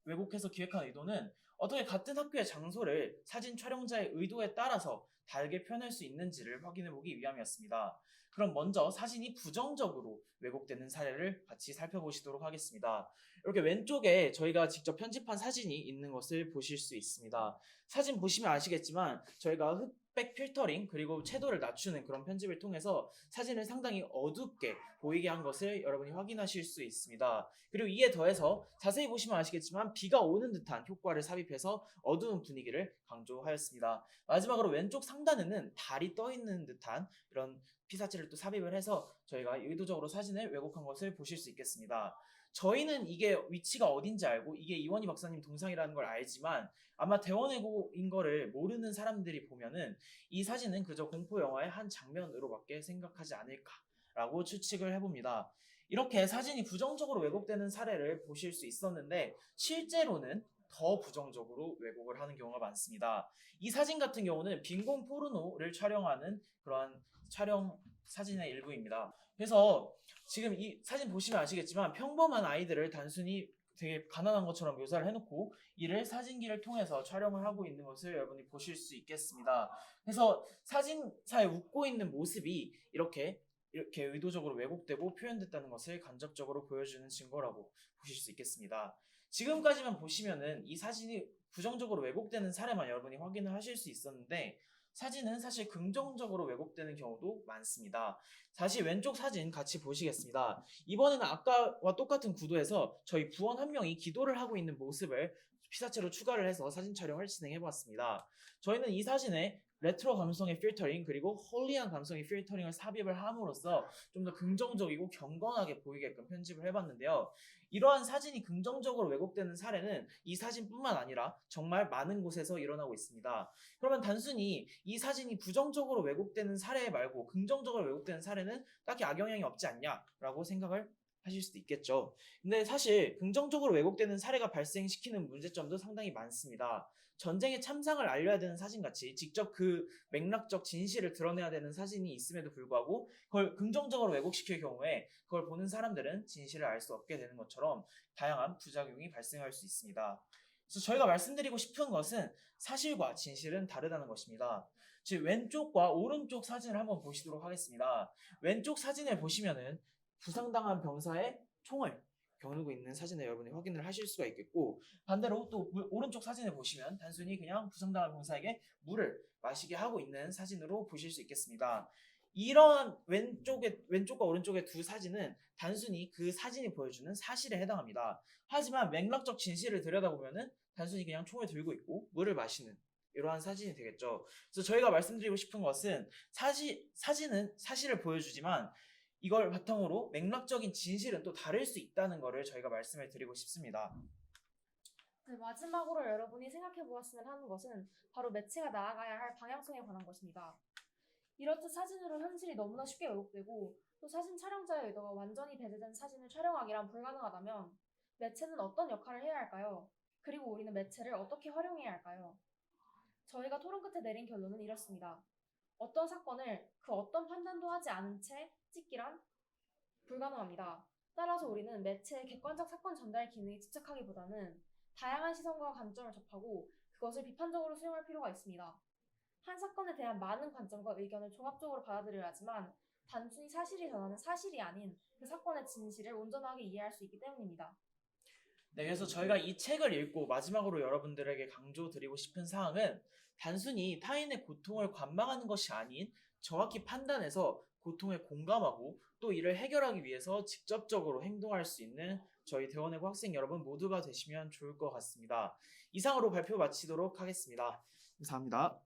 왜곡해서 기획한 의도는 어떻게 같은 학교의 장소를 사진 촬영자의 의도에 따라서 다르게 표현할 수 있는지를 확인해보기 위함이었습니다. 그럼 먼저 사진이 부정적으로 왜곡되는 사례를 같이 살펴보시도록 하겠습니다. 이렇게 왼쪽에 저희가 직접 편집한 사진이 있는 것을 보실 수 있습니다. 사진 보시면 아시겠지만 저희가 흑백 필터링 그리고 채도를 낮추는 그런 편집을 통해서 사진을 상당히 어둡게 보이게 한 것을 여러분이 확인하실 수 있습니다. 그리고 이에 더해서 자세히 보시면 아시겠지만 비가 오는 듯한 효과를 삽입해서 어두운 분위기를 강조하였습니다. 마지막으로 왼쪽 상단에는 달이 떠 있는 듯한 이런 피사체를 또 삽입을 해서 저희가 의도적으로 사진을 왜곡한 것을 보실 수 있겠습니다. 저희는 이게 위치가 어딘지 알고 이게 이원희 박사님 동상이라는 걸 알지만 아마 대원외고인 거를 모르는 사람들이 보면은 이 사진은 그저 공포 영화의 한 장면으로밖에 생각하지 않을까라고 추측을 해봅니다. 이렇게 사진이 부정적으로 왜곡되는 사례를 보실 수 있었는데 실제로는 더 부정적으로 왜곡을 하는 경우가 많습니다. 이 사진 같은 경우는 빈곤 포르노를 촬영하는 그러한 촬영 사진의 일부입니다. 그래서 지금 이 사진 보시면 아시겠지만 평범한 아이들을 단순히 되게 가난한 것처럼 묘사를 해놓고 이를 사진기를 통해서 촬영을 하고 있는 것을 여러분이 보실 수 있겠습니다. 그래서 사진사에 웃고 있는 모습이 이렇게 의도적으로 왜곡되고 표현됐다는 것을 간접적으로 보여주는 증거라고 보실 수 있겠습니다. 지금까지만 보시면은 이 사진이 부정적으로 왜곡되는 사례만 여러분이 확인을 하실 수 있었는데 사진은 사실 긍정적으로 왜곡되는 경우도 많습니다. 다시 왼쪽 사진 같이 보시겠습니다. 이번에는 아까와 똑같은 구도에서 저희 부원 한 명이 기도를 하고 있는 모습을 피사체로 추가를 해서 사진 촬영을 진행해보았습니다. 저희는 이 사진에 레트로 감성의 필터링 그리고 홀리한 감성의 필터링을 삽입을 함으로써 좀 더 긍정적이고 경건하게 보이게끔 편집을 해봤는데요. 이러한 사진이 긍정적으로 왜곡되는 사례는 이 사진뿐만 아니라 정말 많은 곳에서 일어나고 있습니다. 그러면 단순히 이 사진이 부정적으로 왜곡되는 사례 말고 긍정적으로 왜곡되는 사례는 딱히 악영향이 없지 않냐라고 생각을 하실 수도 있겠죠. 근데 사실 긍정적으로 왜곡되는 사례가 발생시키는 문제점도 상당히 많습니다. 전쟁의 참상을 알려야 되는 사진같이 직접 그 맥락적 진실을 드러내야 되는 사진이 있음에도 불구하고 그걸 긍정적으로 왜곡시킬 경우에 그걸 보는 사람들은 진실을 알 수 없게 되는 것처럼 다양한 부작용이 발생할 수 있습니다. 그래서 저희가 말씀드리고 싶은 것은 사실과 진실은 다르다는 것입니다. 즉 왼쪽과 오른쪽 사진을 한번 보시도록 하겠습니다. 왼쪽 사진을 보시면은 부상당한 병사의 총을 겨누고 있는 사진을 여러분이 확인을 하실 수가 있겠고 반대로 또 오른쪽 사진을 보시면 단순히 그냥 부상당한 병사에게 물을 마시게 하고 있는 사진으로 보실 수 있겠습니다. 이러한 왼쪽과 오른쪽의 두 사진은 단순히 그 사진이 보여주는 사실에 해당합니다. 하지만 맥락적 진실을 들여다보면은 단순히 그냥 총을 들고 있고 물을 마시는 이러한 사진이 되겠죠. 그래서 저희가 말씀드리고 싶은 것은 사진은 사실을 보여주지만 이걸 바탕으로 맥락적인 진실은 또 다를 수 있다는 것을 저희가 말씀을 드리고 싶습니다. 네, 마지막으로 여러분이 생각해 보았으면 하는 것은 바로 매체가 나아가야 할 방향성에 관한 것입니다. 이렇듯 사진으로 현실이 너무나 쉽게 왜곡되고 또 사진 촬영자의 의도가 완전히 배제된 사진을 촬영하기란 불가능하다면 매체는 어떤 역할을 해야 할까요? 그리고 우리는 매체를 어떻게 활용해야 할까요? 저희가 토론 끝에 내린 결론은 이렇습니다. 어떤 사건을 그 어떤 판단도 하지 않은 채 찍기란 불가능합니다. 따라서 우리는 매체의 객관적 사건 전달 기능에 집착하기보다는 다양한 시선과 관점을 접하고 그것을 비판적으로 수용할 필요가 있습니다. 한 사건에 대한 많은 관점과 의견을 종합적으로 받아들여야 하지만 단순히 사실이 전하는 사실이 아닌 그 사건의 진실을 온전하게 이해할 수 있기 때문입니다. 네, 그래서 저희가 이 책을 읽고 마지막으로 여러분들에게 강조드리고 싶은 사항은 단순히 타인의 고통을 관망하는 것이 아닌 정확히 판단해서 고통에 공감하고 또 이를 해결하기 위해서 직접적으로 행동할 수 있는 저희 대원외고 학생 여러분 모두가 되시면 좋을 것 같습니다. 이상으로 발표 마치도록 하겠습니다. 감사합니다.